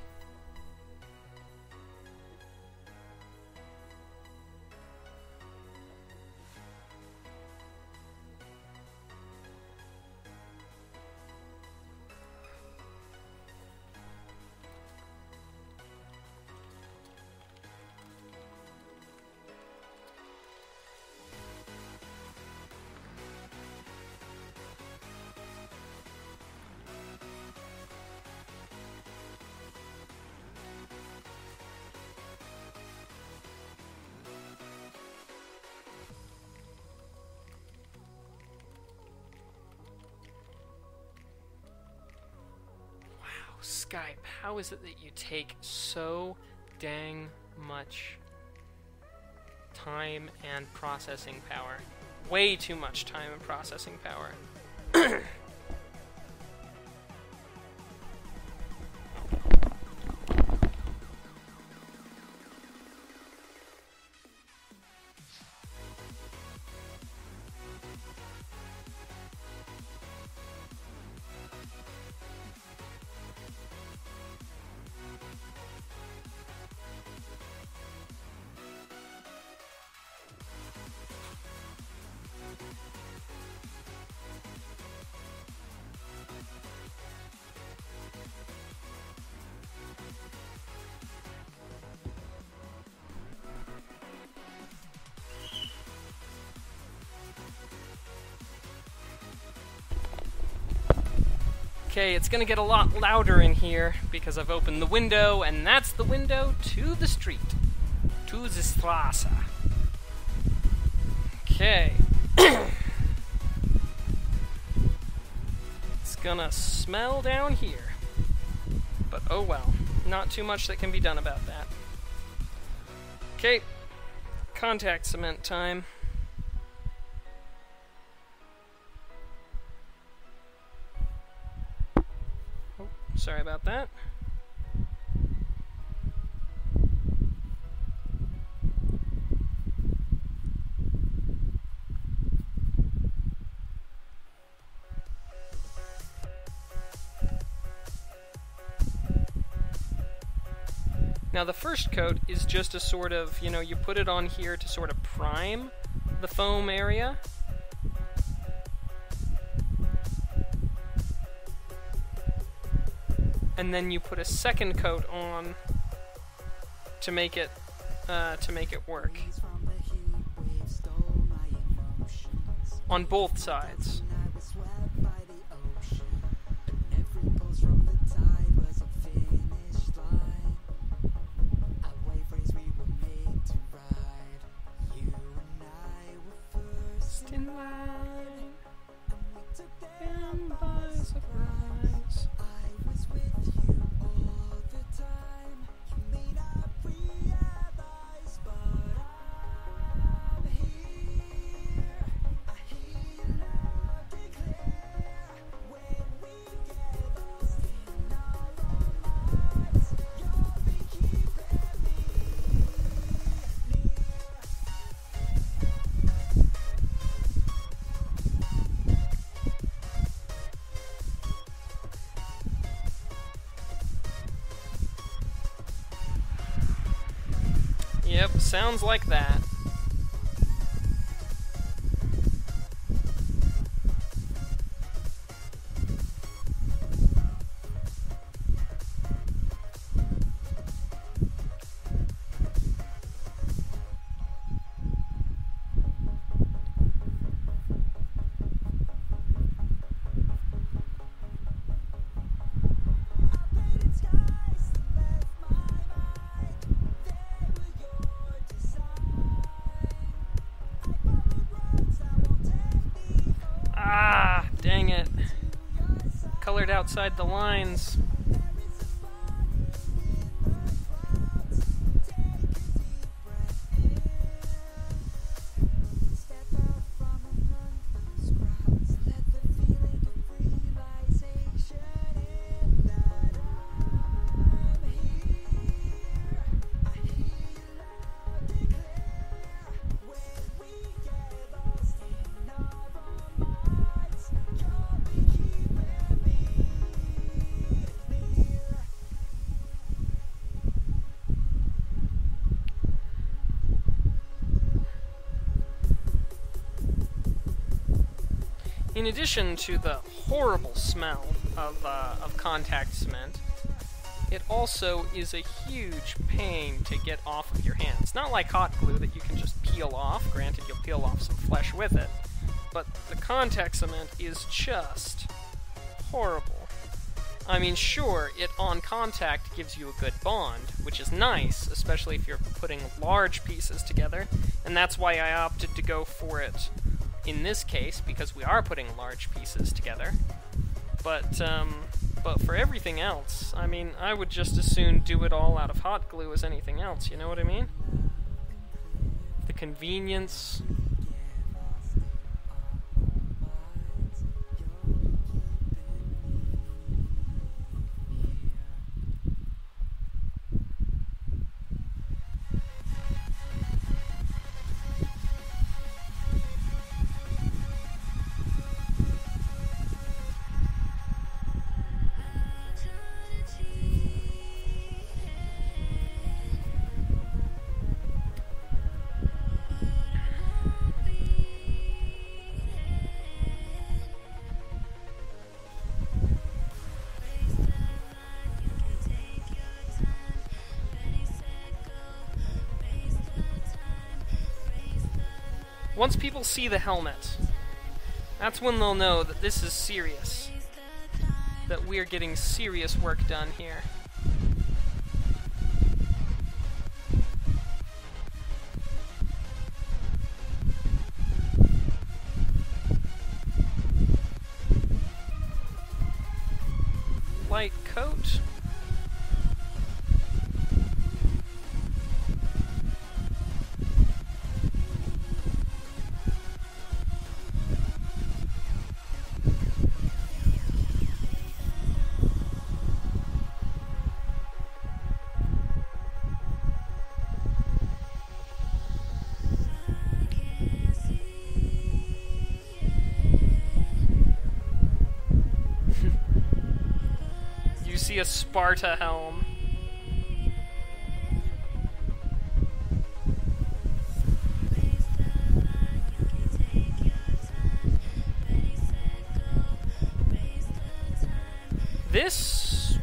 Skype, how is it that you take so dang much time and processing power? Way too much time and processing power. Okay, it's gonna get a lot louder in here because I've opened the window, and that's the window to the street. To the Straße. Okay. It's gonna smell down here. But oh well. Not too much that can be done about that. Okay. Contact cement time. Sorry about that. Now the first coat is just a sort of, you know, you put it on here to sort of prime the foam area. And then you put a second coat on to make it work on both sides. In line, and by surprise. Yep, sounds like that. colored outside the lines. In addition to the horrible smell of contact cement, it also is a huge pain to get off of your hands. Not like hot glue that you can just peel off. Granted, you'll peel off some flesh with it. But the contact cement is just horrible. I mean, sure, it on contact gives you a good bond, which is nice, especially if you're putting large pieces together, and that's why I opted to go for it in this case, because we are putting large pieces together. But for everything else, I mean, I would just as soon do it all out of hot glue as anything else, you know what I mean? The convenience. Once people see the helmet, that's when they'll know that this is serious. That we're getting serious work done here. Light coat. See a Sparta helm. This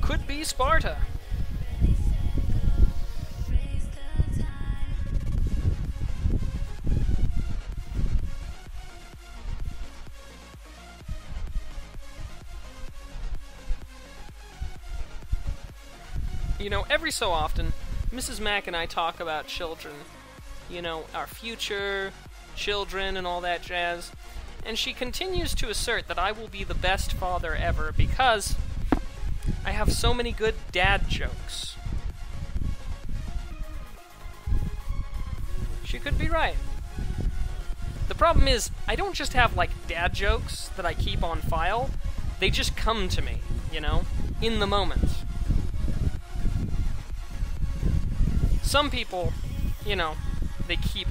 could be Sparta. You know, every so often, Mrs. Mack and I talk about children. You know, our future, children, and all that jazz. And she continues to assert that I will be the best father ever because I have so many good dad jokes. She could be right. The problem is, I don't just have, like, dad jokes that I keep on file. They just come to me, you know, in the moment. Some people, you know, they keep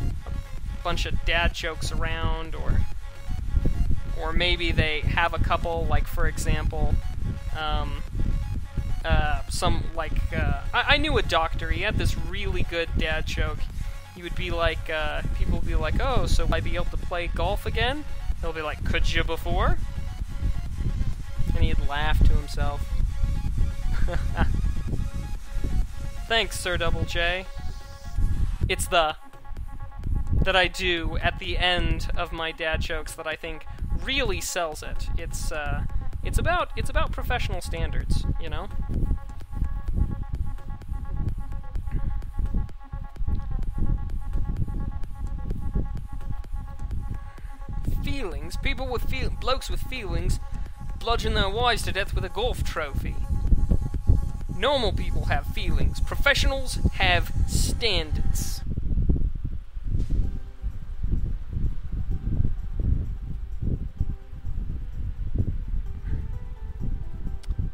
a bunch of dad jokes around, or maybe they have a couple, like, for example, I knew a doctor, he had this really good dad joke. He would be like, people would be like, oh, so will I be able to play golf again? He'll be like, could you before? And he'd laugh to himself. Thanks, Sir Double J. It's the that I do at the end of my dad jokes that I think really sells it. It's about professional standards, you know? feelings. People with blokes with feelings bludgeon their wives to death with a golf trophy. Normal people have feelings. Professionals have standards.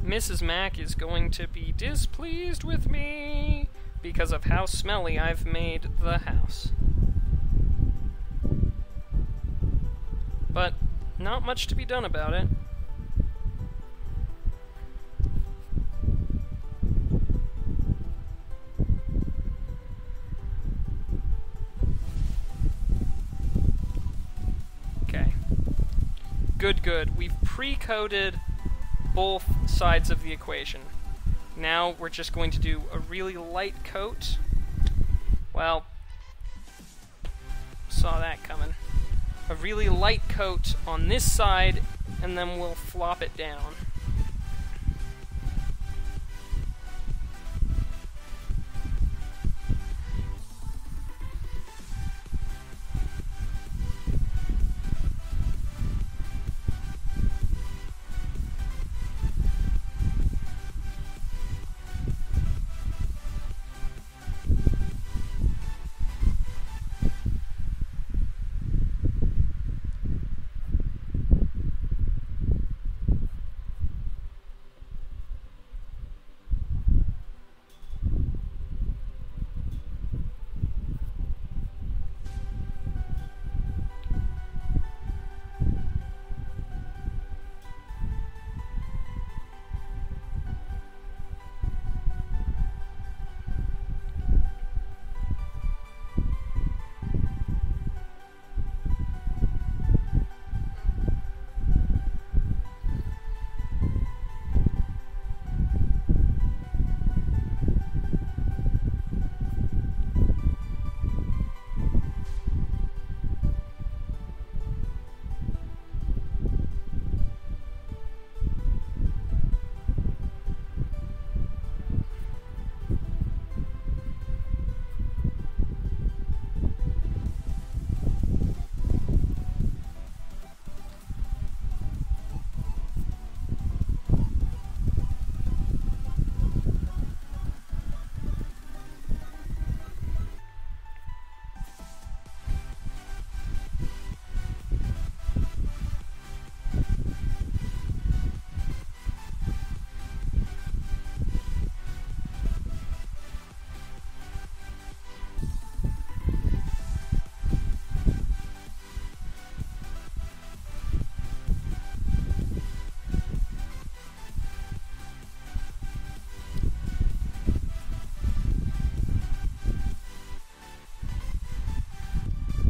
Mrs. Mac is going to be displeased with me because of how smelly I've made the house. But not much to be done about it. Okay. Good. We've pre-coded both sides of the equation. Now we're just going to do a really light coat. Well, saw that coming. A really light coat on this side, and then we'll flop it down.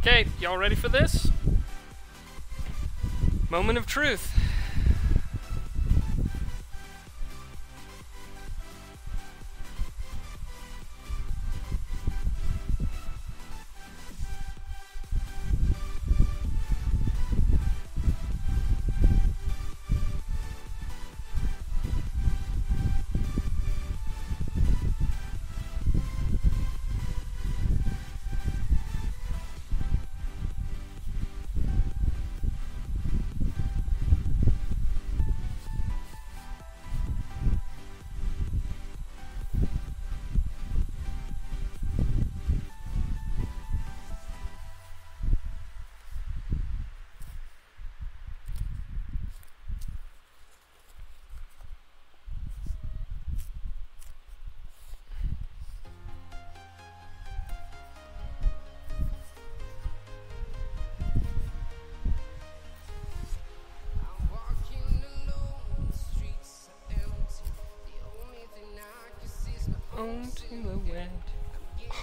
Okay, y'all ready for this? Moment of truth.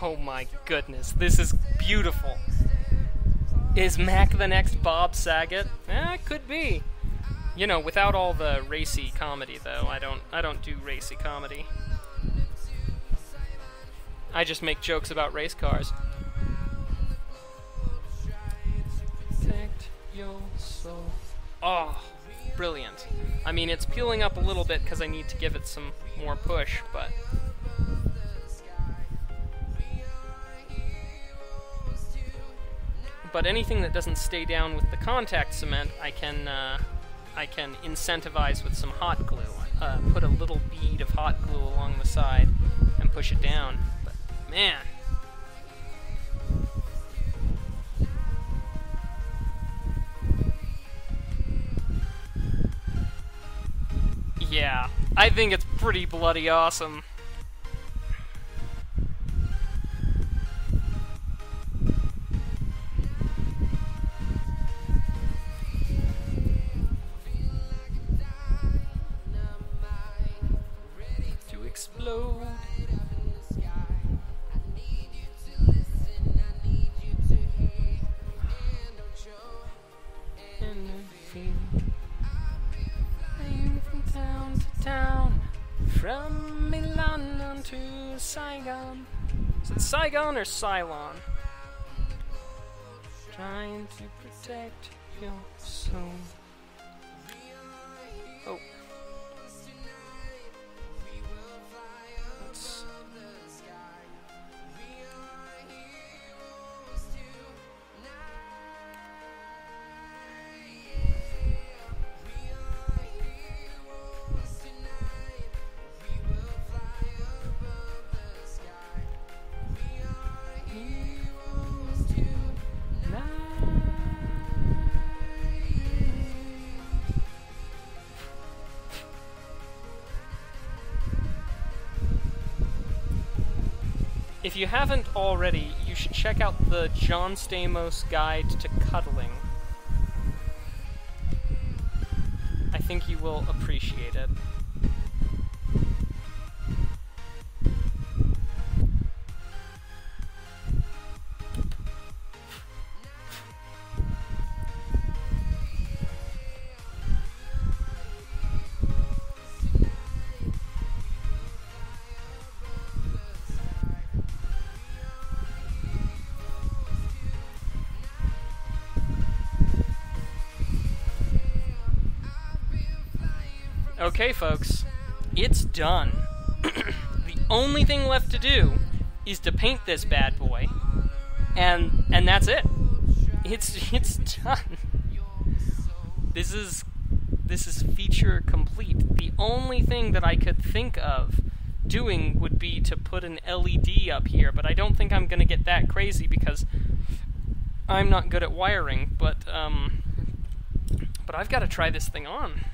Oh my goodness, this is beautiful. Is Mac the next Bob Saget? Could be. You know, without all the racy comedy though. I don't do racy comedy. I just make jokes about race cars. Protect your soul. Oh, brilliant. I mean, it's peeling up a little bit because I need to give it some more push, but but anything that doesn't stay down with the contact cement, I can incentivize with some hot glue. Put a little bead of hot glue along the side and push it down. But man. Yeah, I think it's pretty bloody awesome. To explode. Town to town, from Milan to Saigon. Is it Saigon or Ceylon? Trying to protect your soul. Oh. Let's... If you haven't already, you should check out the John Stamos Guide to Cuddling. I think you will appreciate it. Okay, folks, it's done. The only thing left to do is to paint this bad boy, and that's it. It's done. This is feature complete. The only thing that I could think of doing would be to put an LED up here, but I don't think I'm gonna get that crazy because I'm not good at wiring. But I've got to try this thing on.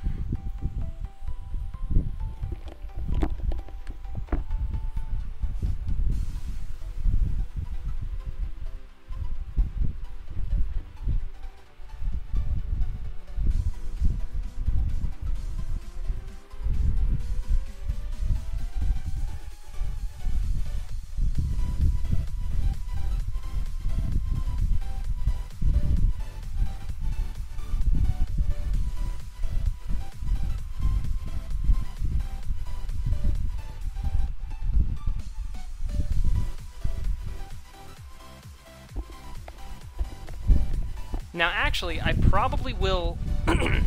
Now actually, I probably will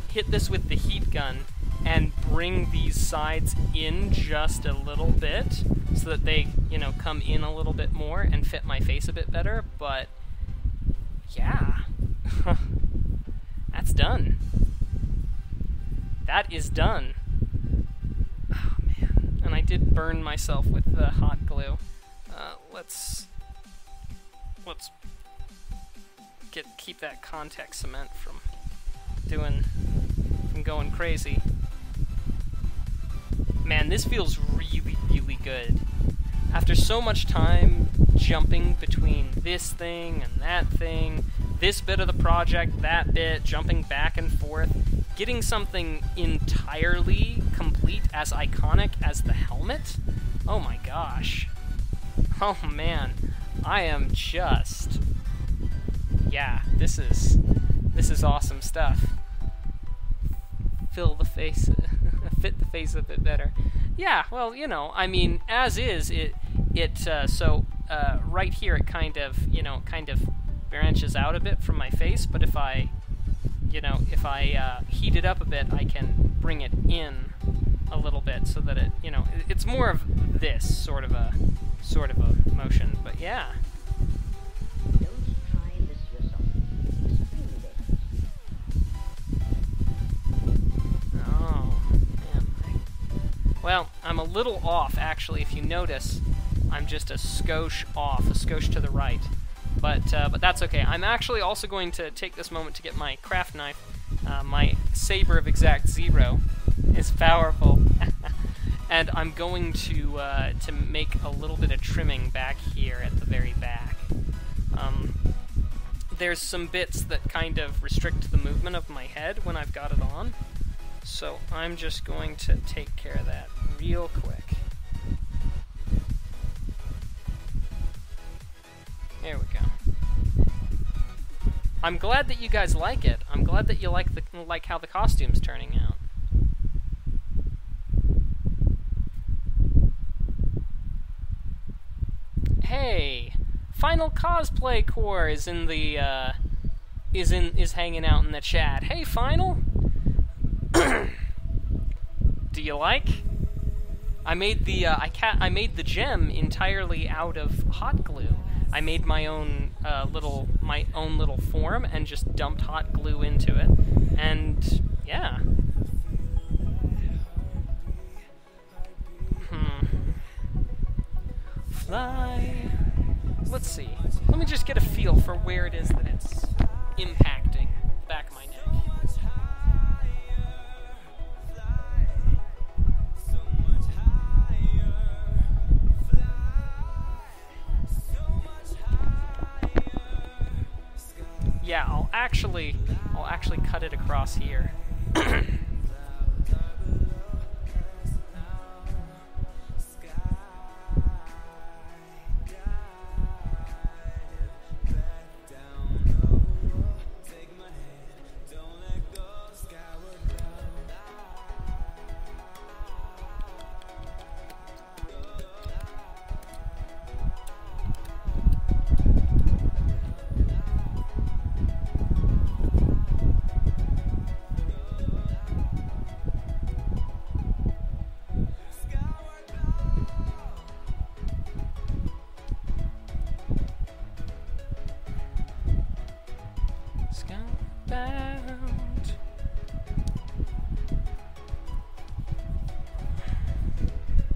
hit this with the heat gun and bring these sides in just a little bit so that they, you know, come in a little bit more and fit my face a bit better, but yeah. That's done. That is done. Oh man. And I did burn myself with the hot glue. Let's keep that contact cement from going crazy. Man, this feels really, really good. After so much time jumping between this thing and that thing, this bit of the project, that bit, jumping back and forth, getting something entirely complete, as iconic as the helmet, oh my gosh. Oh man, I am just... yeah, this is awesome stuff. Fill the face, fit the face a bit better. Yeah, well, you know, I mean, as is, right here it kind of branches out a bit from my face, but if I heat it up a bit, I can bring it in a little bit so that it's more of this sort of a motion, but yeah. Don't try this yourself. Well, I'm a little off, actually. If you notice, I'm just a skosh off, a skosh to the right. But that's okay. I'm actually also going to take this moment to get my craft knife. My saber of exact 0 is powerful. And I'm going to make a little bit of trimming back here at the very back. There's some bits that kind of restrict the movement of my head when I've got it on. So I'm just going to take care of that real quick. There we go. I'm glad that you guys like it. I'm glad that you like how the costume's turning out. Hey, Final Cosplay Corps is in the is hanging out in the chat. Hey, Final. Do you like? I made the made the gem entirely out of hot glue. I made my own little form and just dumped hot glue into it, and yeah. Fly. Let's see. Let me just get a feel for where it is that it's impacting the back of my neck. Yeah, I'll actually cut it across here.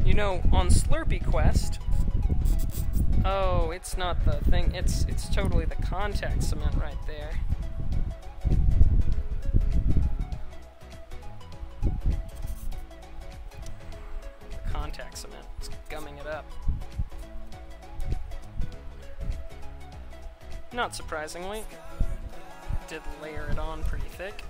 You know, on Slurpee Quest... Oh, it's not the thing. It's totally the contact cement right there. The contact cement is gumming it up. Not surprisingly. Did layer it on pretty thick.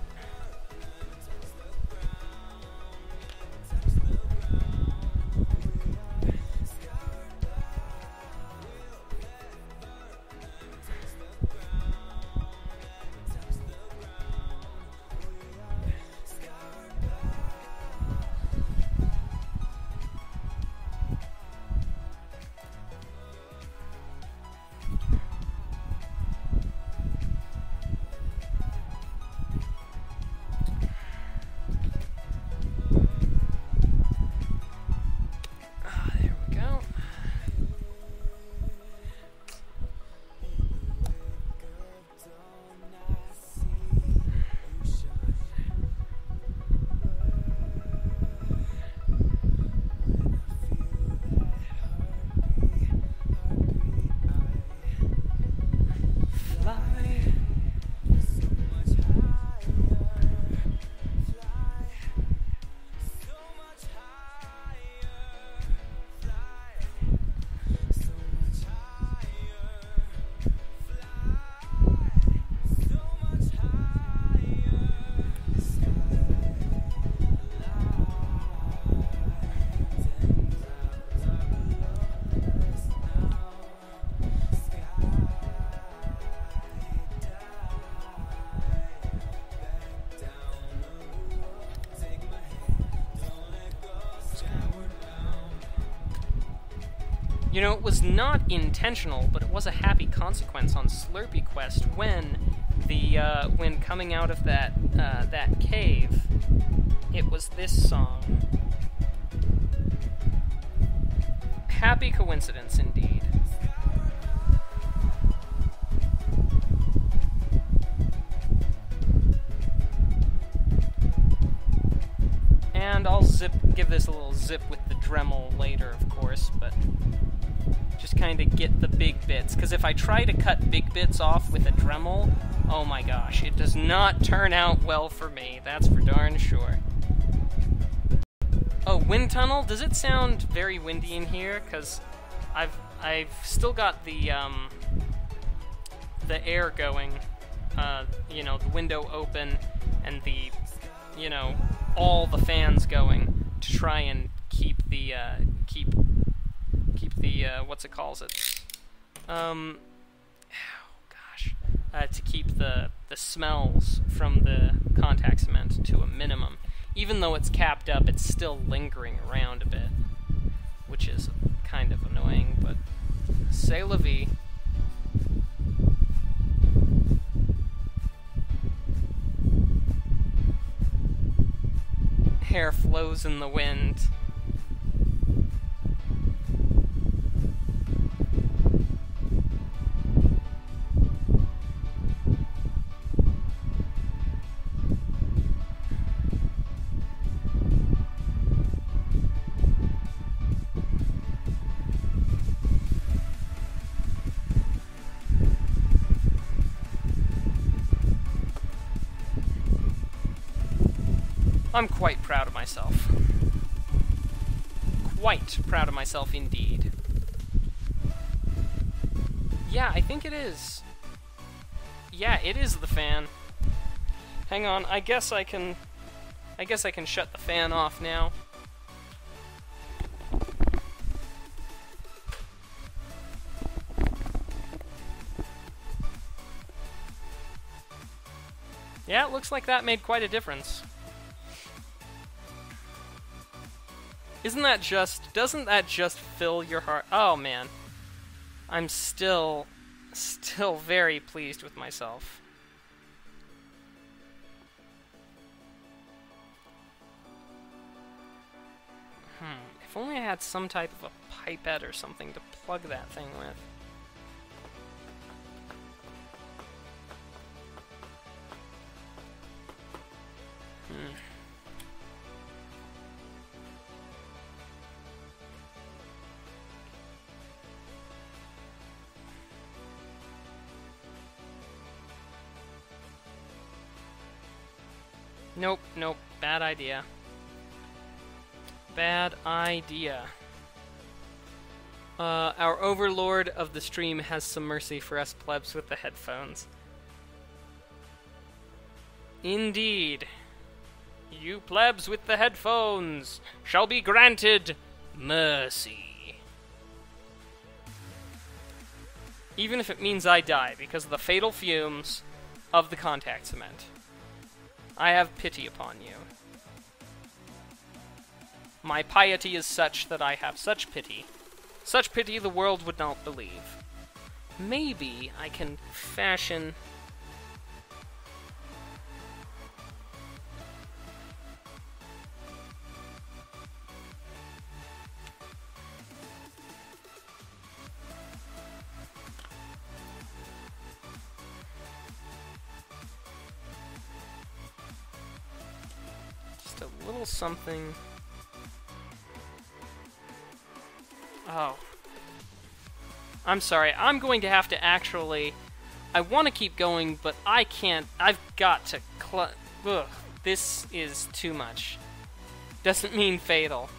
You know, it was not intentional, but it was a happy consequence on Slurpee Quest when when coming out of that cave, it was this song. Happy coincidence indeed. And I'll give this a little zip with the Dremel later, of course, but just kind of get the big bits. Because if I try to cut big bits off with a Dremel, oh my gosh, it does not turn out well for me. That's for darn sure. Oh, wind tunnel? Does it sound very windy in here? Because I've still got the air going, you know, the window open and the, you know, all the fans going to try and keep the what's it calls it? Oh gosh, to keep the smells from the contact cement to a minimum. Even though it's capped up, it's still lingering around a bit, which is kind of annoying, but c'est la vie. Hair flows in the wind. I'm quite proud of myself. Quite proud of myself indeed. Yeah, I think it is. Yeah, it is the fan. Hang on, I guess I can shut the fan off now. Yeah, it looks like that made quite a difference. Doesn't that just fill your heart? Oh man. I'm still very pleased with myself. If only I had some type of a pipette or something to plug that thing with. Nope, bad idea. Bad idea. Our overlord of the stream has some mercy for us plebs with the headphones. Indeed. You plebs with the headphones shall be granted mercy. Even if it means I die because of the fatal fumes of the contact cement. I have pity upon you. My piety is such that I have such pity. Such pity the world would not believe. Maybe I can fashion... just a little something... Oh. I'm sorry, I'm going to have to actually... I want to keep going, but I can't. I've got to... Ugh, this is too much. Doesn't mean fatal.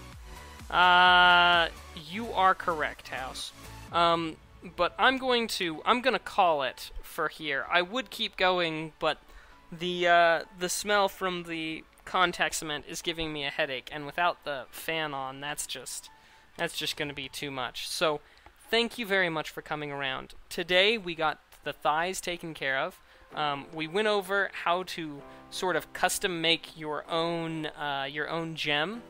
You are correct, House. But I'm gonna call it for here. I would keep going, but the smell from the contact cement is giving me a headache, and without the fan on, that's just going to be too much. So, thank you very much for coming around. Today, we got the thighs taken care of. We went over how to sort of custom make your own gem,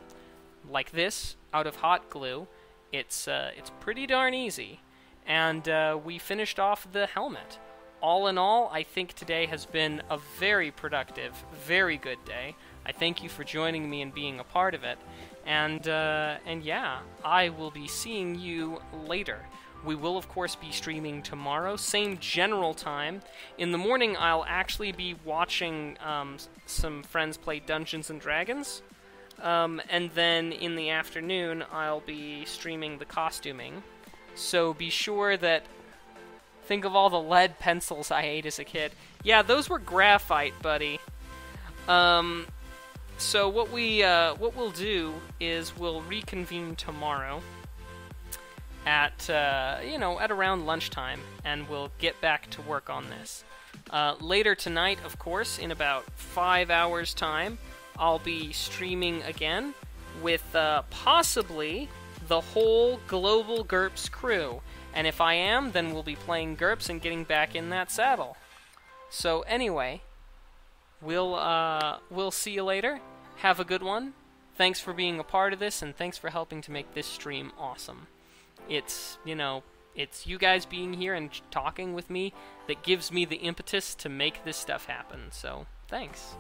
like this, out of hot glue. It's pretty darn easy. And we finished off the helmet. All in all, I think today has been a very productive, very good day. I thank you for joining me and being a part of it. And yeah, I will be seeing you later. We will, of course, be streaming tomorrow, same general time. In the morning, I'll actually be watching some friends play Dungeons & Dragons. And then in the afternoon, I'll be streaming the costuming. So be sure that... Think of all the lead pencils I ate as a kid. Yeah, those were graphite, buddy. So what we'll do is we'll reconvene tomorrow at at around lunchtime, and we'll get back to work on this. Later tonight, of course, in about 5 hours' time, I'll be streaming again with possibly the whole Global GURPS crew. And if I am, then we'll be playing GURPS and getting back in that saddle. So anyway, we'll see you later. Have a good one. Thanks for being a part of this, and thanks for helping to make this stream awesome. It's you guys being here and talking with me that gives me the impetus to make this stuff happen. So, thanks.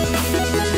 We'll be right back.